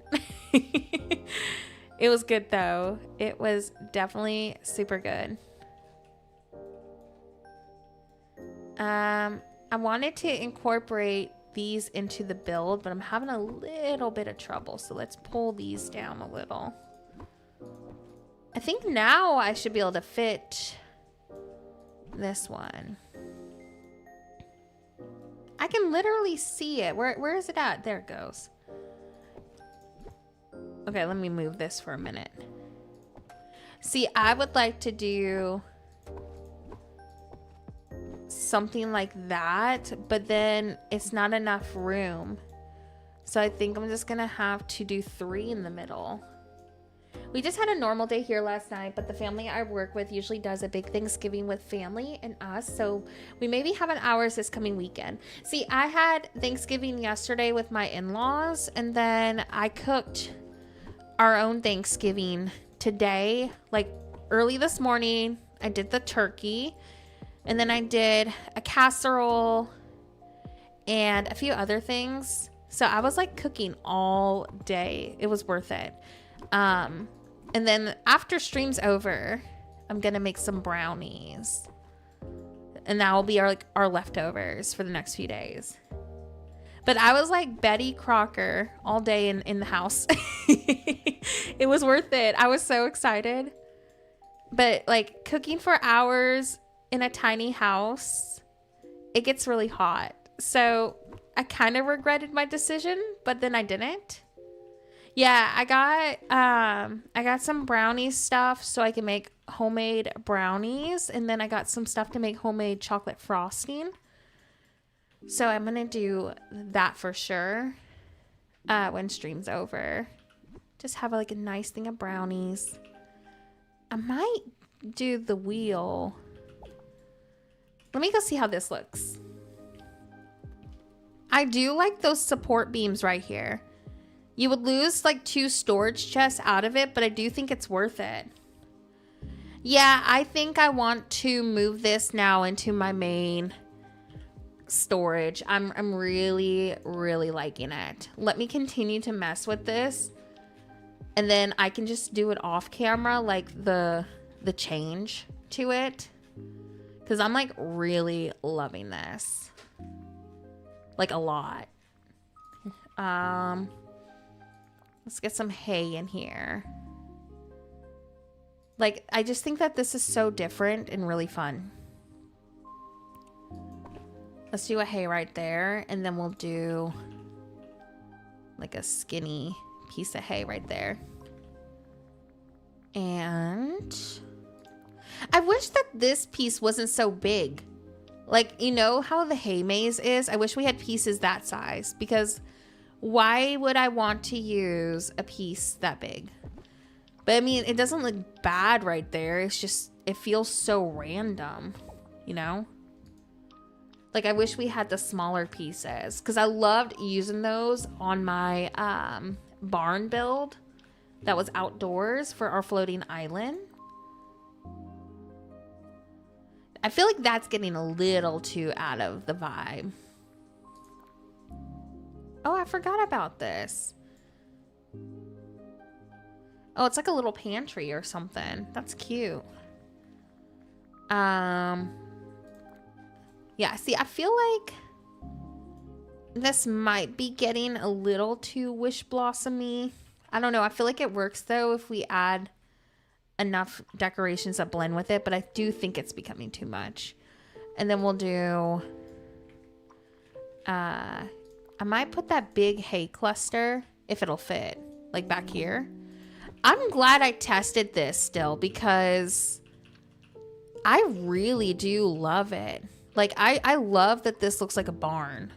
It was good though. It was definitely super good. I wanted to incorporate these into the build, but I'm having a little bit of trouble. So let's pull these down a little. I think now I should be able to fit this one. I can literally see it. Where is it at? There it goes. Okay, let me move this for a minute. See, I would like to do something like that, but then it's not enough room. So I think I'm just gonna have to do 3 in the middle. We just had a normal day here last night, but the family I work with usually does a big Thanksgiving with family and us. So we maybe have ours this coming weekend. See, I had Thanksgiving yesterday with my in-laws, and then I cooked our own Thanksgiving today, like early this morning. I did the turkey, and then I did a casserole and a few other things. So I was like cooking all day. It was worth it. And then after stream's over, I'm gonna make some brownies, and that will be our leftovers for the next few days. But I was like Betty Crocker all day in the house. It was worth it. I was so excited. But like cooking for hours in a tiny house, it gets really hot. So I kind of regretted my decision, but then I didn't. Yeah, I got some brownie stuff so I can make homemade brownies, and then I got some stuff to make homemade chocolate frosting. So I'm gonna do that for sure when stream's over. Just have like a nice thing of brownies. I might do the wheel. Let me go see how this looks. I do like those support beams right here. You would lose like 2 storage chests out of it, but I do think it's worth it. Yeah, I think I want to move this now into my main storage. I'm really, really liking it. Let me continue to mess with this, and then I can just do it off camera, like the change to it, because I'm like really loving this. Like a lot. Let's get some hay in here. Like, I just think that this is so different and really fun. Let's do a hay right there, and then we'll do like a skinny piece of hay right there. And I wish that this piece wasn't so big. Like, you know how the hay maze is? I wish we had pieces that size, because why would I want to use a piece that big? But I mean, it doesn't look bad right there. It's just, it feels so random, you know? Like, I wish we had the smaller pieces, because I loved using those on my barn build that was outdoors for our floating island. I feel like that's getting a little too out of the vibe. Oh, I forgot about this. Oh, it's like a little pantry or something. That's cute. Yeah, see, I feel like this might be getting a little too Wishblossom-y. I don't know. I feel like it works, though, if we add enough decorations that blend with it, but I do think it's becoming too much. And then we'll do I might put that big hay cluster if it'll fit, like back here. I'm glad I tested this still, because I really do love it. Like, I love that this looks like a barn.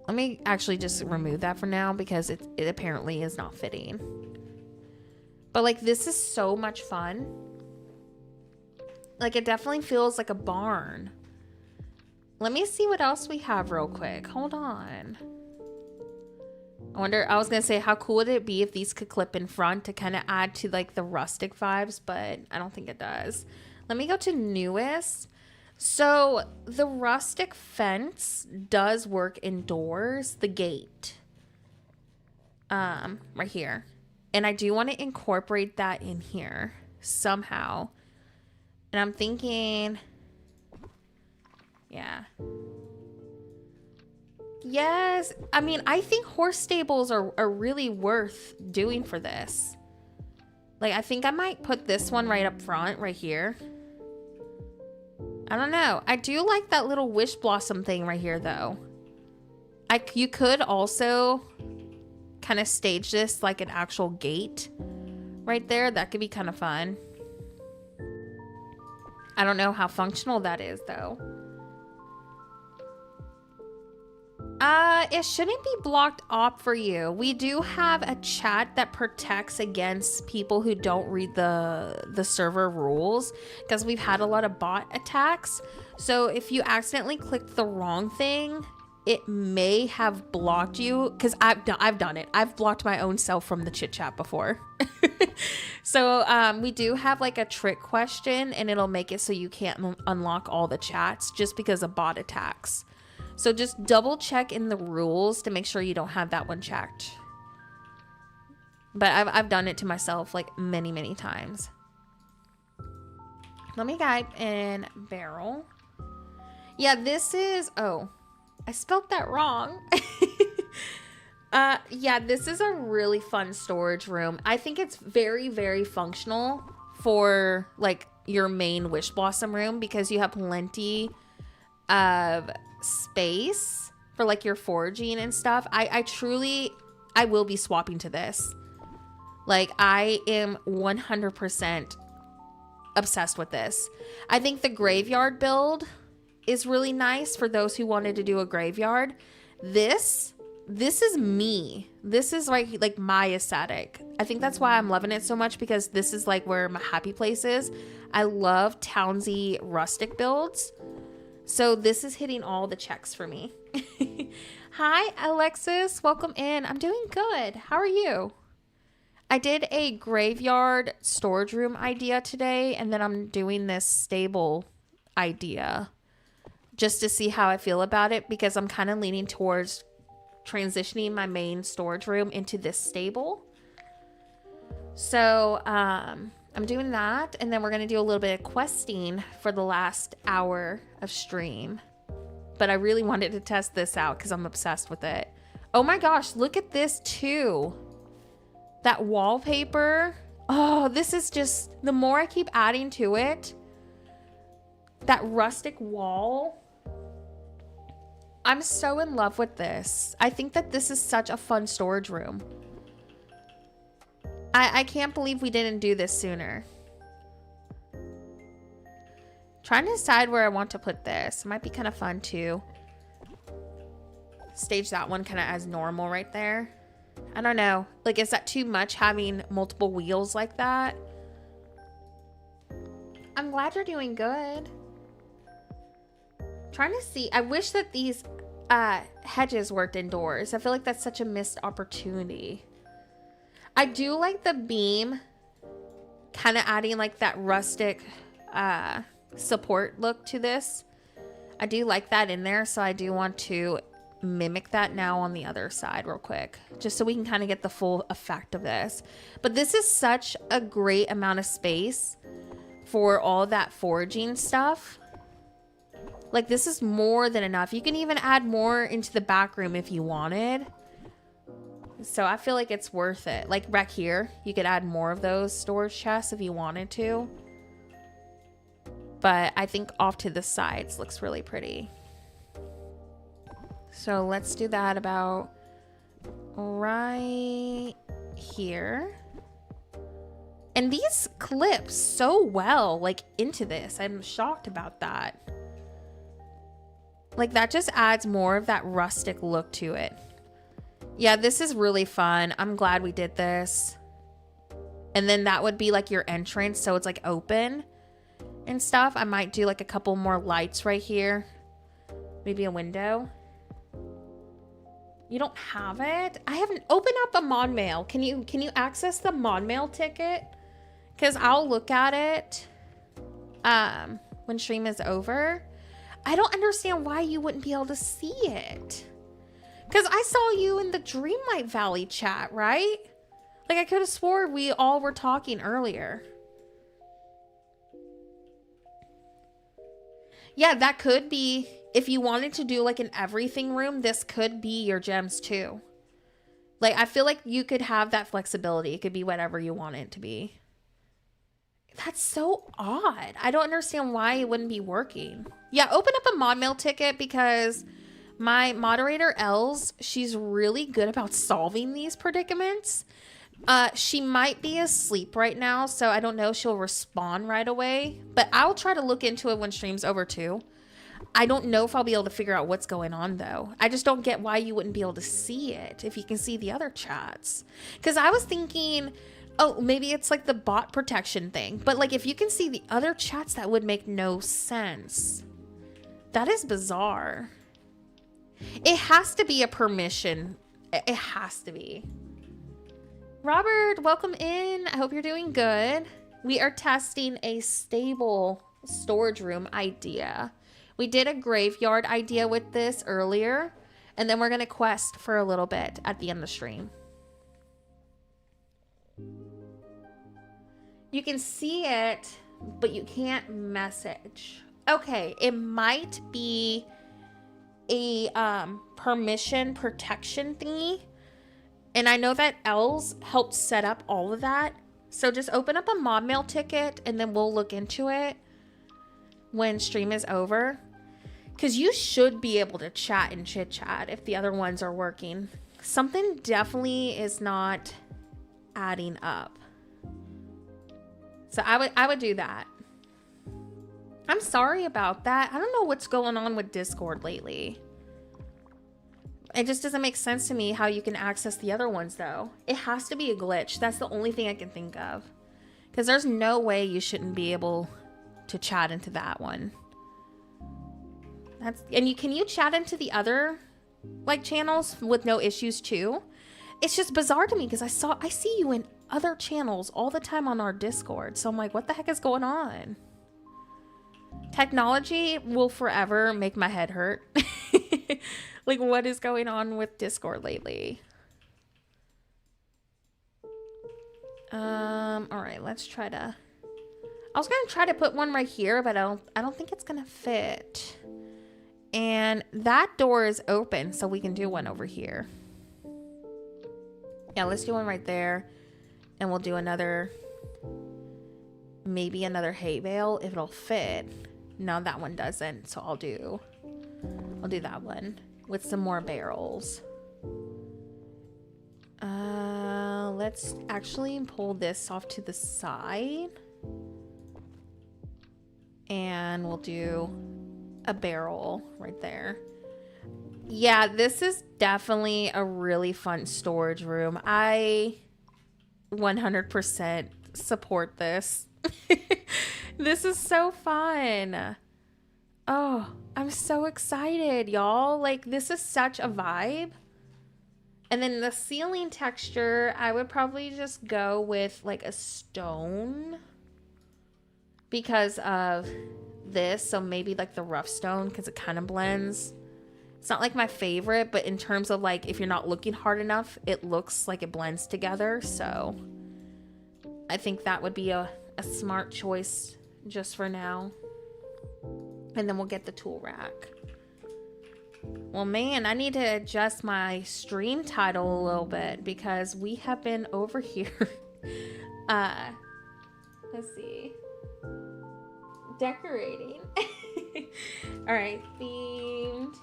Let me actually just remove that for now, because it apparently is not fitting. But like, this is so much fun. Like, it definitely feels like a barn. Let me see what else we have real quick. Hold on. I was going to say, how cool would it be if these could clip in front to kind of add to like the rustic vibes, but I don't think it does. Let me go to newest. So the rustic fence does work indoors, the gate. Right here. And I do want to incorporate that in here somehow. And I'm thinking, yeah. Yes. I mean, I think horse stables are really worth doing for this. Like, I think I might put this one right up front, right here. I don't know. I do like that little Wishblossom thing right here, though. You could also kind of stage this like an actual gate right there. That could be kind of fun. I don't know how functional that is, though. It shouldn't be blocked off for you. We do have a chat that protects against people who don't read the server rules, because we've had a lot of bot attacks. So if you accidentally clicked the wrong thing, it may have blocked you, because I've done it. I've blocked my own self from the chit chat before. So we do have like a trick question, and it'll make it so you can't unlock all the chats just because of bot attacks. So just double check in the rules to make sure you don't have that one checked. But I've done it to myself like many, many times. Let me type in barrel. Yeah, this is, oh, I spelled that wrong. Yeah, this is a really fun storage room. I think it's very, very functional for like your main Wishblossom room, because you have plenty of space for like your foraging and stuff. I will be swapping to this. Like, I am 100% obsessed with this. I think the graveyard build is really nice for those who wanted to do a graveyard. This is me. This is like my aesthetic. I think that's why I'm loving it so much, because this is like where my happy place is. I love townsy rustic builds. So this is hitting all the checks for me. Hi, Alexis. Welcome in. I'm doing good. How are you? I did a graveyard storage room idea today, and then I'm doing this stable idea just to see how I feel about it, because I'm kind of leaning towards transitioning my main storage room into this stable. So I'm doing that, and then we're going to do a little bit of questing for the last hour of stream. But I really wanted to test this out because I'm obsessed with it. Oh my gosh, look at this too. That wallpaper. Oh, this is just, the more I keep adding to it, that rustic wall. I'm so in love with this. I think that this is such a fun storage room. I can't believe we didn't do this sooner. Trying to decide where I want to put this. It might be kind of fun too. Stage that one kind of as normal right there. I don't know. Like, is that too much having multiple wheels like that? I'm glad you're doing good. Trying to see. I wish that these hedges worked indoors. I feel like that's such a missed opportunity. I do like the beam kind of adding like that rustic support look to this. I do like that in there, so I do want to mimic that now on the other side real quick, just so we can kind of get the full effect of this. But this is such a great amount of space for all that foraging stuff. Like, this is more than enough. You can even add more into the back room if you wanted. So I feel like it's worth it. Like back here, you could add more of those storage chests if you wanted to. But I think off to the sides looks really pretty. So let's do that about right here. And these clip so well, like, into this. I'm shocked about that. Like, that just adds more of that rustic look to it. Yeah, this is really fun. I'm glad we did this. And then that would be like your entrance, so it's like open and stuff. I might do like a couple more lights right here. Maybe a window. You don't have it? I haven't opened up a mod mail. Can you access the mod mail ticket? Because I'll look at it when stream is over. I don't understand why you wouldn't be able to see it. Because I saw you in the Dreamlight Valley chat, right? Like, I could have swore we all were talking earlier. Yeah, that could be, if you wanted to do like an everything room, this could be your gems too. Like, I feel like you could have that flexibility. It could be whatever you want it to be. That's so odd. I don't understand why it wouldn't be working. Yeah, open up a mod mail ticket, because my moderator, Els, she's really good about solving these predicaments. She might be asleep right now, so I don't know if she'll respond right away. But I'll try to look into it when stream's over too. I don't know if I'll be able to figure out what's going on, though. I just don't get why you wouldn't be able to see it if you can see the other chats. Because I was thinking, oh, maybe it's like the bot protection thing. But like, if you can see the other chats, that would make no sense. That is bizarre. It has to be a permission. It has to be. Robert, welcome in. I hope you're doing good. We are testing a stable storage room idea. We did a graveyard idea with this earlier, and then we're going to quest for a little bit at the end of the stream. You can see it, but you can't message. Okay, it might be a permission protection thingy. And I know that Els helped set up all of that. So just open up a mod mail ticket, and then we'll look into it when stream is over. Because you should be able to chat and chit chat if the other ones are working. Something definitely is not adding up. So I would do that. I'm sorry about that. I don't know what's going on with Discord lately. It just doesn't make sense to me how you can access the other ones, though. It has to be a glitch. That's the only thing I can think of. Because there's no way you shouldn't be able to chat into that one. And can you chat into the other like channels with no issues too? It's just bizarre to me because I see you in other channels all the time on our Discord. So I'm like, what the heck is going on? Technology will forever make my head hurt. Like, what is going on with Discord lately? All right, let's try to... I was gonna try to put one right here, but I don't think it's gonna fit. And that door is open, so we can do one over here. Yeah, let's do one right there. And we'll do another, maybe another hay bale if it'll fit. No, that one doesn't, so I'll do that one with some more barrels. Let's actually pull this off to the side. And we'll do a barrel right there. Yeah, this is definitely a really fun storage room. I 100% support this. This is so fun. Oh, I'm so excited, y'all. Like, this is such a vibe. And then the ceiling texture, I would probably just go with like a stone because of this. So maybe like the rough stone because it kind of blends. It's not like my favorite, but in terms of like if you're not looking hard enough, it looks like it blends together. So I think that would be a smart choice just for now. And then we'll get the tool rack. Well, man, I need to adjust my stream title a little bit because we have been over here. Let's see. Decorating. All right, themed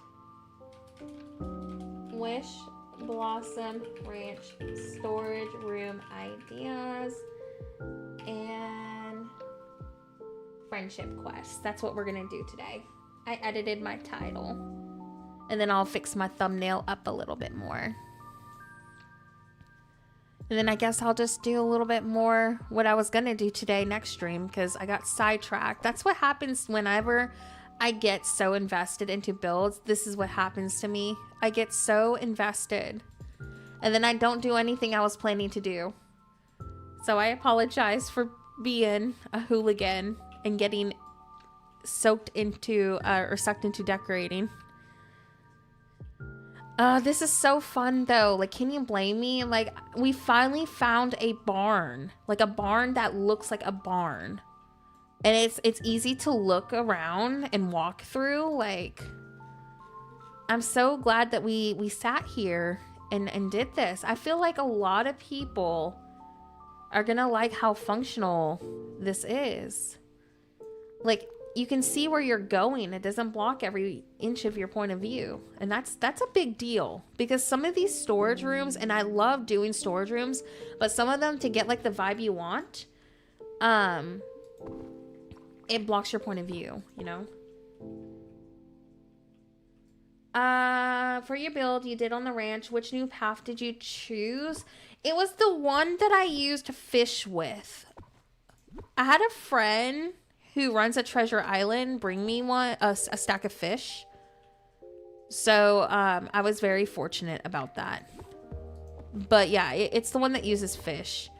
Wishblossom Ranch storage room ideas and friendship quests. That's what we're gonna do today. I edited my title. And then I'll fix my thumbnail up a little bit more. And then I guess I'll just do a little bit more what I was going to do today next stream because I got sidetracked. That's what happens whenever I get so invested into builds. This is what happens to me. I get so invested. And then I don't do anything I was planning to do. So I apologize for being a hooligan and getting soaked into or sucked into decorating. This is so fun though. Like, can you blame me? Like, we finally found a barn. Like a barn that looks like a barn. And it's easy to look around and walk through. Like, I'm so glad that we sat here and did this. I feel like a lot of people are gonna like how functional this is. Like, you can see where you're going. It doesn't block every inch of your point of view. And that's a big deal because some of these storage rooms, and I love doing storage rooms, but some of them to get like the vibe you want, it blocks your point of view, you know? For your build you did on the ranch, which new path did you choose? It was the one that I used to fish with. I had a friend who runs a treasure island bring me a stack of fish. So I was very fortunate about that. But yeah, it's the one that uses fish.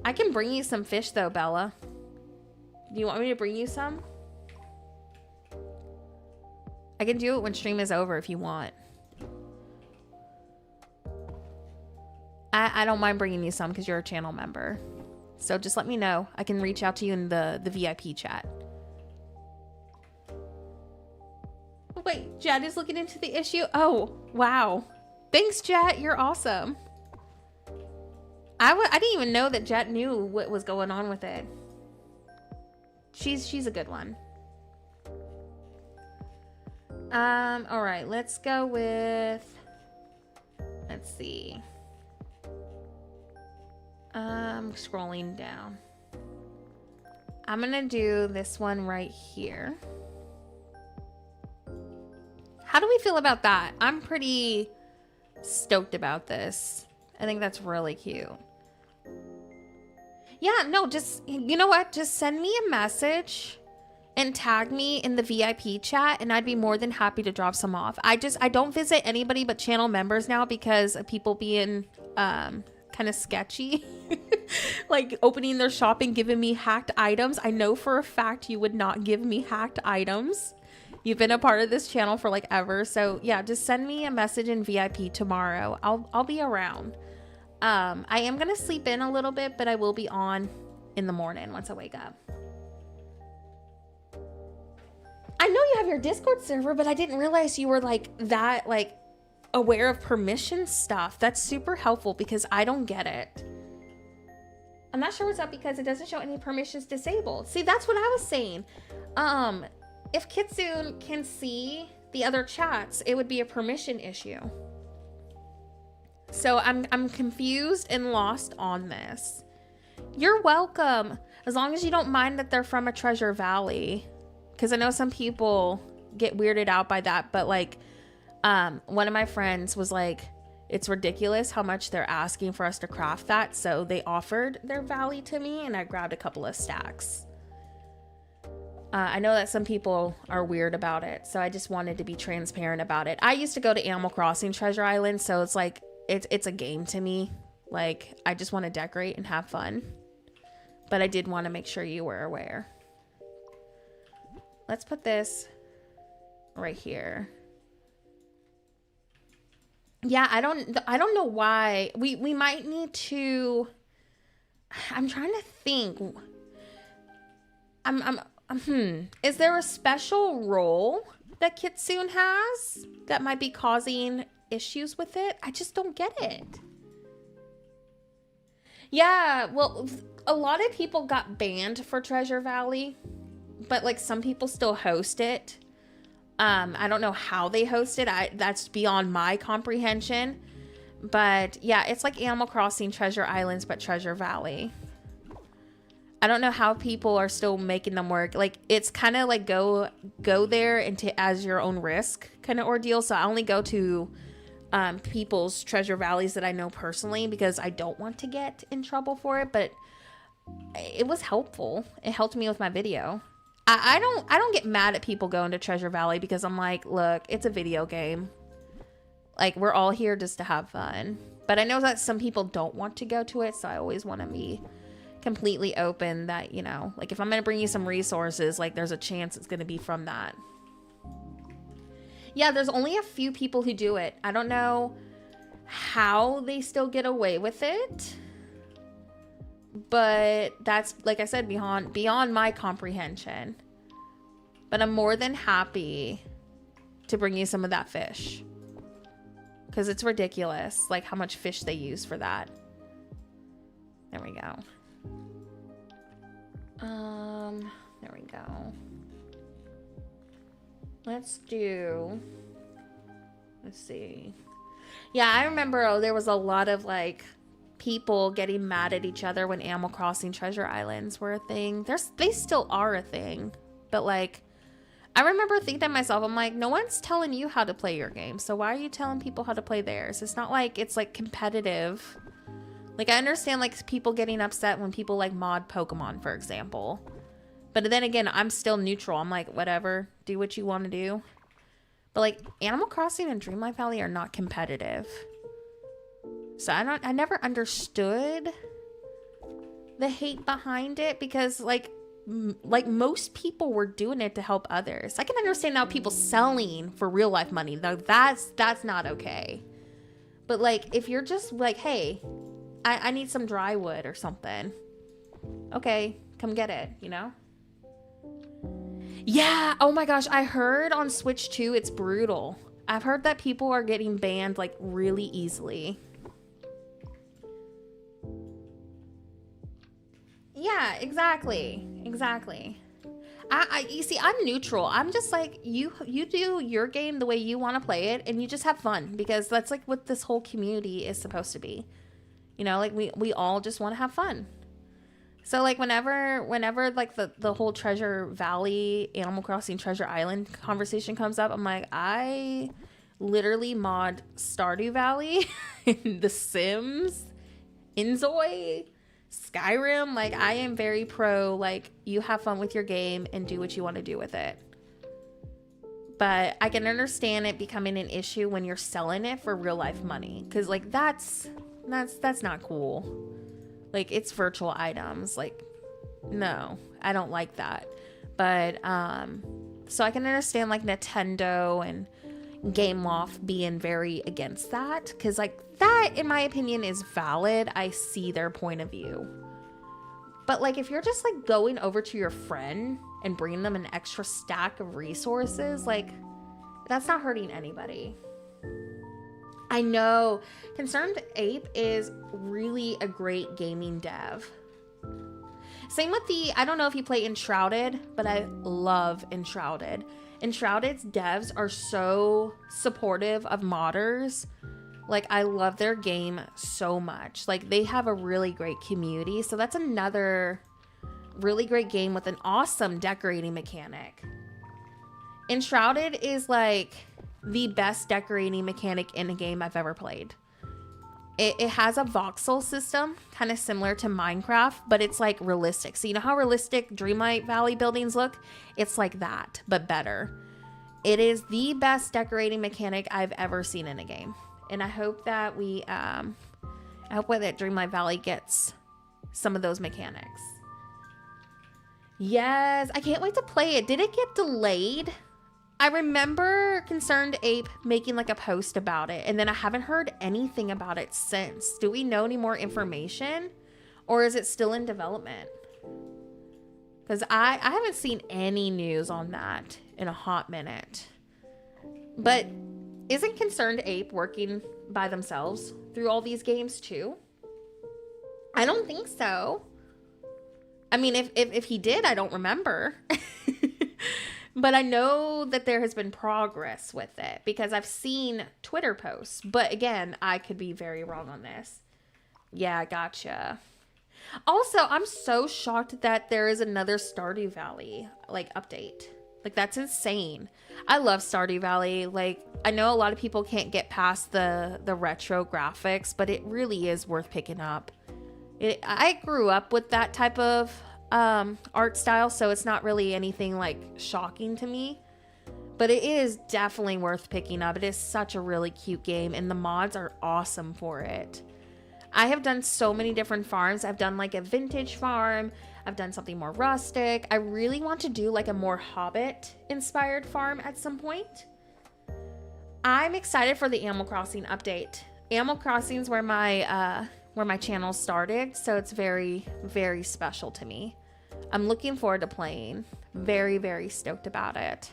I can bring you some fish though, Bella. Do you want me to bring you some? I can do it when stream is over if you want. I don't mind bringing you some because you're a channel member. So just let me know. I can reach out to you in the VIP chat. Wait, Jet is looking into the issue? Oh, wow. Thanks, Jet. You're awesome. I didn't even know that Jet knew what was going on with it. She's a good one. All right, let's go with, let's see. Scrolling down. I'm gonna do this one right here. How do we feel about that? I'm pretty stoked about this. I think that's really cute. Yeah, no, just, you know what? Just send me a message and tag me in the VIP chat, and I'd be more than happy to drop some off. I don't visit anybody but channel members now because of people being kind of sketchy. Like opening their shop and giving me hacked items. I know for a fact you would not give me hacked items. You've been a part of this channel for like ever. So yeah, just send me a message in VIP tomorrow. I'll be around. I am gonna sleep in a little bit, but I will be on in the morning once I wake up. I know you have your Discord server, but I didn't realize you were like that, like aware of permission stuff. That's super helpful because I don't get it. I'm not sure what's up because it doesn't show any permissions disabled. See, that's what I was saying. If Kitsune can see the other chats, it would be a permission issue. So I'm confused and lost on this. You're welcome. As long as you don't mind that they're from a Treasure Valley. Because I know some people get weirded out by that. But like, one of my friends was like, it's ridiculous how much they're asking for us to craft that. So they offered their valley to me and I grabbed a couple of stacks. I know that some people are weird about it, so I just wanted to be transparent about it. I used to go to Animal Crossing Treasure Island, so it's like, it's a game to me. Like, I just want to decorate and have fun. But I did want to make sure you were aware. Let's put this right here. Yeah, I don't know why. We might need to... I'm trying to think. Is there a special role that Kitsune has that might be causing issues with it? I just don't get it. Yeah, well, a lot of people got banned for Treasure Valley, but like some people still host it. I don't know how they host it. That's beyond my comprehension. But yeah, it's like Animal Crossing Treasure Islands, but Treasure Valley. I don't know how people are still making them work. Like, it's kind of like go there and as your own risk kind of ordeal. So I only go to people's Treasure Valleys that I know personally because I don't want to get in trouble for it. But it was helpful. It helped me with my video. I don't get mad at people going to Treasure Valley because I'm like, look, it's a video game. Like, we're all here just to have fun. But I know that some people don't want to go to it, so I always want to be completely open that, you know, like if I'm going to bring you some resources, like there's a chance it's going to be from that. Yeah, there's only a few people who do it. I don't know how they still get away with it. But that's, like I said, beyond my comprehension. But I'm more than happy to bring you some of that fish. Because it's ridiculous, like how much fish they use for that. There we go. There we go. Let's see. Yeah, I remember there was a lot of like people getting mad at each other when Animal Crossing Treasure Islands were a thing. They still are a thing. But like, I remember thinking to myself, I'm like, no one's telling you how to play your game. So why are you telling people how to play theirs? It's not like it's like competitive. Like, I understand like people getting upset when people like mod Pokemon, for example. But then again, I'm still neutral. I'm like, whatever, do what you want to do. But like, Animal Crossing and Dreamlight Valley are not competitive. So I never understood the hate behind it because like most people were doing it to help others. I can understand now people selling for real life money, though that's not okay. But like, if you're just like, hey, I need some dry wood or something. Okay, come get it, you know? Yeah, oh my gosh, I heard on Switch 2 it's brutal. I've heard that people are getting banned like really easily. Yeah, exactly. You see, I'm neutral. I'm just like, you do your game the way you want to play it, and you just have fun, because that's like what this whole community is supposed to be. You know, like we all just want to have fun. So like whenever like the whole Treasure Valley, Animal Crossing Treasure Island conversation comes up, I'm like, I literally mod Stardew Valley, The Sims, Inzoi, Skyrim, like, I am very pro, like, you have fun with your game and do what you want to do with it. But I can understand it becoming an issue when you're selling it for real life money. Because, like, that's not cool. Like, it's virtual items. Like, no, I don't like that. But, so I can understand, like, Nintendo and Game Loft being very against that. Because, like, that, in my opinion, is valid. I see their point of view. But, like, if you're just, like, going over to your friend and bringing them an extra stack of resources, like, that's not hurting anybody. I know Concerned Ape is really a great gaming dev. Same with I don't know if you play Enshrouded, but I love Enshrouded. Enshrouded's devs are so supportive of modders. Like, I love their game so much. Like, they have a really great community. So that's another really great game with an awesome decorating mechanic. Enshrouded is like the best decorating mechanic in a game I've ever played. It has a voxel system, kind of similar to Minecraft, but it's like realistic. So you know how realistic Dreamlight Valley buildings look? It's like that, but better. It is the best decorating mechanic I've ever seen in a game. And I hope that I hope that Dreamlight Valley gets some of those mechanics. Yes, I can't wait to play it. Did it get delayed? I remember Concerned Ape making like a post about it, and then I haven't heard anything about it since. Do we know any more information, or is it still in development? Because I haven't seen any news on that in a hot minute. But isn't Concerned Ape working by themselves through all these games too? I don't think so. I mean, if he did, I don't remember. But I know that there has been progress with it because I've seen Twitter posts. But again, I could be very wrong on this. Yeah, gotcha. Also, I'm so shocked that there is another Stardew Valley like update. Like, that's insane. I love Stardew Valley. Like, I know a lot of people can't get past the retro graphics, but it really is worth picking up. I grew up with that type of art style, so it's not really anything like shocking to me, but it is definitely worth picking up. It is such a really cute game, and the mods are awesome for it. I have done so many different farms. I've done like a vintage farm. I've done something more rustic. I really want to do like a more Hobbit inspired farm at some point. I'm excited for the Animal Crossing update. Animal Crossing is where my channel started, so it's very, very special to me. I'm looking forward to playing. Very, very stoked about it.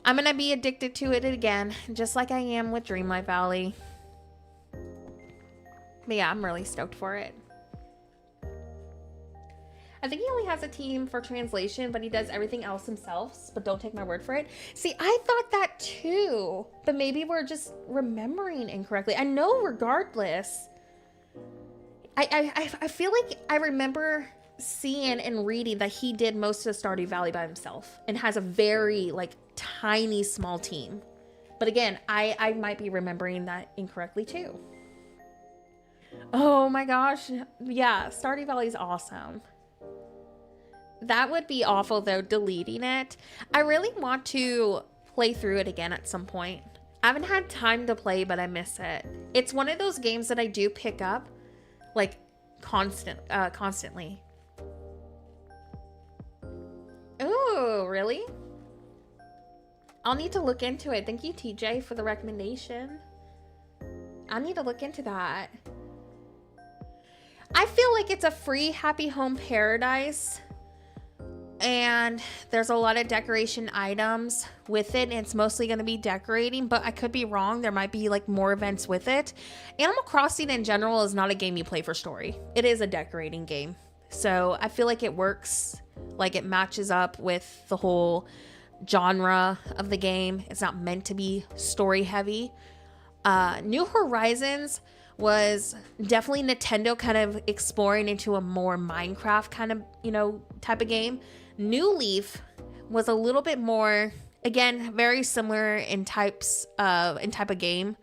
I'm gonna be addicted to it again, just like I am with Dreamlight Valley. But yeah, I'm really stoked for it. I think he only has a team for translation, but he does everything else himself, but don't take my word for it. See, I thought that too, but maybe we're just remembering incorrectly. I know regardless, I feel like I remember seeing and reading that he did most of Stardew Valley by himself and has a very like tiny small team. But again, I might be remembering that incorrectly too. Oh my gosh. Yeah, Stardew Valley is awesome. That would be awful though, deleting it. I really want to play through it again at some point. I haven't had time to play, but I miss it. It's one of those games that I do pick up like constantly. Oh, really? I'll need to look into it. Thank you, TJ, for the recommendation. I need to look into that. I feel like it's a free Happy Home Paradise, and there's a lot of decoration items with it, and it's mostly going to be decorating, but I could be wrong. There might be like more events with it. Animal Crossing in general is not a game you play for story. It is a decorating game. So I feel like it works, like it matches up with the whole genre of the game. It's not meant to be story heavy. New Horizons was definitely Nintendo kind of exploring into a more Minecraft kind of, type of game. New Leaf was a little bit more, again, very similar in type of game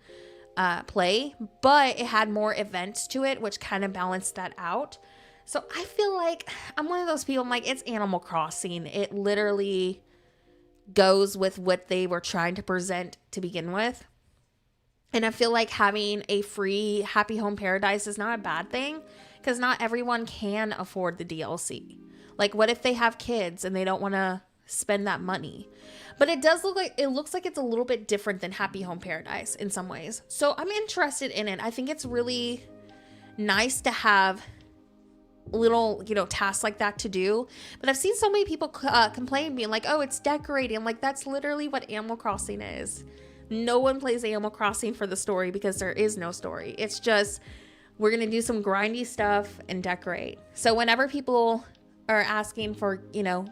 play, but it had more events to it, which kind of balanced that out. So I feel like I'm one of those people, I'm like, it's Animal Crossing. It literally goes with what they were trying to present to begin with. And I feel like having a free Happy Home Paradise is not a bad thing, because not everyone can afford the DLC. Like, what if they have kids and they don't want to spend that money? But it looks like it's a little bit different than Happy Home Paradise in some ways. So I'm interested in it. I think it's really nice to have little, tasks like that to do. But I've seen so many people complain, being like, oh, it's decorating. I'm like, that's literally what Animal Crossing is. No one plays Animal Crossing for the story, because there is no story. It's just, we're going to do some grindy stuff and decorate. So whenever people are asking for,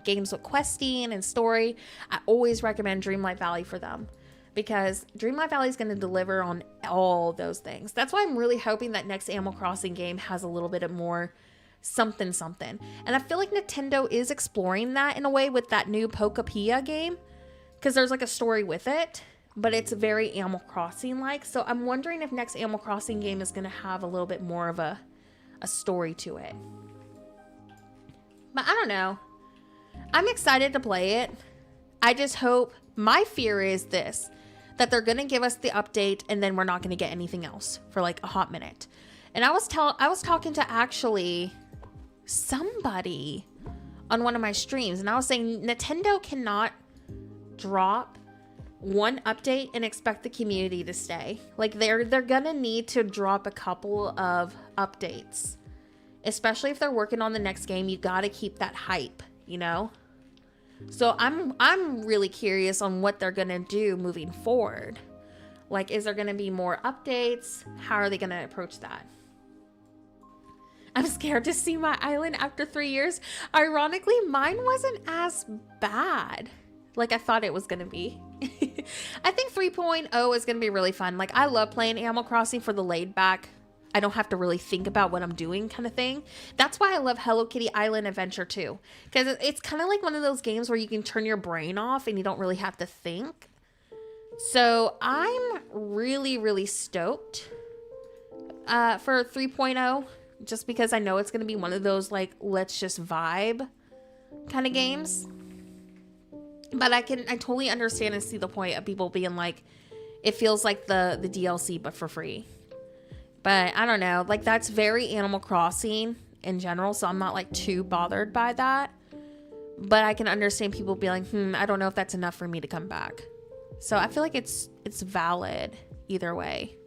games with questing and story, I always recommend Dreamlight Valley for them, because Dreamlight Valley is going to deliver on all those things. That's why I'm really hoping that next Animal Crossing game has a little bit of more something. And I feel like Nintendo is exploring that in a way with that new Pokapia game, because there's like a story with it, but it's very Animal Crossing like. So I'm wondering if next Animal Crossing game is going to have a little bit more of a story to it. But I don't know. I'm excited to play it. I just hope, my fear is this, that they're going to give us the update and then we're not going to get anything else for like a hot minute. And I was talking to actually somebody on one of my streams, and I was saying Nintendo cannot drop one update and expect the community to stay. Like, they're gonna need to drop a couple of updates, especially if they're working on the next game. You gotta keep that hype, so I'm really curious on what they're gonna do moving forward. Like, is there gonna be more updates? How are they gonna approach that? I'm scared to see my island after 3 years. Ironically, mine wasn't as bad like I thought it was gonna be. I think 3.0 is gonna be really fun. Like, I love playing Animal Crossing for the laid back, I don't have to really think about what I'm doing kind of thing. That's why I love Hello Kitty Island Adventure too, because it's kind of like one of those games where you can turn your brain off and you don't really have to think. So I'm really, really stoked for 3.0, just because I know it's going to be one of those, like, let's just vibe kind of games. But I totally understand and see the point of people being like, it feels like the DLC, but for free. But I don't know, like, that's very Animal Crossing in general, so I'm not like too bothered by that. But I can understand people being like, I don't know if that's enough for me to come back. So I feel like it's valid either way.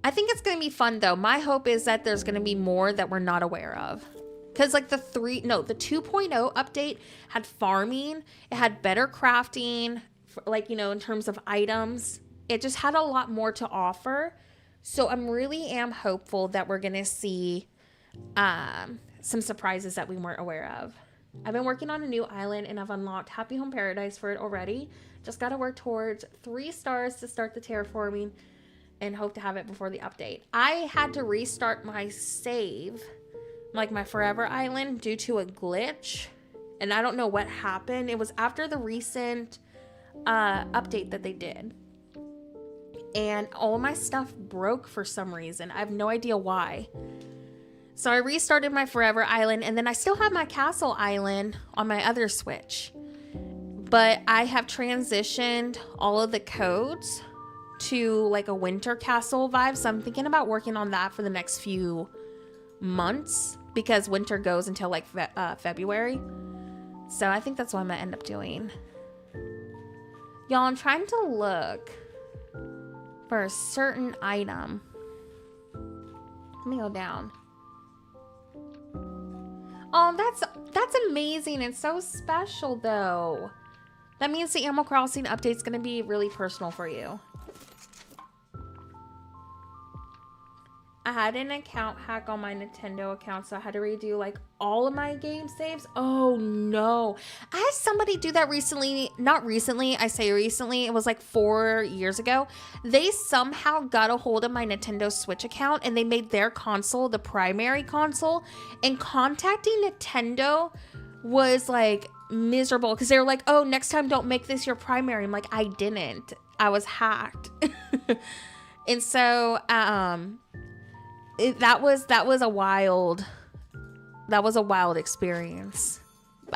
I think it's going to be fun though. My hope is that there's going to be more that we're not aware of. Because like the 2.0 update had farming. It had better crafting, like, in terms of items. It just had a lot more to offer. So I'm really hopeful that we're going to see some surprises that we weren't aware of. I've been working on a new island and I've unlocked Happy Home Paradise for it already. Just got to work towards 3 stars to start the terraforming and hope to have it before the update. I had to restart my save, like my Forever Island, due to a glitch. And I don't know what happened. It was after the recent update that they did. And all my stuff broke for some reason. I have no idea why. So I restarted my Forever Island, and then I still have my Castle Island on my other Switch. But I have transitioned all of the codes to like a winter castle vibe. So I'm thinking about working on that for the next few months, because winter goes until like February. So I think that's what I'm gonna end up doing. Y'all, I'm trying to look for a certain item. Let me go down. Oh, that's amazing and so special though. That means the Animal Crossing update's gonna be really personal for you. I had an account hack on my Nintendo account, so I had to redo like all of my game saves. Oh no. I had somebody do that recently. Not recently, I say recently. It was like 4 years ago. They somehow got a hold of my Nintendo Switch account and they made their console the primary console. And contacting Nintendo was like miserable, because they were like, oh, next time don't make this your primary. I'm like, I didn't. I was hacked. And so, that was a wild That was a wild experience.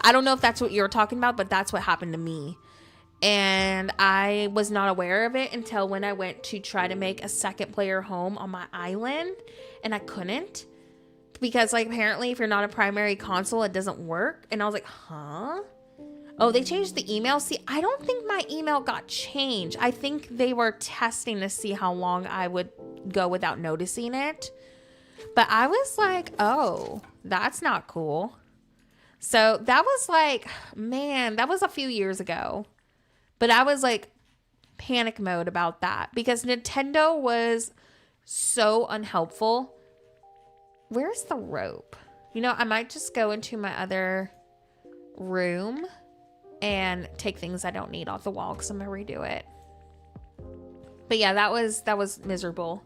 I don't know if that's what you were talking about, but that's what happened to me. And I was not aware of it until when I went to try to make a second player home on my island, and I couldn't because like apparently if you're not a primary console, it doesn't work. And I was like, huh? Oh, they changed the email. See, I don't think my email got changed. I think they were testing to see how long I would go without noticing it. But I was like, oh, that's not cool. So that was like, man, that was a few years ago. But I was like panic mode about that because Nintendo was so unhelpful. Where's the rope? You know, I might just go into my other room and take things I don't need off the wall because I'm going to redo it. But yeah, that was miserable.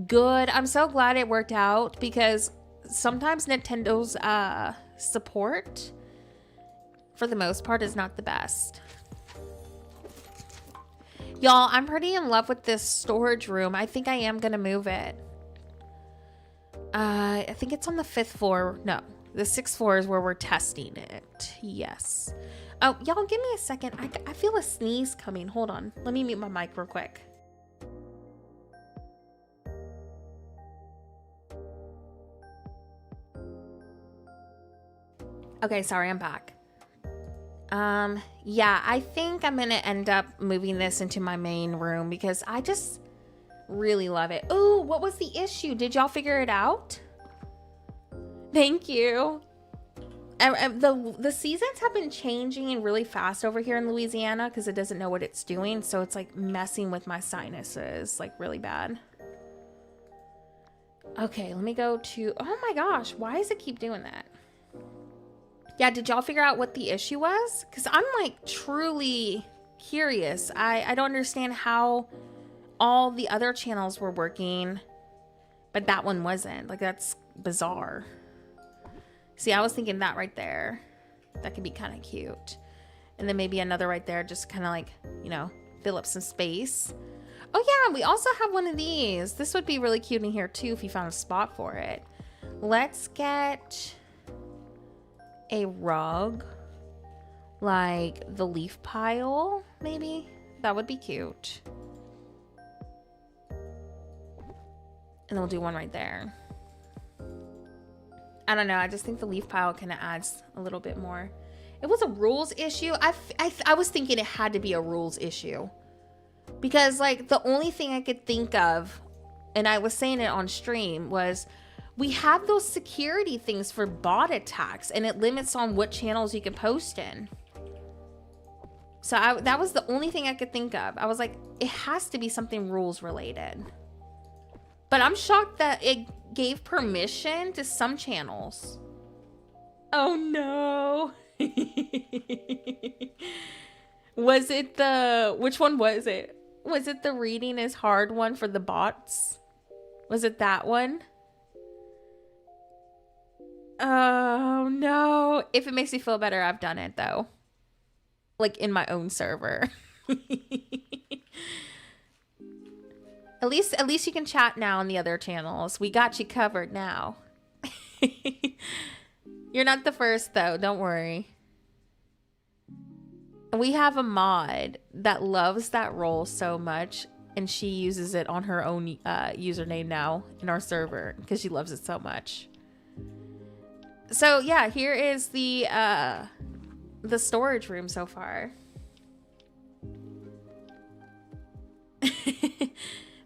Good. I'm so glad it worked out because sometimes Nintendo's support, for the most part, is not the best. Y'all, I'm pretty in love with this storage room. I think I am going to move it. I think it's on the 5th floor. No, the 6th floor is where we're testing it. Yes. Oh, y'all, give me a second. I feel a sneeze coming. Hold on. Let me mute my mic real quick. Okay, sorry, I'm back. Yeah, I think I'm gonna end up moving this into my main room because I just really love it. Ooh, what was the issue? Did y'all figure it out? Thank you. The seasons have been changing really fast over here in Louisiana because it doesn't know what it's doing, so it's like messing with my sinuses like really bad. Okay, let me go to, oh my gosh, why does it keep doing that? Yeah, did y'all figure out what the issue was? Because I'm like truly curious. I don't understand how all the other channels were working, but that one wasn't. Like, that's bizarre. See, I was thinking that right there. That could be kind of cute. And then maybe another right there, just kind of like, you know, fill up some space. Oh yeah, we also have one of these. This would be really cute in here too if you found a spot for it. Let's get a rug, like the leaf pile, maybe. That would be cute. And we'll do one right there. I don't know. I just think the leaf pile kind of adds a little bit more. It was a rules issue. I was thinking it had to be a rules issue. Because, like, the only thing I could think of, and I was saying it on stream, was we have those security things for bot attacks, and it limits on what channels you can post in. So that was the only thing I could think of. I was like, it has to be something rules related. But I'm shocked that it gave permission to some channels. Oh no. Was it which one was it? Was it the reading is hard one for the bots? Was it that one? Oh no. If it makes me feel better, I've done it though. Like in my own server. At least you can chat now on the other channels. We got you covered now. You're not the first though, don't worry. We have a mod that loves that role so much, and she uses it on her own username now in our server because she loves it so much. So yeah, here is the storage room so far.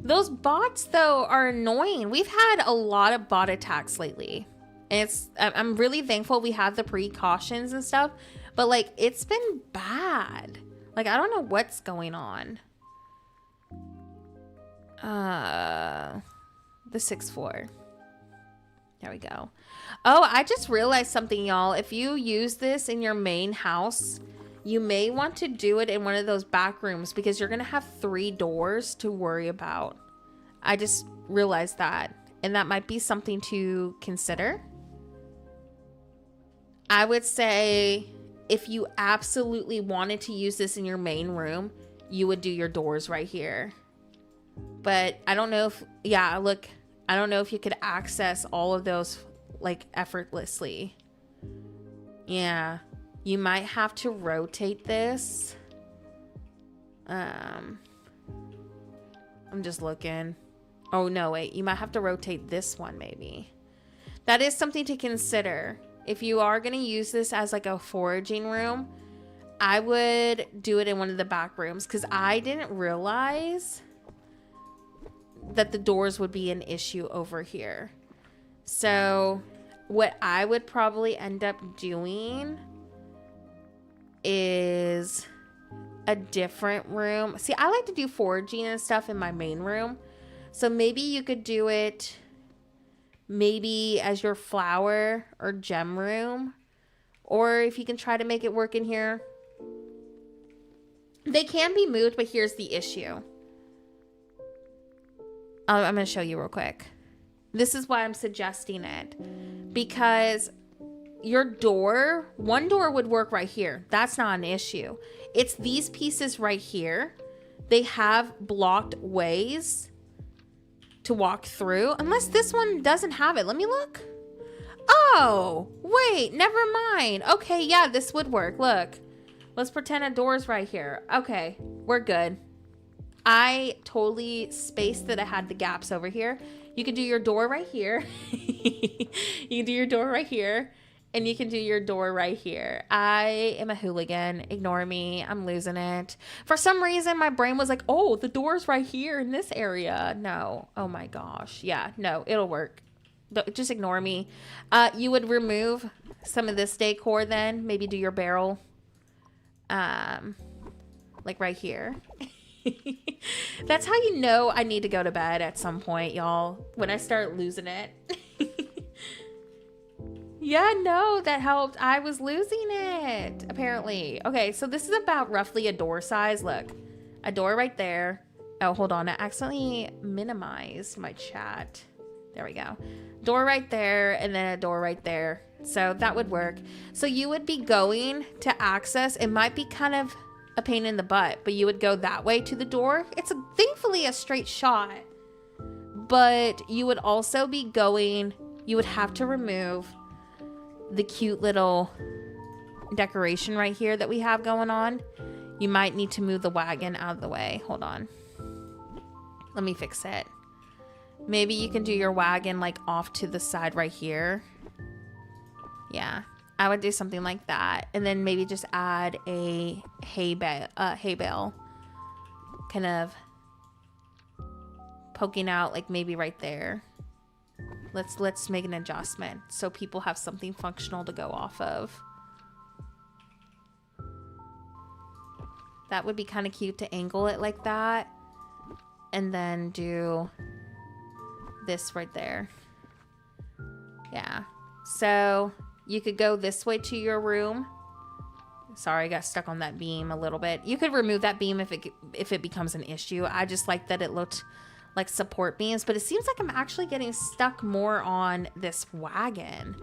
Those bots though are annoying. We've had a lot of bot attacks lately. And I'm really thankful we have the precautions and stuff, but like it's been bad. Like I don't know what's going on. The 6th floor. There we go. Oh, I just realized something, y'all. If you use this in your main house, you may want to do it in one of those back rooms because you're going to have 3 doors to worry about. I just realized that. And that might be something to consider. I would say if you absolutely wanted to use this in your main room, you would do your doors right here. But I don't know if, yeah, look, I don't know if you could access all of those like effortlessly. Yeah, you might have to rotate this. I'm just looking. Oh no, wait, you might have to rotate this one maybe. That is something to consider. If you are going to use this as like a foraging room, I would do it in one of the back rooms, because I didn't realize that the doors would be an issue over here. So what I would probably end up doing is a different room. See, I like to do foraging and stuff in my main room. So maybe you could do it maybe as your flower or gem room. Or if you can try to make it work in here. They can be moved, but here's the issue. I'm going to show you real quick. This is why I'm suggesting it. Because your door, one door would work right here. That's not an issue. It's these pieces right here. They have blocked ways to walk through. Unless this one doesn't have it. Let me look. Oh, wait, never mind. Okay, yeah, this would work. Look. Let's pretend a door's right here. Okay, we're good. I totally spaced that I had the gaps over here. You can do your door right here. You can do your door right here. And you can do your door right here. I am a hooligan. Ignore me. I'm losing it. For some reason, my brain was like, oh, the door's right here in this area. No. Oh my gosh. Yeah, no, it'll work. Just ignore me. You would remove some of this decor then. Maybe do your barrel. Like right here. That's how you know I need to go to bed at some point, y'all. When I start losing it. Yeah, no, that helped. I was losing it, apparently. Okay, so this is about roughly a door size. Look, a door right there. Oh, hold on. I accidentally minimized my chat. There we go. Door right there, and then a door right there. So that would work. So you would be going to access. It might be kind of a pain in the butt, but you would go that way to the door. It's thankfully a straight shot. But you would also be going, you would have to remove the cute little decoration right here that we have going on. You might need to move the wagon out of the way. Hold on. Let me fix it. Maybe you can do your wagon like off to the side right here. Yeah, I would do something like that. And then maybe just add a hay bale kind of poking out, like maybe right there. Let's make an adjustment so people have something functional to go off of. That would be kind of cute to angle it like that. And then do this right there. Yeah. So you could go this way to your room. Sorry, I got stuck on that beam a little bit. You could remove that beam if it becomes an issue. I just like that it looked like support beams, but it seems like I'm actually getting stuck more on this wagon.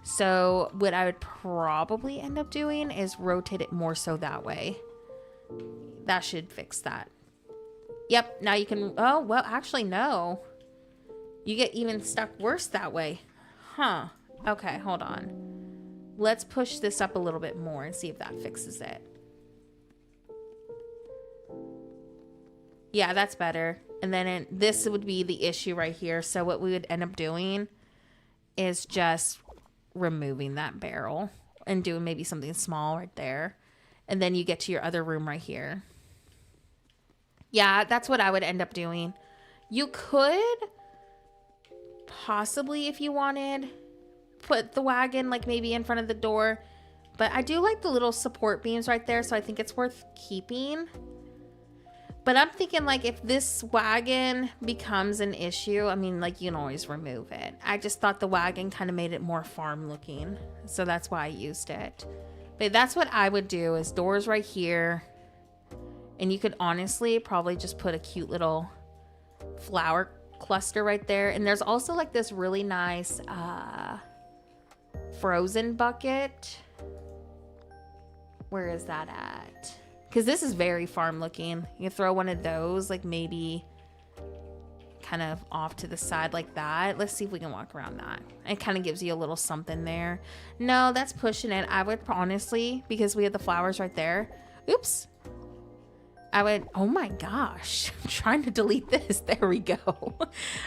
So what I would probably end up doing is rotate it more so that way. That should fix that. Yep, now you can, oh, well, actually, no. You get even stuck worse that way. Huh. Okay, hold on. Let's push this up a little bit more and see if that fixes it. Yeah, that's better. And then this would be the issue right here. So what we would end up doing is just removing that barrel and doing maybe something small right there. And then you get to your other room right here. Yeah, that's what I would end up doing. You could possibly, if you wanted, put the wagon like maybe in front of the door. But I do like the little support beams right there, so I think it's worth keeping. But I'm thinking, like, if this wagon becomes an issue, I mean, like, you can always remove it. I just thought the wagon kind of made it more farm looking. So that's why I used it. But that's what I would do, is doors right here. And you could honestly probably just put a cute little flower cluster right there. And there's also, like, this really nice frozen bucket. Where is that at? Because this is very farm looking. You throw one of those, like maybe kind of off to the side like that. Let's see if we can walk around that. It kind of gives you a little something there. No, that's pushing it. I would honestly, because we have the flowers right there. Oops. I would, oh my gosh, I'm trying to delete this. There we go.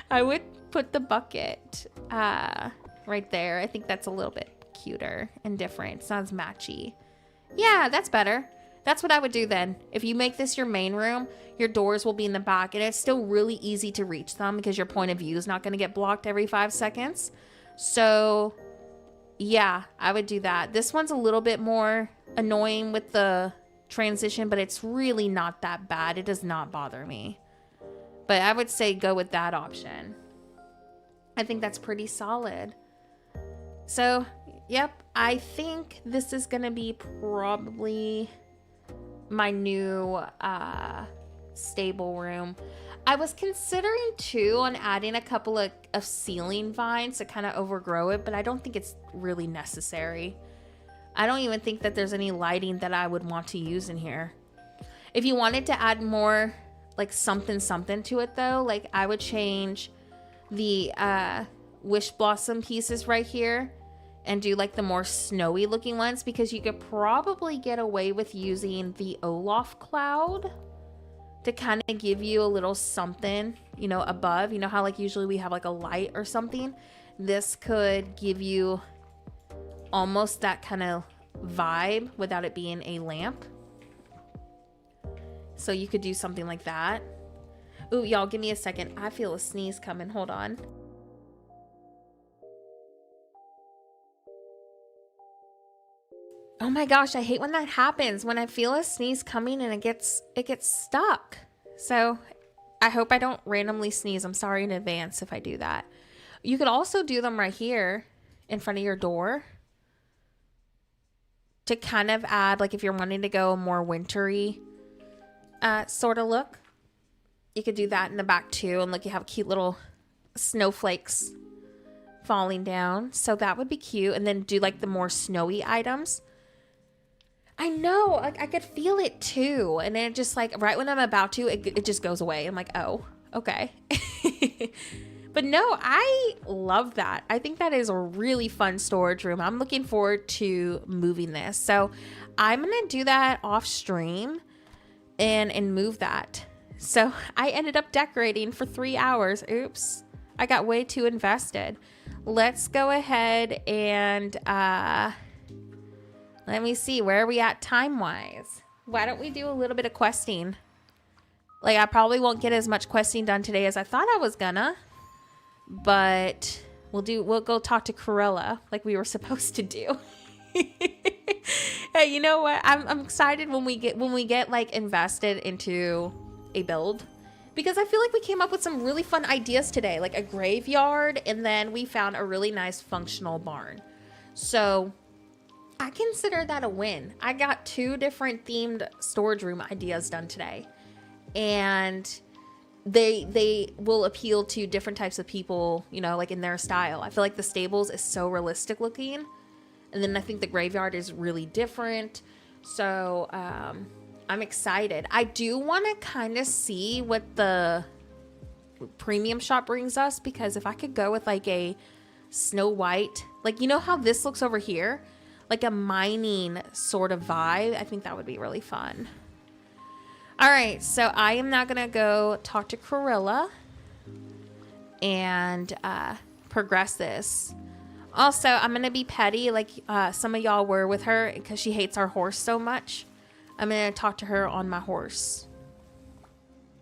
I would put the bucket right there. I think that's a little bit cuter and different. It's not as matchy. Yeah, that's better. That's what I would do then. If you make this your main room, your doors will be in the back, and it's still really easy to reach them because your point of view is not going to get blocked every 5 seconds. So yeah, I would do that. This one's a little bit more annoying with the transition, but it's really not that bad. It does not bother me. But I would say go with that option. I think that's pretty solid. So, yep, I think this is going to be probably my new stable room. I was considering too on adding a couple of ceiling vines to kind of overgrow it, but I don't think it's really necessary. I don't even think that there's any lighting that I would want to use in here. If you wanted to add more like something to it though, like I would change the Wishblossom pieces right here and do like the more snowy looking ones, because you could probably get away with using the Olaf cloud to kind of give you a little something, you know, above. You know how like usually we have like a light or something? This could give you almost that kind of vibe without it being a lamp. So you could do something like that. Ooh, y'all, give me a second. I feel a sneeze coming. Hold on. Oh my gosh, I hate when that happens. When I feel a sneeze coming and it gets stuck. So I hope I don't randomly sneeze. I'm sorry in advance if I do that. You could also do them right here in front of your door to kind of add, like if you're wanting to go a more wintry sort of look, you could do that in the back too. And look, you have cute little snowflakes falling down. So that would be cute. And then do like the more snowy items. I know, like I could feel it too. And then it just like right when I'm about to, it just goes away. I'm like, oh, okay. But no, I love that. I think that is a really fun storage room. I'm looking forward to moving this. So I'm going to do that off stream and move that. So I ended up decorating for 3 hours. Oops, I got way too invested. Let's go ahead and let me see, where are we at time-wise? Why don't we do a little bit of questing? Like I probably won't get as much questing done today as I thought I was gonna. But we'll go talk to Cruella like we were supposed to do. Hey, you know what? I'm excited when we get like invested into a build, because I feel like we came up with some really fun ideas today, like a graveyard, and then we found a really nice functional barn. So I consider that a win. I got 2 different themed storage room ideas done today, and they will appeal to different types of people, you know, like in their style. I feel like the stables is so realistic looking, and then I think the graveyard is really different. So I'm excited. I do want to kind of see what the premium shop brings us, because if I could go with like a Snow White, like you know how this looks over here, like a mining sort of vibe, I think that would be really fun. All right, so I am now gonna go talk to Cruella and progress this. Also, I'm gonna be petty, like some of y'all were with her, because she hates our horse so much. I'm gonna talk to her on my horse.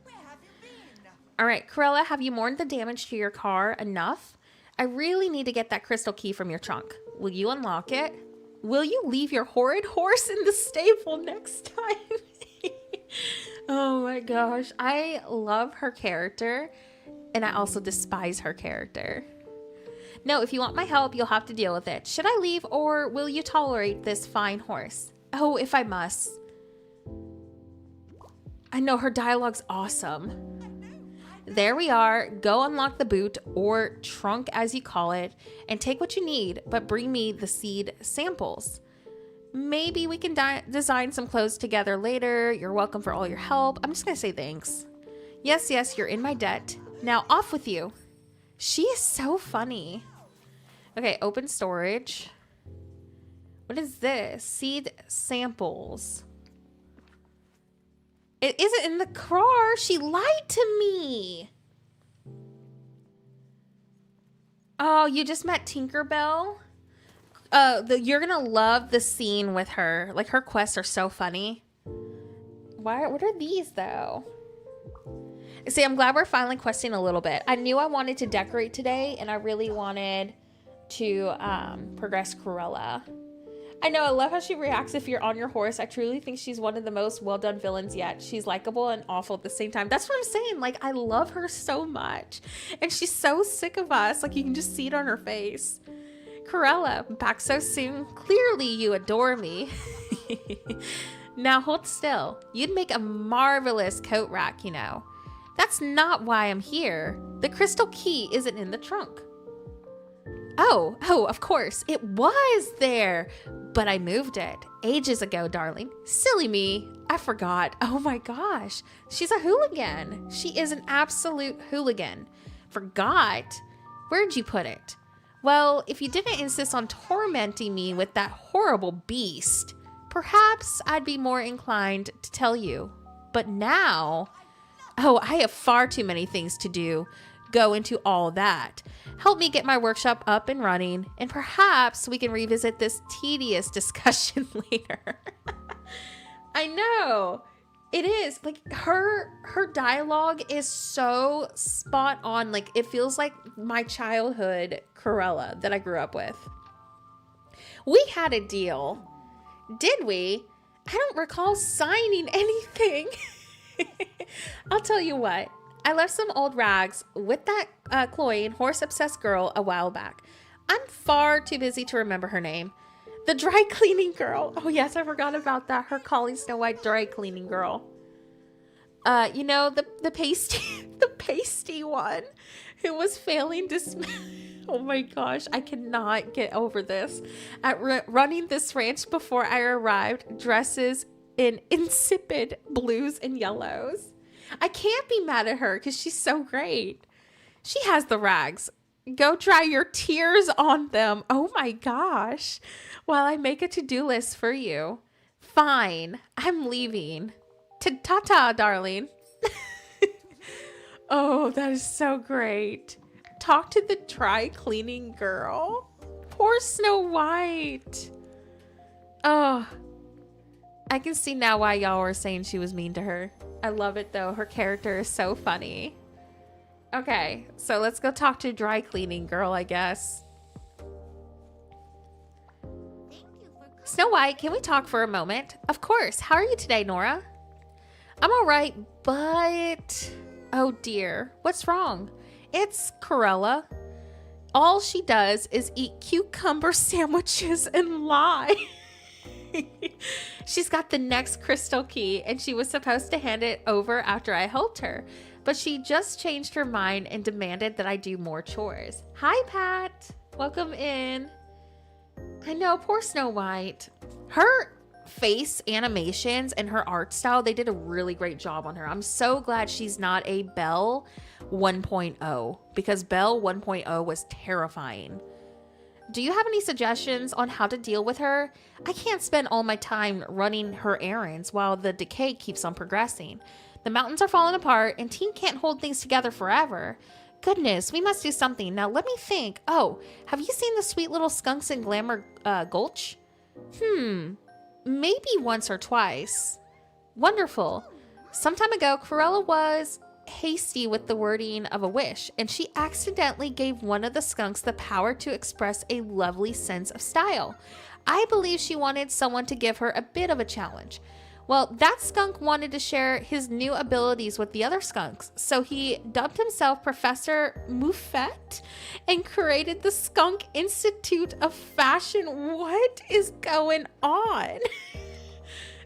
Where have you been? All right, Cruella, have you mourned the damage to your car enough? I really need to get that crystal key from your trunk. Will you unlock it? Will you leave your horrid horse in the stable next time? Oh my gosh, I love her character, and I also despise her character. No, if you want my help, you'll have to deal with it. Should I leave, or will you tolerate this fine horse? Oh, if I must. I know, her dialogue's awesome. There we are. Go unlock the boot, or trunk as you call it, and take what you need, but bring me the seed samples. Maybe we can design some clothes together later. You're welcome for all your help. I'm just gonna say thanks. Yes, you're in my debt. Now off with you. She is so funny. Okay, open storage. What is this? Seed samples. It isn't in the car. She lied to me. Oh, you just met Tinkerbell? You're gonna love the scene with her. Like, her quests are so funny. What are these, though? See, I'm glad we're finally questing a little bit. I knew I wanted to decorate today, and I really wanted to progress Cruella. I know, I love how she reacts if you're on your horse. I truly think she's one of the most well-done villains yet. She's likable and awful at the same time. That's what I'm saying. Like, I love her so much. And she's so sick of us. Like, you can just see it on her face. Cruella, back so soon. Clearly you adore me. Now hold still. You'd make a marvelous coat rack, you know. That's not why I'm here. The crystal key isn't in the trunk. Oh, of course. It was there. But I moved it ages ago, darling. Silly me. I forgot. Oh my gosh. She's a hooligan. She is an absolute hooligan. Forgot? Where'd you put it? Well, if you didn't insist on tormenting me with that horrible beast, perhaps I'd be more inclined to tell you. But now... Oh, I have far too many things to do. Go into all that. Help me get my workshop up and running, and perhaps we can revisit this tedious discussion later. I know. It is. Like, her dialogue is so spot on. Like, it feels like my childhood Cruella that I grew up with. We had a deal. Did we? I don't recall signing anything. I'll tell you what. I left some old rags with that cloying, horse-obsessed girl a while back. I'm far too busy to remember her name. The dry cleaning girl. Oh, yes, I forgot about that. Her calling Snow White dry cleaning girl. You know, the pasty one who was failing to Oh my gosh, I cannot get over this. At running this ranch before I arrived, dresses in insipid blues and yellows. I can't be mad at her because she's so great. She has the rags. Go dry your tears on them. Oh my gosh. While I make a to-do list for you. Fine. I'm leaving. Ta-ta, darling. Oh, that is so great. Talk to the dry cleaning girl. Poor Snow White. Oh, I can see now why y'all were saying she was mean to her. I love it though. Her character is so funny. Okay, so let's go talk to dry cleaning girl, I guess. Snow White, can we talk for a moment? Of course. How are you today, Nora? I'm all right, but... Oh dear. What's wrong? It's Cruella. All she does is eat cucumber sandwiches and lie. She's got the next crystal key and she was supposed to hand it over after I helped her, but she just changed her mind and demanded that I do more chores. Hi, Pat. Welcome in. I know, poor Snow White. Her face animations and her art style, they did a really great job on her. I'm so glad she's not a Belle 1.0 because Belle 1.0 was terrifying. Do you have any suggestions on how to deal with her? I can't spend all my time running her errands while the decay keeps on progressing. The mountains are falling apart and Teen can't hold things together forever. Goodness, we must do something. Now let me think. Oh, have you seen the sweet little skunks in Glamour Gulch? Maybe once or twice. Wonderful. Some time ago, Cruella was hasty with the wording of a wish, and she accidentally gave one of the skunks the power to express a lovely sense of style. I believe she wanted someone to give her a bit of a challenge. Well, that skunk wanted to share his new abilities with the other skunks, so he dubbed himself Professor Moufette and created the Skunk Institute of Fashion. What is going on?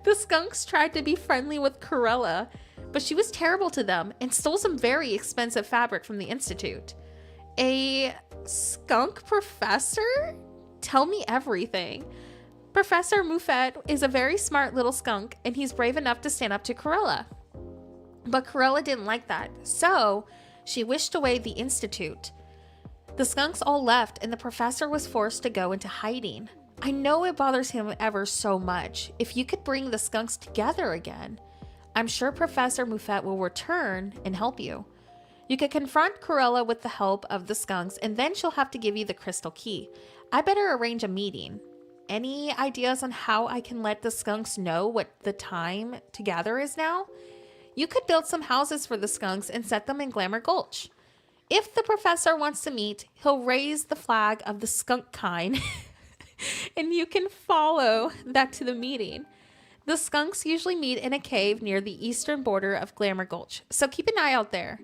The skunks tried to be friendly with Cruella, but she was terrible to them and stole some very expensive fabric from the Institute. A skunk professor? Tell me everything. Professor Moufette is a very smart little skunk, and he's brave enough to stand up to Cruella. But Cruella didn't like that, so She wished away the institute. The skunks all left, and the professor was forced to go into hiding. I know it bothers him ever so much. If you could bring the skunks together again, I'm sure Professor Muffet will return and help you. You could confront Cruella with the help of the skunks, and then she'll have to give you the crystal key. I better arrange a meeting. Any ideas on how I can let the skunks know what the time to gather is now? You could build some houses for the skunks and set them in Glamour Gulch. If the professor wants to meet, he'll raise the flag of the skunk kind, and you can follow that to the meeting. The skunks usually meet in a cave near the eastern border of Glamour Gulch, so keep an eye out there.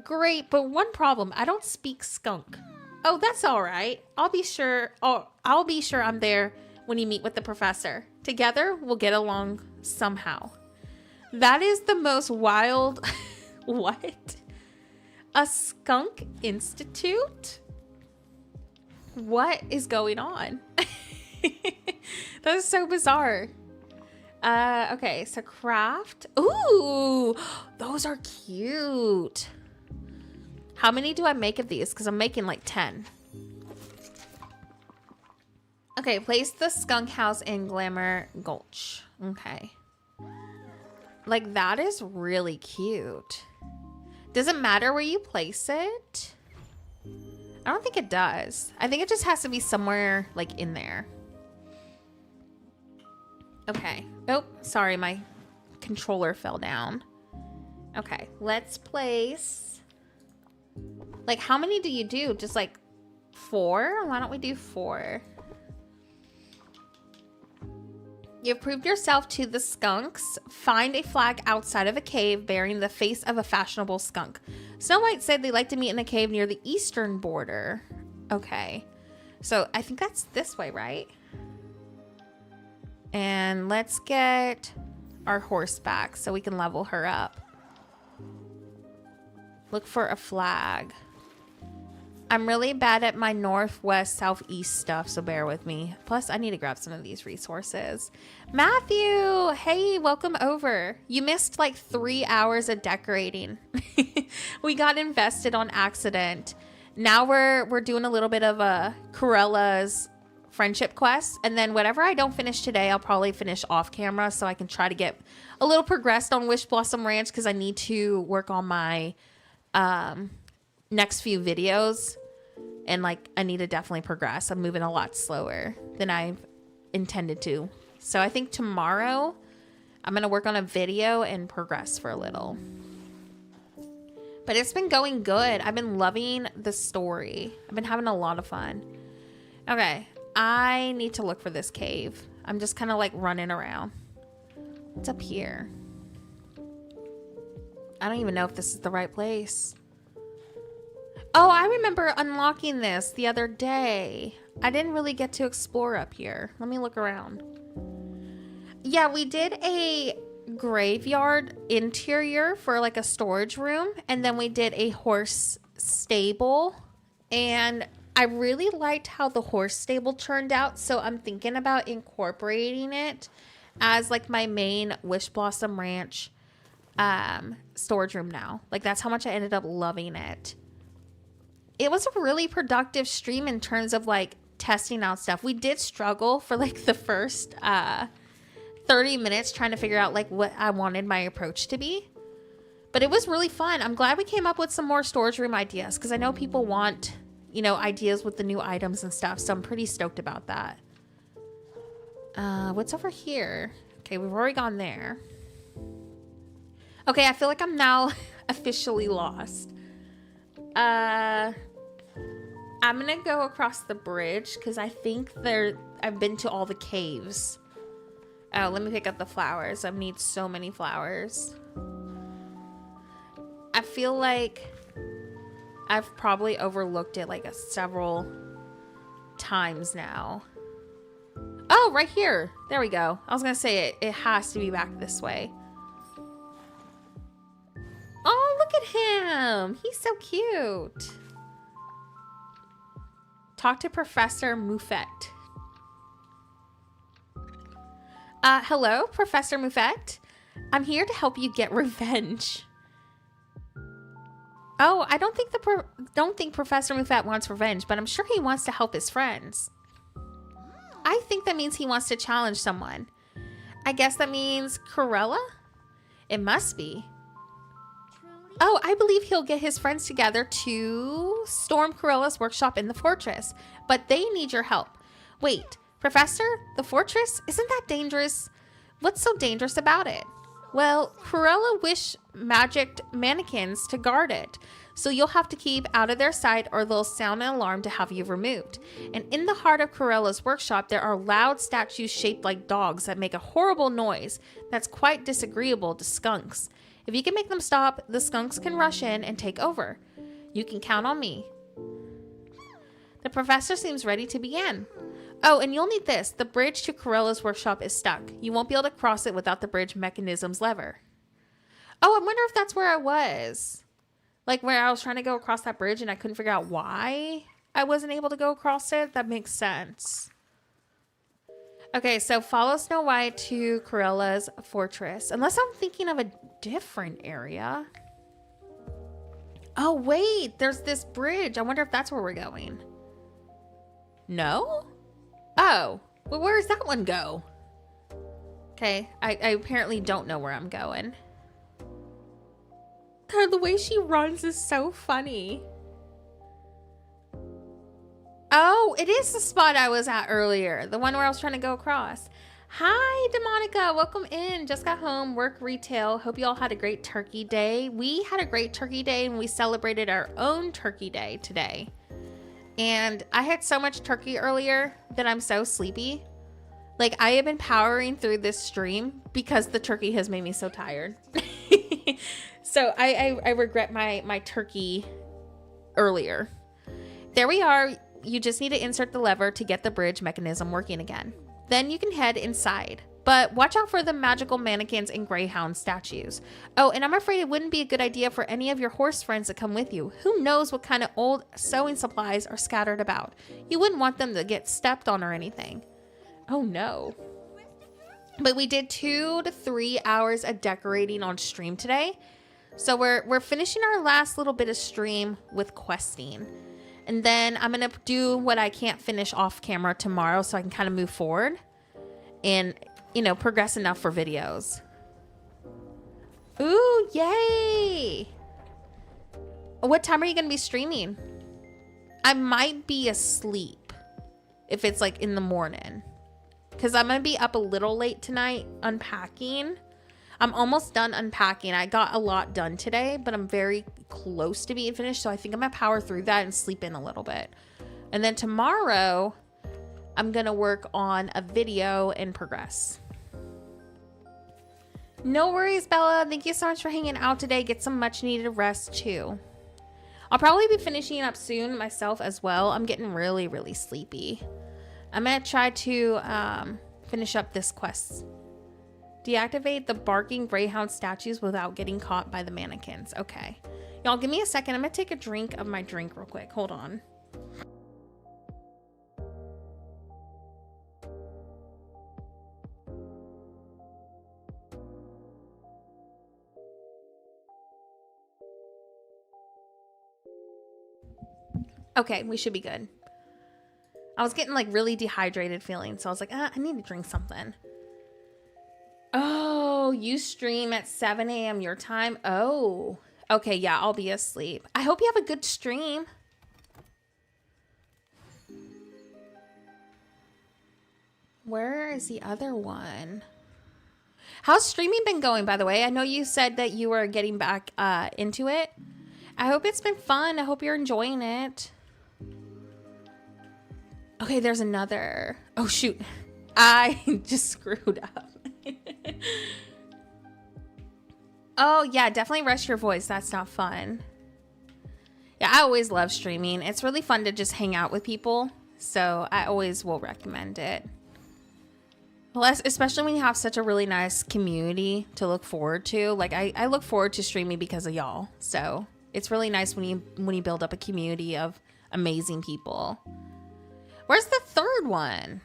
Great, but one problem, I don't speak skunk. Oh, that's all right. I'll be sure I'm there when you meet with the professor. Together, we'll get along somehow. That is the most wild... What? A skunk institute? What is going on? That is so bizarre. Okay, so craft. Ooh, those are cute. How many do I make of these? Because I'm making like 10. Okay, place the skunk house in Glamour Gulch. Okay. Like, that is really cute. Does it matter where you place it? I don't think it does. I think it just has to be somewhere, like, in there. Okay. Oh, sorry, my controller fell down. Okay, let's place... Like, how many do you do? Just, like, 4? Why don't we do 4? You've proved yourself to the skunks. Find a flag outside of a cave bearing the face of a fashionable skunk. Snow White said they like to meet in a cave near the eastern border. Okay. So, I think that's this way, right? And let's get our horse back so we can level her up. Look for a flag. I'm really bad at my northwest, southeast stuff, so bear with me. Plus, I need to grab some of these resources. Matthew! Hey, welcome over. You missed like 3 hours of decorating. We got invested on accident. Now we're doing a little bit of a Cruella's friendship quest, and then whatever I don't finish today, I'll probably finish off camera so I can try to get a little progressed on Wishblossom Ranch because I need to work on my next few videos, and like I need to definitely progress. I'm moving a lot slower than I've intended to, so I think tomorrow I'm gonna work on a video and progress for a little. But it's been going good. I've been loving the story. I've been having a lot of fun. Okay, I need to look for this cave. I'm just kind of like running around. What's up here? I don't even know if this is the right place. Oh, I remember unlocking this the other day. I didn't really get to explore up here. Let me look around. Yeah, we did a graveyard interior for like a storage room, and then we did a horse stable, and I really liked how the horse stable turned out, so I'm thinking about incorporating it as like my main Wishblossom Ranch storage room now. Like, that's how much I ended up loving it. It was a really productive stream in terms of like testing out stuff. We did struggle for like the first 30 minutes trying to figure out like what I wanted my approach to be, but it was really fun. I'm glad we came up with some more storage room ideas because I know people want, you know, ideas with the new items and stuff, so I'm pretty stoked about that. What's over here? Okay, we've already gone there. Okay, I feel like I'm now officially lost. I'm gonna go across the bridge because I think I've been to all the caves. Oh, let me pick up the flowers. I need so many flowers. I feel like I've probably overlooked it like several times now. Oh, right here. There we go. I was gonna say it has to be back this way. Oh, look at him. He's so cute. Talk to Professor Muffet. Hello, Professor Muffet. I'm here to help you get revenge. Oh, I don't think Professor Muffet wants revenge, but I'm sure he wants to help his friends. I think that means he wants to challenge someone. I guess that means Cruella? It must be. Oh, I believe he'll get his friends together to storm Cruella's workshop in the fortress, but they need your help. Wait, Professor, the fortress? Isn't that dangerous? What's so dangerous about it? Well, Cruella wished magicked mannequins to guard it, so you'll have to keep out of their sight or they'll sound an alarm to have you removed. And in the heart of Cruella's workshop, there are loud statues shaped like dogs that make a horrible noise that's quite disagreeable to skunks. If you can make them stop, the skunks can rush in and take over. You can count on me. The professor seems ready to begin. Oh, and you'll need this. The bridge to Cruella's workshop is stuck. You won't be able to cross it without the bridge mechanism's lever. Oh, I wonder if that's where I was. Like where I was trying to go across that bridge and I couldn't figure out why I wasn't able to go across it. That makes sense. Okay, so follow Snow White to Cruella's fortress. Unless I'm thinking of a different area. Oh, wait. There's this bridge. I wonder if that's where we're going. No? Oh. Well, where does that one go? Okay, I apparently don't know where I'm going. God, the way she runs is so funny. Oh, it is the spot I was at earlier. The one where I was trying to go across. Hi, Demonica. Welcome in. Just got home. Work retail. Hope you all had a great turkey day. We had a great turkey day and we celebrated our own turkey day today. And I had so much turkey earlier that I'm so sleepy. Like, I have been powering through this stream because the turkey has made me so tired. So I regret my turkey earlier. There we are. You just need to insert the lever to get the bridge mechanism working again. Then you can head inside. But watch out for the magical mannequins and greyhound statues. Oh, and I'm afraid it wouldn't be a good idea for any of your horse friends to come with you. Who knows what kind of old sewing supplies are scattered about. You wouldn't want them to get stepped on or anything. Oh no. But we did 2 to 3 hours of decorating on stream today. So we're finishing our last little bit of stream with questing. And then I'm going to do what I can't finish off camera tomorrow so I can kind of move forward and, you know, progress enough for videos. Ooh, yay. What time are you going to be streaming? I might be asleep if it's like in the morning. Because I'm going to be up a little late tonight unpacking. I'm almost done unpacking. I got a lot done today, but I'm very close to being finished. So I think I'm going to power through that and sleep in a little bit. And then tomorrow, I'm going to work on a video and progress. No worries, Bella. Thank you so much for hanging out today. Get some much needed rest too. I'll probably be finishing up soon myself as well. I'm getting really, really sleepy. I'm going to try to finish up this quest. Deactivate the barking greyhound statues without getting caught by the mannequins. Okay. Y'all, give me a second. I'm going to take a drink of my drink real quick. Hold on. Okay, we should be good. I was getting like really dehydrated feeling, so I was like, I need to drink something. Oh, you stream at 7 a.m. your time? Oh, okay, yeah, I'll be asleep. I hope you have a good stream. Where is the other one? How's streaming been going, by the way? I know you said that you were getting back into it. I hope it's been fun. I hope you're enjoying it. Okay, there's another. Oh, shoot. I just screwed up. Oh, yeah, definitely rest your voice. That's not fun. Yeah, I always love streaming. It's really fun to just hang out with people. So I always will recommend it. Especially when you have such a really nice community to look forward to. Like, I look forward to streaming because of y'all. So it's really nice when you build up a community of amazing people. Where's the third one?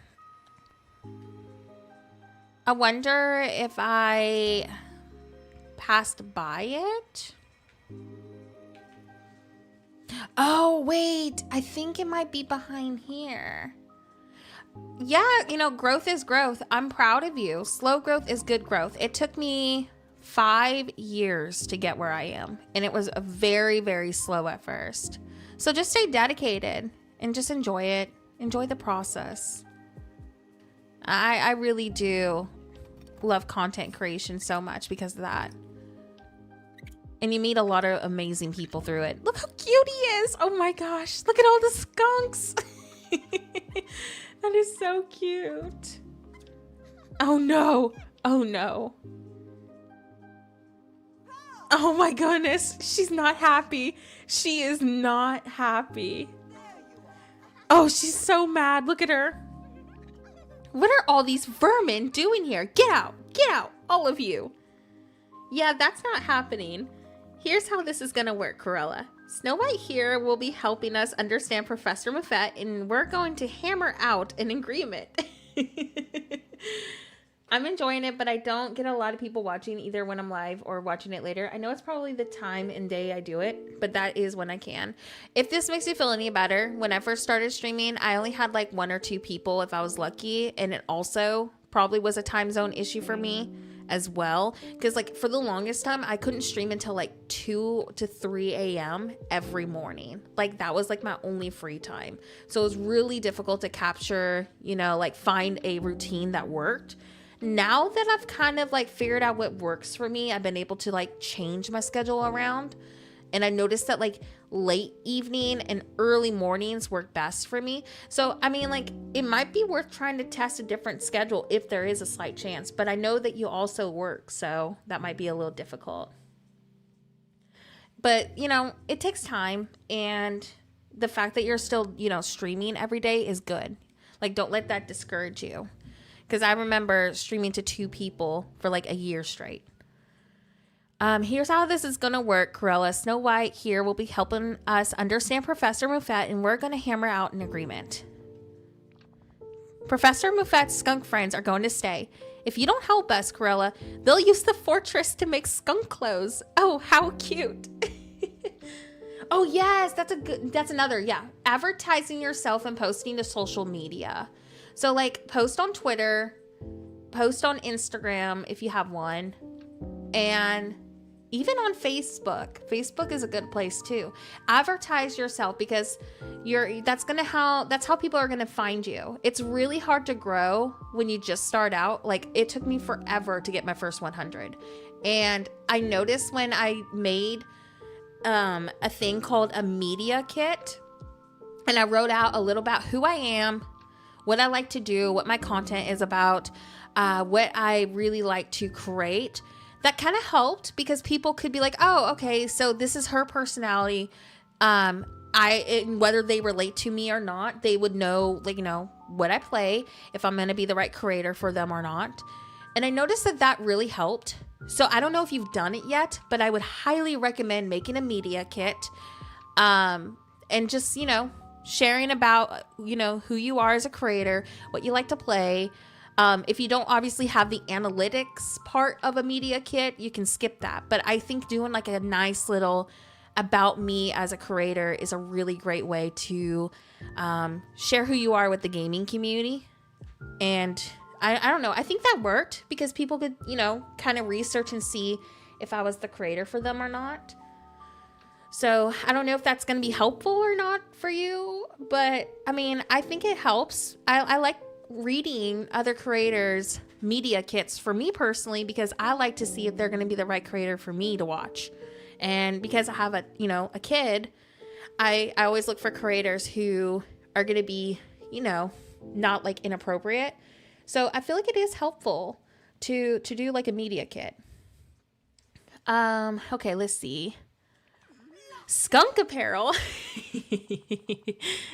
I wonder if I passed by it. Oh, wait. I think it might be behind here. Yeah, you know, growth is growth. I'm proud of you. Slow growth is good growth. It took me 5 years to get where I am, and it was a very, very slow at first. So just stay dedicated and just enjoy it. Enjoy the process. I really do love content creation so much because of that. And you meet a lot of amazing people through it. Look how cute he is. Oh my gosh. Look at all the skunks. That is so cute. Oh no. Oh no. Oh my goodness. She's not happy. She is not happy. Oh, she's so mad. Look at her. What are all these vermin doing here? Get out. Get out. All of you. Yeah, that's not happening. Here's how this is going to work, Cruella. Snow White here will be helping us understand Professor Muffet, and we're going to hammer out an agreement. I'm enjoying it, but I don't get a lot of people watching either when I'm live or watching it later. I know it's probably the time and day I do it, but that is when I can. If this makes you feel any better, when I first started streaming, I only had like 1 or 2 people if I was lucky, and it also probably was a time zone issue for me as well, because like for the longest time I couldn't stream until like 2 to 3 a.m. every morning. Like that was like my only free time, so it was really difficult to capture, you know, like find a routine that worked. Now that I've kind of like figured out what works for me, I've been able to like change my schedule around, and I noticed that like late evening and early mornings work best for me. So I mean, like it might be worth trying to test a different schedule if there is a slight chance, but I know that you also work, so that might be a little difficult. But you know, it takes time, and the fact that you're still, you know, streaming every day is good. Like don't let that discourage you, because I remember streaming to 2 people for like a year straight. Here's how this is going to work, Cruella. Snow White here will be helping us understand Professor Muffet, and we're going to hammer out an agreement. Professor Muffet's skunk friends are going to stay. If you don't help us, Cruella, they'll use the fortress to make skunk clothes. Oh, how cute. Oh, yes, that's another, yeah. Advertising yourself and posting to social media. So like post on Twitter, post on Instagram if you have one, and even on Facebook. Facebook is a good place too. Advertise yourself, because that's how people are gonna find you. It's really hard to grow when you just start out. Like it took me forever to get my first 100. And I noticed when I made a thing called a media kit, and I wrote out a little about who I am, what I like to do, what my content is about, what I really like to create. That kind of helped, because people could be like, oh, okay, so this is her personality. Whether they relate to me or not, they would know, like, you know, what I play, if I'm going to be the right creator for them or not. And I noticed that really helped. So I don't know if you've done it yet, but I would highly recommend making a media kit, and just, you know, sharing about, you know, who you are as a creator, what you like to play. If you don't obviously have the analytics part of a media kit, you can skip that. But I think doing like a nice little about me as a creator is a really great way to share who you are with the gaming community. And I don't know, I think that worked, because people could, you know, kind of research and see if I was the creator for them or not. So I don't know if that's going to be helpful or not for you, but I mean, I think it helps. I like reading other creators' media kits for me personally, because I like to see if they're going to be the right creator for me to watch. And because I have a kid, I always look for creators who are going to be, you know, not like inappropriate. So I feel like it is helpful to do like a media kit. Okay, let's see. Skunk apparel.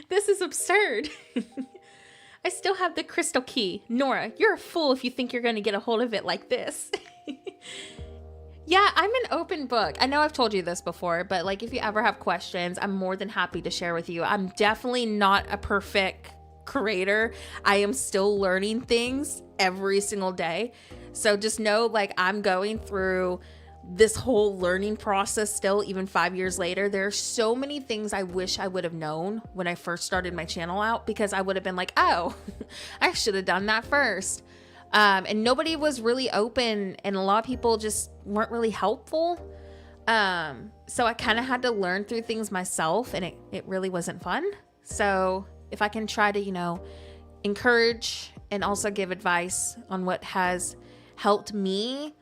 This is absurd. I still have the crystal key. Nora, you're a fool if you think you're going to get a hold of it like this. Yeah, I'm an open book. I know I've told you this before, but like if you ever have questions, I'm more than happy to share with you. I'm definitely not a perfect creator. I am still learning things every single day. So just know, like, I'm going through this whole learning process still, even 5 years later. There are so many things I wish I would have known when I first started my channel out, because I would have been like, oh, I should have done that first. And nobody was really open, and a lot of people just weren't really helpful. So I kind of had to learn through things myself, and it really wasn't fun. So if I can try to, you know, encourage and also give advice on what has helped me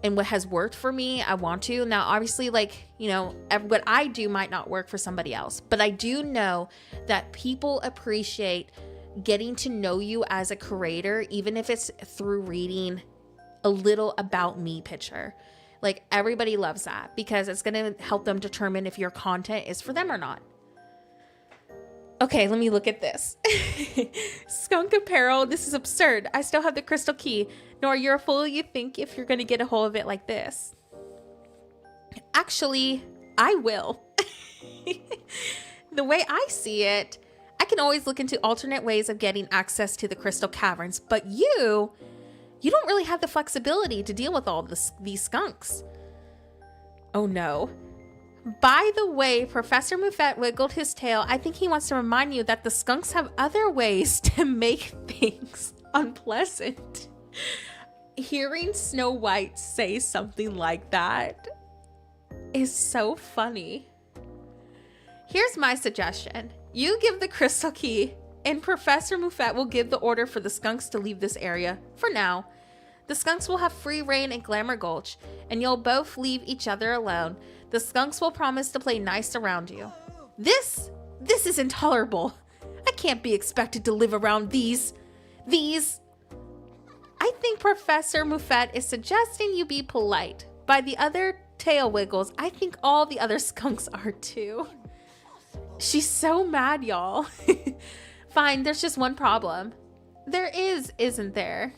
and what has worked for me, I want to. Now, obviously, like, you know, what I do might not work for somebody else, but I do know that people appreciate getting to know you as a creator, even if it's through reading a little about me picture. Like, everybody loves that because it's going to help them determine if your content is for them or not. Okay, let me look at this. Skunk apparel. This is absurd. I still have the crystal key. Nor you're a fool, you think, if you're going to get a hold of it like this. Actually, I will. The way I see it, I can always look into alternate ways of getting access to the crystal caverns, but you don't really have the flexibility to deal with all these skunks. Oh no. By the way, Professor Muffet wiggled his tail. I think he wants to remind you that the skunks have other ways to make things unpleasant. Hearing Snow White say something like that is so funny. Here's my suggestion. You give the crystal key, and Professor Muffet will give the order for the skunks to leave this area for now. The skunks will have free reign in Glamour Gulch, and you'll both leave each other alone. The skunks will promise to play nice around you. This is intolerable. I can't be expected to live around these. I think Professor Muffet is suggesting you be polite. By the other tail wiggles, I think all the other skunks are too. She's so mad, y'all. Fine, there's just one problem. There is, isn't there?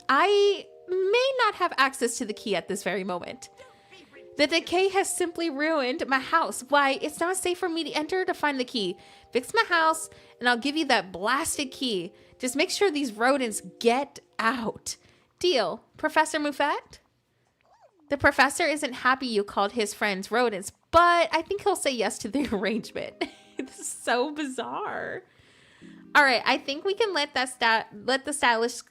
I may not have access to the key at this very moment. The decay has simply ruined my house. Why, it's not safe for me to enter to find the key. Fix my house, and I'll give you that blasted key. Just make sure these rodents get out. Deal, Professor Muffet? The professor isn't happy you called his friends rodents, but I think he'll say yes to the arrangement. It's so bizarre. All right, I think we can let the stylish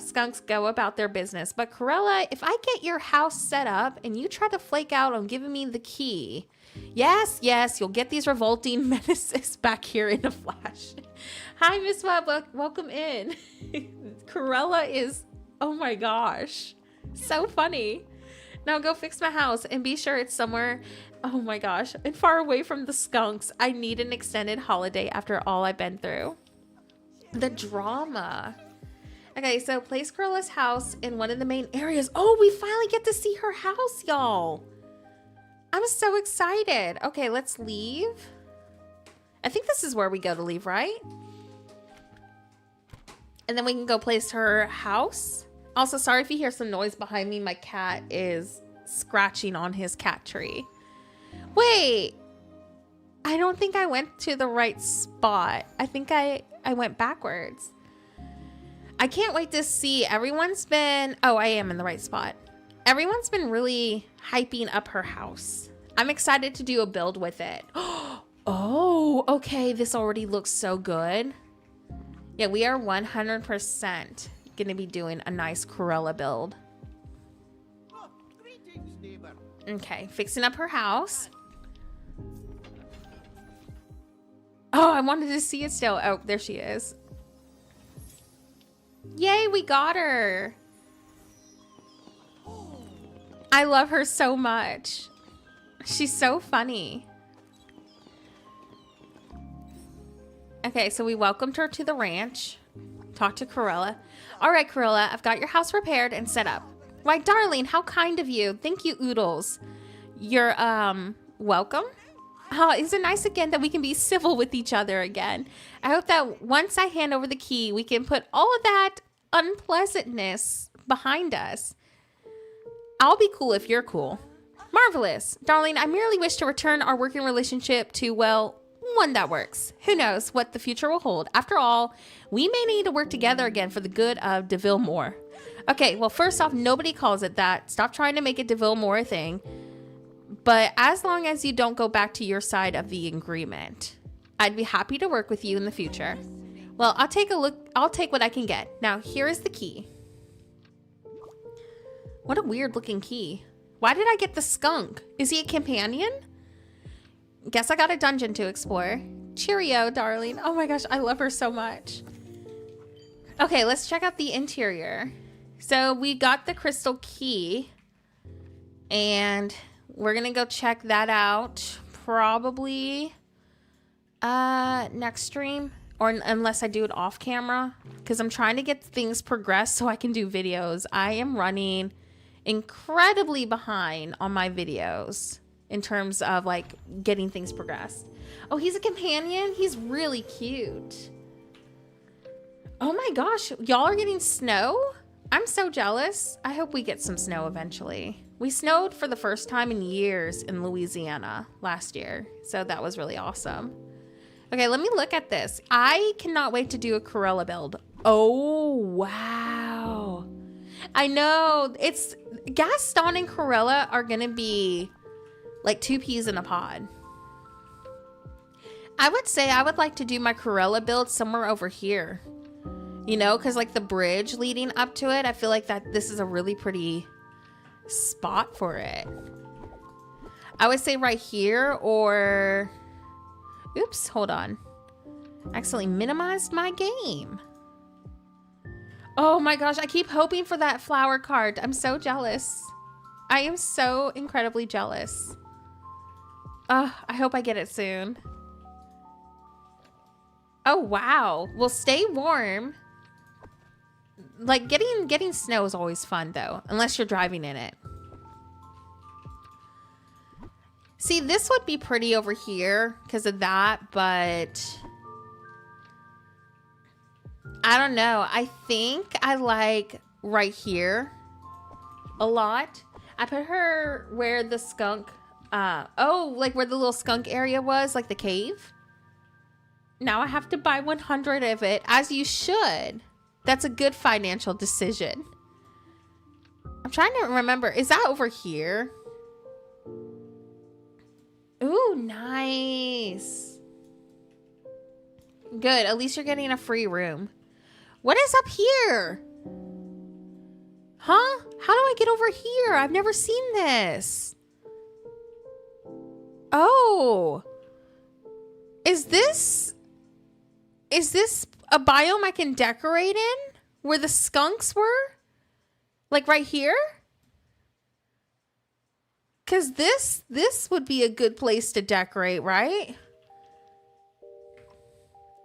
skunks go about their business. But Cruella, if I get your house set up and you try to flake out on giving me the key, yes, you'll get these revolting menaces back here in a flash. Hi, Miss Webb, welcome in. Cruella is, oh my gosh, so funny. Now go fix my house and be sure it's somewhere, oh my gosh, and far away from the skunks. I need an extended holiday after all I've been through. The drama. Okay, so place Cruella's house in one of the main areas. Oh, we finally get to see her house, y'all. I'm so excited. Okay, let's leave. I think this is where we go to leave, right? And then we can go place her house. Also, sorry if you hear some noise behind me. My cat is scratching on his cat tree. Wait. I don't think I went to the right spot. I think I went backwards. I can't wait to see. Everyone's been... Oh, I am in the right spot. Everyone's been really hyping up her house. I'm excited to do a build with it. Oh, okay. This already looks so good. Yeah, we are 100% going to be doing a nice Cruella build. Okay, fixing up her house. Oh, I wanted to see it still. Oh, there she is. Yay, we got her. I love her so much. She's so funny. Okay, so we welcomed her to the ranch. Talked to Cruella. All right, Cruella, I've got your house repaired and set up. Why, darling, how kind of you. Thank you, Oodles. You're, welcome. Oh, isn't it nice again that we can be civil with each other again? I hope that once I hand over the key, we can put all of that unpleasantness behind us. I'll be cool if you're cool. Marvelous. Darling, I merely wish to return our working relationship to, well, one that works. Who knows what the future will hold. After all, we may need to work together again for the good of DeVille Moore. Okay, well, first off, nobody calls it that. Stop trying to make it DeVille Moore thing. But as long as you don't go back to your side of the agreement, I'd be happy to work with you in the future. Well, I'll take a look. I'll take what I can get. Now, here is the key. What a weird looking key. Why did I get the skunk? Is he a companion? Guess I got a dungeon to explore. Cheerio, darling. Oh my gosh, I love her so much. Okay, let's check out the interior. So we got the crystal key. And we're gonna go check that out probably next stream. Or unless I do it off camera. Because I'm trying to get things progressed so I can do videos. I am running incredibly behind on my videos in terms of like getting things progressed. Oh, he's a companion. He's really cute. Oh my gosh, y'all are getting snow? I'm so jealous. I hope we get some snow eventually. We snowed for the first time in years in Louisiana last year, so that was really awesome. Okay, let me look at this. I cannot wait to do a Cruella build. Oh, wow. I know, it's Gaston and Cruella are gonna be like two peas in a pod. I would say I would like to do my Cruella build somewhere over here. You know, because like the bridge leading up to it, I feel like that this is a really pretty spot for it. I would say right here or... Oops, hold on. I accidentally minimized my game. Oh my gosh, I keep hoping for that flower card. I'm so jealous. I am so incredibly jealous. I hope I get it soon. Oh, wow. Well, stay warm. Like, getting snow is always fun, though. Unless you're driving in it. See, this would be pretty over here because of that, but... I don't know. I think I like right here a lot. I put her where the skunk... like where the little skunk area was, like the cave. Now I have to buy 100 of it, as you should. That's a good financial decision. I'm trying to remember. Is that over here? Ooh, nice. Good. At least you're getting a free room. What is up here? Huh? How do I get over here? I've never seen this. Oh. Is this a biome I can decorate in? Where the skunks were? Like right here? Because this would be a good place to decorate, right?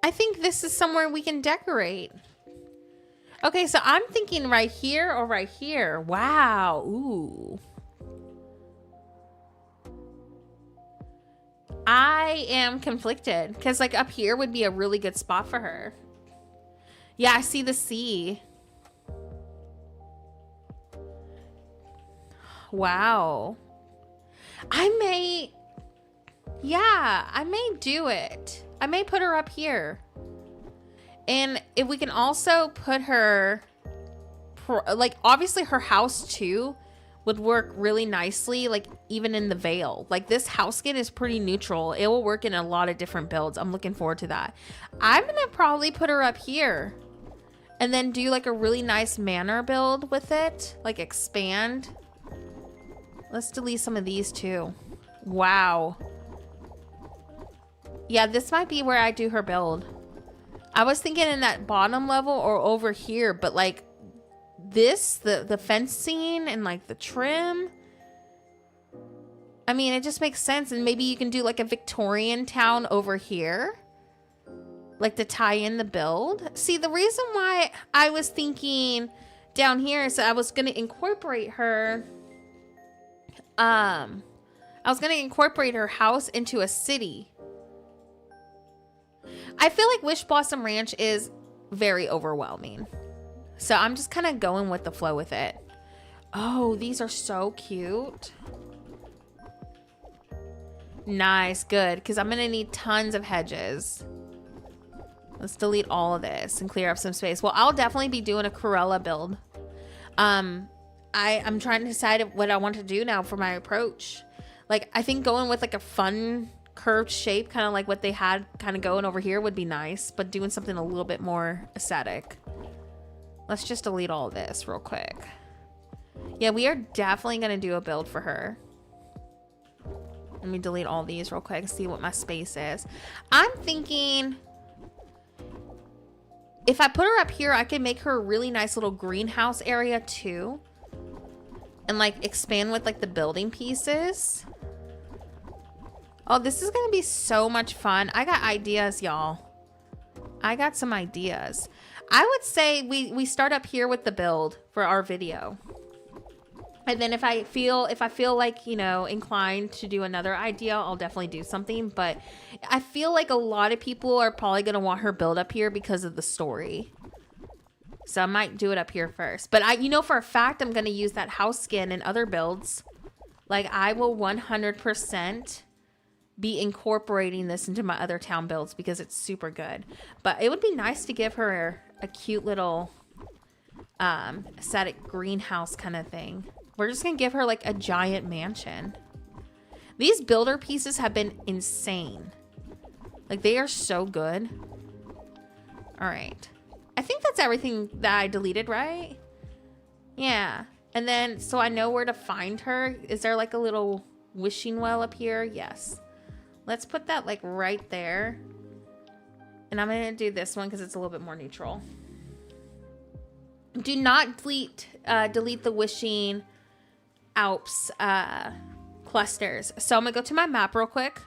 I think this is somewhere we can decorate. Okay, so I'm thinking right here or right here. Wow. Ooh. I am conflicted because like up here would be a really good spot for her. Yeah, I see the sea. Wow. I may do it. I may put her up here. And if we can also put her, like obviously her house too would work really nicely, like even in the Vale. Like this house skin is pretty neutral. It will work in a lot of different builds. I'm looking forward to that. I'm gonna probably put her up here and then do like a really nice manor build with it, like expand. Let's delete some of these too. Wow. Yeah, this might be where I do her build. I was thinking in that bottom level or over here, but like this, the fencing and like the trim. I mean, it just makes sense. And maybe you can do like a Victorian town over here. Like to tie in the build. See, the reason why I was thinking down here is that I was going to incorporate her. I was going to incorporate her house into a city. I feel like Wishblossom Ranch is very overwhelming. So I'm just kind of going with the flow with it. Oh, these are so cute. Nice, good, because I'm gonna need tons of hedges. Let's delete all of this and clear up some space. Well, I'll definitely be doing a Cruella build. I'm trying to decide what I want to do now for my approach. Like, I think going with like a fun curved shape, kind of like what they had kind of going over here, would be nice, but doing something a little bit more aesthetic. Let's just delete all of this real quick. Yeah, we are definitely gonna do a build for her. Let me delete all these real quick and see what my space is. I'm thinking if I put her up here, I can make her a really nice little greenhouse area too. And like expand with like the building pieces. Oh, this is gonna be so much fun. I got ideas, y'all. I got some ideas. I would say we start up here with the build for our video. And then if I feel like, you know, inclined to do another idea, I'll definitely do something. But I feel like a lot of people are probably going to want her build up here because of the story. So I might do it up here first. But you know, for a fact, I'm going to use that house skin in other builds. Like, I will 100% be incorporating this into my other town builds because it's super good. But it would be nice to give her a cute little aesthetic greenhouse kind of thing. We're just gonna give her like a giant mansion. These builder pieces have been insane. Like, they are so good. All right, I think that's everything that I deleted, right? Yeah. And then, so I know where to find her. Is there like a little wishing well up here? Yes. Let's put that like right there. And I'm gonna do this one because it's a little bit more neutral. Do not delete the wishing Alps clusters. So I'm gonna go to my map real quick.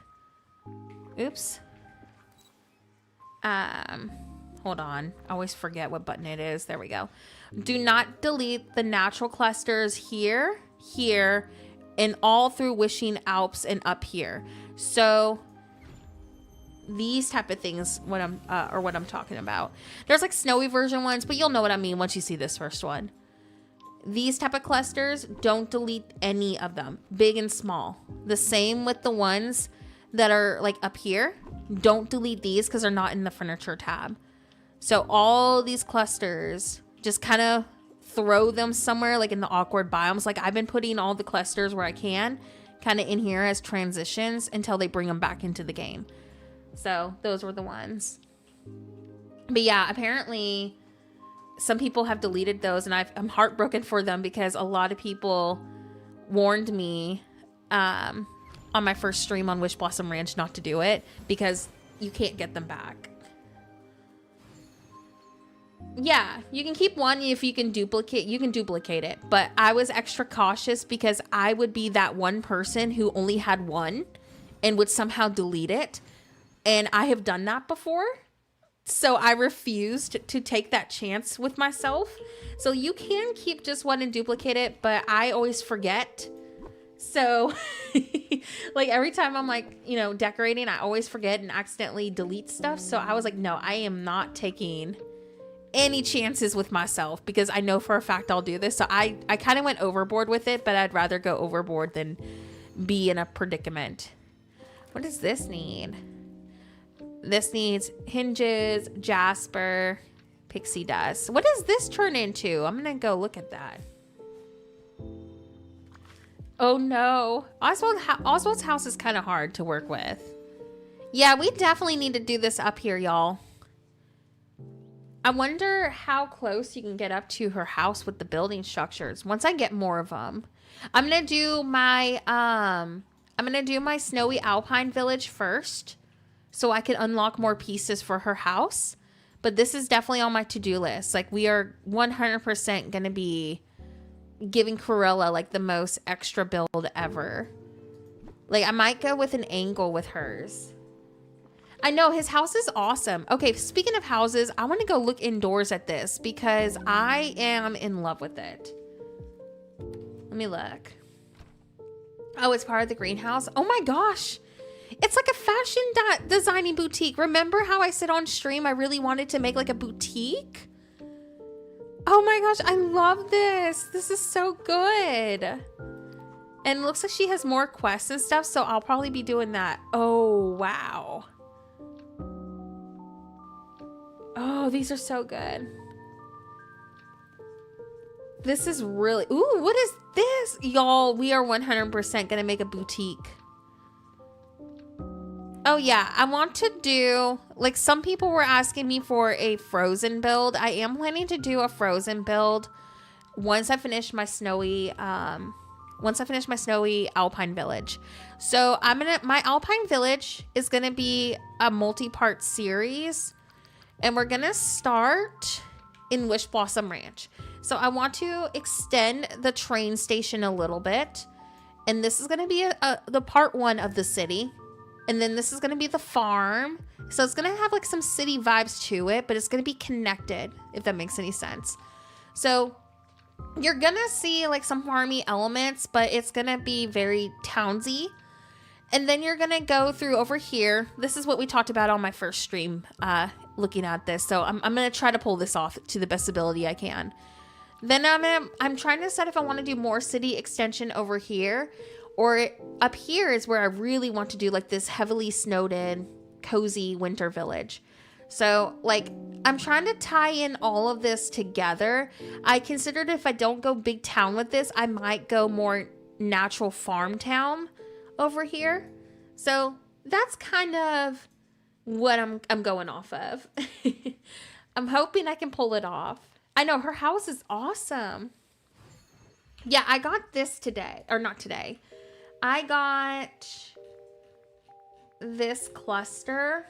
Oops. Hold on. I always forget what button it is. There we go. Do not delete the natural clusters here, here, and all through Wishing Alps and up here. So these type of things, what I'm talking about. There's like snowy version ones, but you'll know what I mean once you see this first one. These type of clusters, don't delete any of them, big and small. The same with the ones that are like up here. Don't delete these because they're not in the furniture tab. So all these clusters, just kind of throw them somewhere like in the awkward biomes. Like, I've been putting all the clusters where I can, kind of in here as transitions until they bring them back into the game. So those were the ones. But yeah, apparently some people have deleted those, and I'm heartbroken for them because a lot of people warned me on my first stream on Wishblossom Ranch not to do it because you can't get them back. Yeah, you can keep one if you can duplicate it. But I was extra cautious because I would be that one person who only had one and would somehow delete it. And I have done that before. So I refused to take that chance with myself. So you can keep just one and duplicate it, but I always forget. So like every time I'm like, you know, decorating, I always forget and accidentally delete stuff. So I was like, no, I am not taking any chances with myself because I know for a fact I'll do this. So I kind of went overboard with it, but I'd rather go overboard than be in a predicament. What does this need? This needs hinges, jasper, pixie dust. What does this turn into? I'm gonna go look at that. Oh no, Oswald's house is kind of hard to work with. Yeah, we definitely need to do this up here, y'all. I wonder how close you can get up to her house with the building structures. Once I get more of them, I'm gonna do my snowy alpine village first, so I can unlock more pieces for her house. But this is definitely on my to-do list. Like, we are 100% gonna be giving Cruella like the most extra build ever. Like, I might go with an angle with hers. I know his house is awesome. Okay, speaking of houses, I want to go look indoors at this because I am in love with it. Let me look. Oh, it's part of the greenhouse. Oh my gosh. It's like a fashion designing boutique. Remember how I said on stream I really wanted to make like a boutique? Oh my gosh, I love this. This is so good. And it looks like she has more quests and stuff, so I'll probably be doing that. Oh, wow. Oh, these are so good. This is really... Ooh, what is this? Y'all, we are 100% gonna make a boutique. Oh, yeah. I want to do... Like, some people were asking me for a Frozen build. I am planning to do a Frozen build once I finish my snowy... once I finish my snowy Alpine Village. So, my Alpine Village is gonna be a multi-part series. And we're gonna start in Wishblossom Ranch. So I want to extend the train station a little bit. And this is gonna be the part 1 of the city. And then this is gonna be the farm. So it's gonna have like some city vibes to it, but it's gonna be connected, if that makes any sense. So you're gonna see like some farmy elements, but it's gonna be very townsy. And then you're gonna go through over here. This is what we talked about on my first stream, looking at this. So I'm gonna try to pull this off to the best ability I can. Then I'm trying to decide if I want to do more city extension over here, or up here is where I really want to do like this heavily snowed in, cozy winter village. So like I'm trying to tie in all of this together. I considered if I don't go big town with this, I might go more natural farm town over here. So that's kind of what I'm going off of. I'm hoping I can pull it off. I know her house is awesome. Yeah, I got this today, or not today. I got this cluster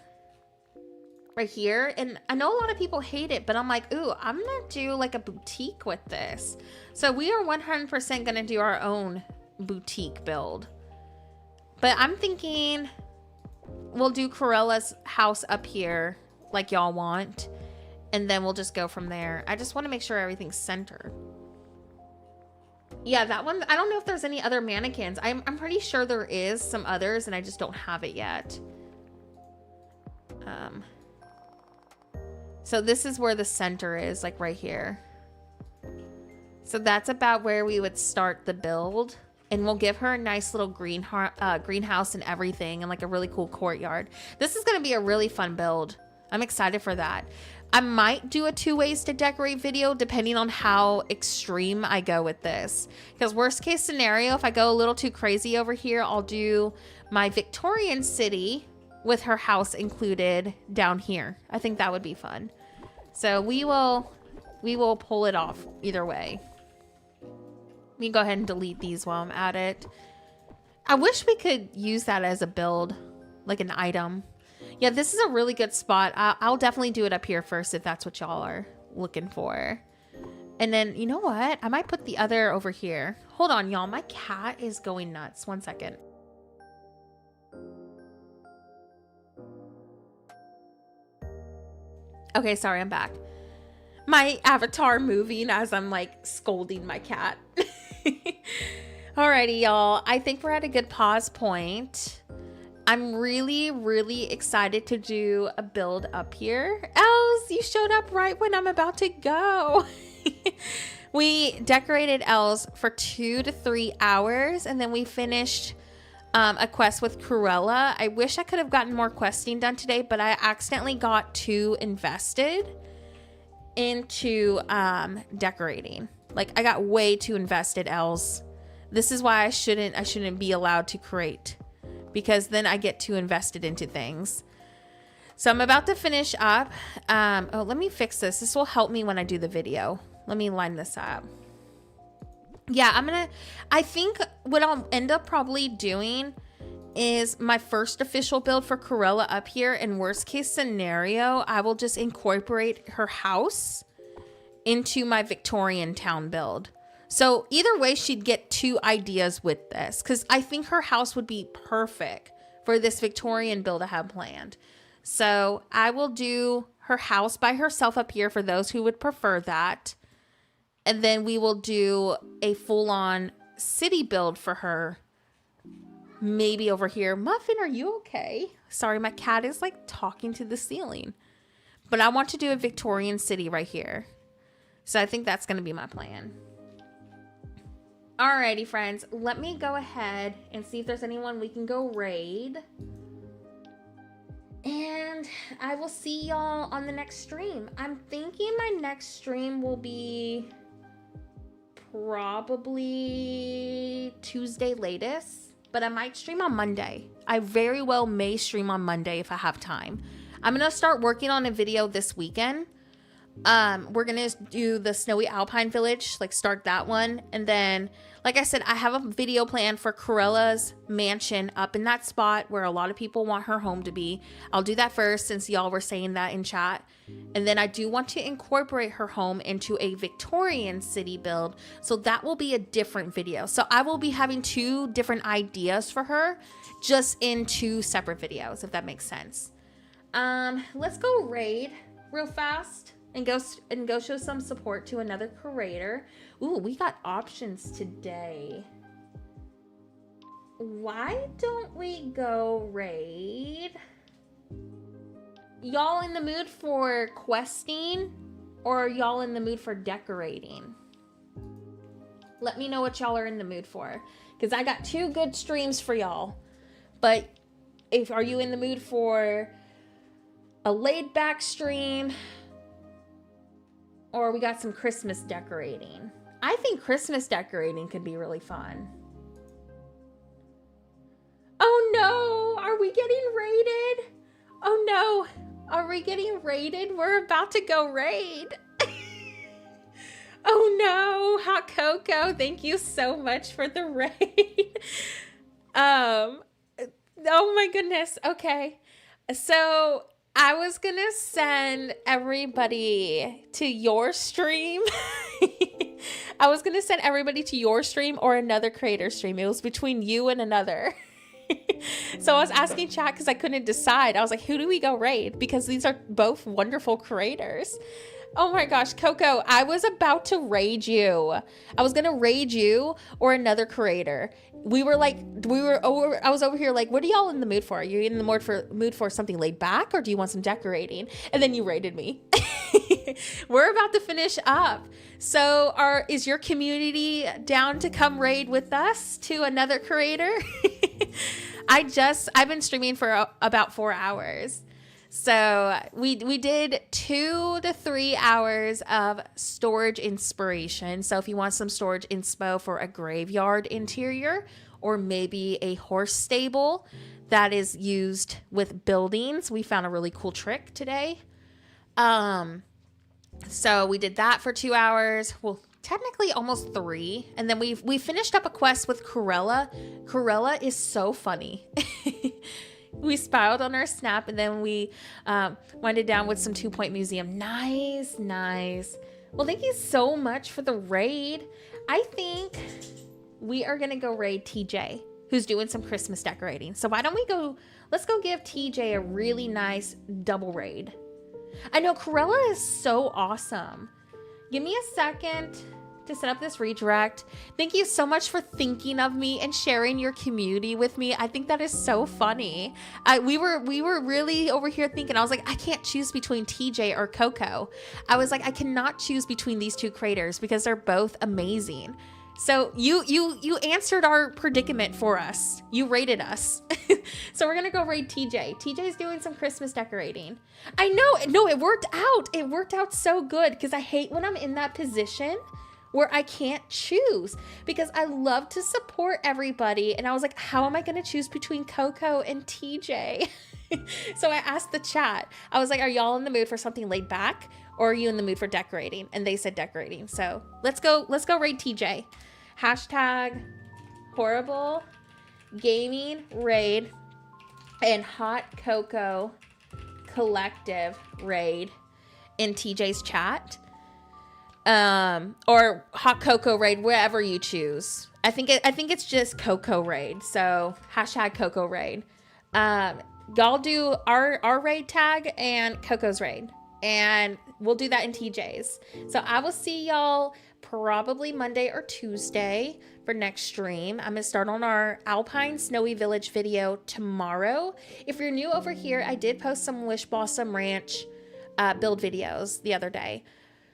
right here, and I know a lot of people hate it, but I'm like, ooh, I'm gonna do like a boutique with this. So we are 100% gonna do our own boutique build. But I'm thinking we'll do Cruella's house up here like y'all want. And then we'll just go from there. I just want to make sure everything's centered. Yeah, that one. I don't know if there's any other mannequins. I'm pretty sure there is some others and I just don't have it yet. So this is where the center is, like right here. So that's about where we would start the build. And we'll give her a nice little greenhouse and everything, and like a really cool courtyard. This is going to be a really fun build. I'm excited for that. I might do a 2 ways to decorate video depending on how extreme I go with this. Because worst case scenario, if I go a little too crazy over here, I'll do my Victorian city with her house included down here. I think that would be fun. So we will pull it off either way. Let me go ahead and delete these while I'm at it. I wish we could use that as a build, like an item. Yeah, this is a really good spot. I'll definitely do it up here first if that's what y'all are looking for. And then, you know what? I might put the other over here. Hold on, y'all. My cat is going nuts. 1 second. Okay, sorry, I'm back. My avatar moving as I'm like scolding my cat. Alrighty, y'all. I think we're at a good pause point. I'm really, really excited to do a build up here. Els, you showed up right when I'm about to go. We decorated Els for 2 to 3 hours, and then we finished a quest with Cruella. I wish I could have gotten more questing done today, but I accidentally got too invested into decorating. Like I got way too invested, Els. This is why I shouldn't be allowed to create, because then I get too invested into things. So I'm about to finish up. Oh, let me fix this. This will help me when I do the video. Let me line this up. Yeah, I think what I'll end up probably doing is my first official build for Cruella up here. In worst case scenario, I will just incorporate her house into my Victorian town build. So either way, she'd get 2 ideas with this, because I think her house would be perfect for this Victorian build I have planned. So I will do her house by herself up here for those who would prefer that. And then we will do a full-on city build for her. Maybe over here. Muffin, are you okay? Sorry, my cat is like talking to the ceiling. But I want to do a Victorian city right here. So I think that's going to be my plan. Alrighty, friends. Let me go ahead and see if there's anyone we can go raid. And I will see y'all on the next stream. I'm thinking my next stream will be probably Tuesday latest, but I might stream on Monday. I very well may stream on Monday if I have time. I'm gonna start working on a video this weekend. We're gonna do the Snowy Alpine Village, like start that one, and then like I said, I have a video plan for Cruella's mansion up in that spot where a lot of people want her home to be. I'll do that first since y'all were saying that in chat. And then I do want to incorporate her home into a Victorian city build, so that will be a different video. So I will be having 2 different ideas for her just in 2 separate videos, if that makes sense. Let's go raid real fast and go show some support to another creator. Ooh, we got options today. Why don't we go raid? Y'all in the mood for questing, or are y'all in the mood for decorating? Let me know what y'all are in the mood for, because I got 2 good streams for y'all. But are you in the mood for a laid back stream, or we got some Christmas decorating? I think Christmas decorating could be really fun. Oh no, are we getting raided? Oh no, are we getting raided? We're about to go raid. Oh no, Hot Cocoa, thank you so much for the raid. Oh my goodness, okay. So I was gonna send everybody to your stream. I was gonna send everybody to your stream or another creator stream. It was between you and another. So I was asking chat because I couldn't decide. I was like, who do we go raid? Because these are both wonderful creators. Oh my gosh, Coco, I was about to raid you. I was gonna raid you or another creator. I was over here like, what are y'all in the mood for? Are you in the mood for something laid back, or do you want some decorating? And then you raided me. We're about to finish up. So is your community down to come raid with us to another creator? I've been streaming for about 4 hours. So we did 2 to 3 hours of storage inspiration. So if you want some storage inspo for a graveyard interior, or maybe a horse stable that is used with buildings, we found a really cool trick today. So we did that for 2 hours. Well, technically almost 3. And then we finished up a quest with Cruella. Cruella is so funny. We spiraled on our snap, and then we winded down with some 2-point museum. Nice. Well, thank you so much for the raid. I think we are gonna go raid TJ, who's doing some Christmas decorating. So why don't let's go give TJ a really nice double raid. I know Cruella is so awesome. Give me a second to set up this redirect. Thank you so much for thinking of me and sharing your community with me. I think that is so funny. We were really over here thinking, I was like, I can't choose between TJ or Coco. I was like, I cannot choose between these 2 creators because they're both amazing. So you answered our predicament for us. You rated us. So we're gonna go raid TJ. TJ's doing some Christmas decorating. I know, no, it worked out. It worked out so good, because I hate when I'm in that position where I can't choose, because I love to support everybody. And I was like, how am I gonna choose between Coco and TJ? So I asked the chat. I was like, are y'all in the mood for something laid back, or are you in the mood for decorating? And they said decorating. So let's go raid TJ. Hashtag horrible gaming raid and hot cocoa collective raid in TJ's chat. Or hot cocoa raid, wherever you choose. I think it's just cocoa raid. So hashtag cocoa raid. Y'all do our raid tag and Coco's raid, and we'll do that in TJ's. So I will see y'all probably Monday or Tuesday for next stream. I'm gonna start on our Alpine Snowy Village video tomorrow. If you're new over here, I did post some Wishblossom Ranch build videos the other day.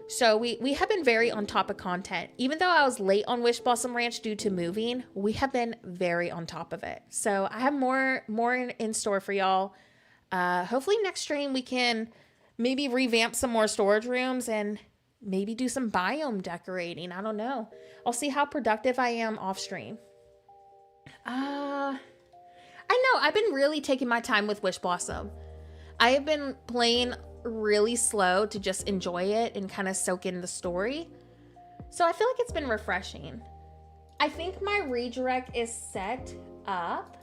So we have been very on top of content. Even though I was late on Wishblossom Ranch due to moving, we have been very on top of it. So I have more in store for y'all. Hopefully next stream we can maybe revamp some more storage rooms and maybe do some biome decorating. I don't know. I'll see how productive I am off stream. I know, I've been really taking my time with Wishblossom. I have been playing really slow to just enjoy it and kind of soak in the story. So I feel like it's been refreshing. I think my redirect is set up.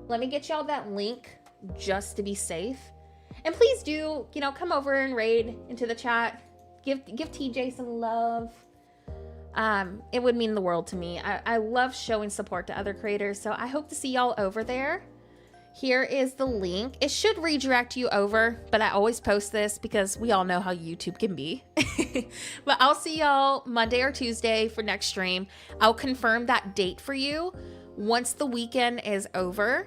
Let me get y'all that link just to be safe. And please do, you know, come over and raid into the chat. Give TJ some love. It would mean the world to me. I love showing support to other creators, so I hope to see y'all over there. Here is the link. It should redirect you over, but I always post this because we all know how YouTube can be. But I'll see y'all Monday or Tuesday for next stream. I'll confirm that date for you once the weekend is over.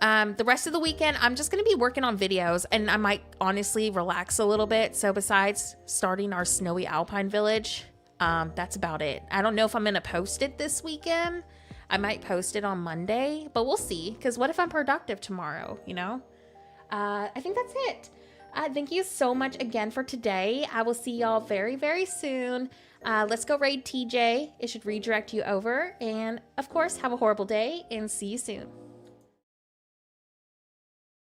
The rest of the weekend, I'm just going to be working on videos, and I might honestly relax a little bit. So besides starting our snowy alpine village, that's about it. I don't know if I'm going to post it this weekend. I might post it on Monday, but we'll see. Because what if I'm productive tomorrow, you know? I think that's it. Thank you so much again for today. I will see y'all very, very soon. Let's go raid TJ. It should redirect you over. And of course, have a horrible day and see you soon.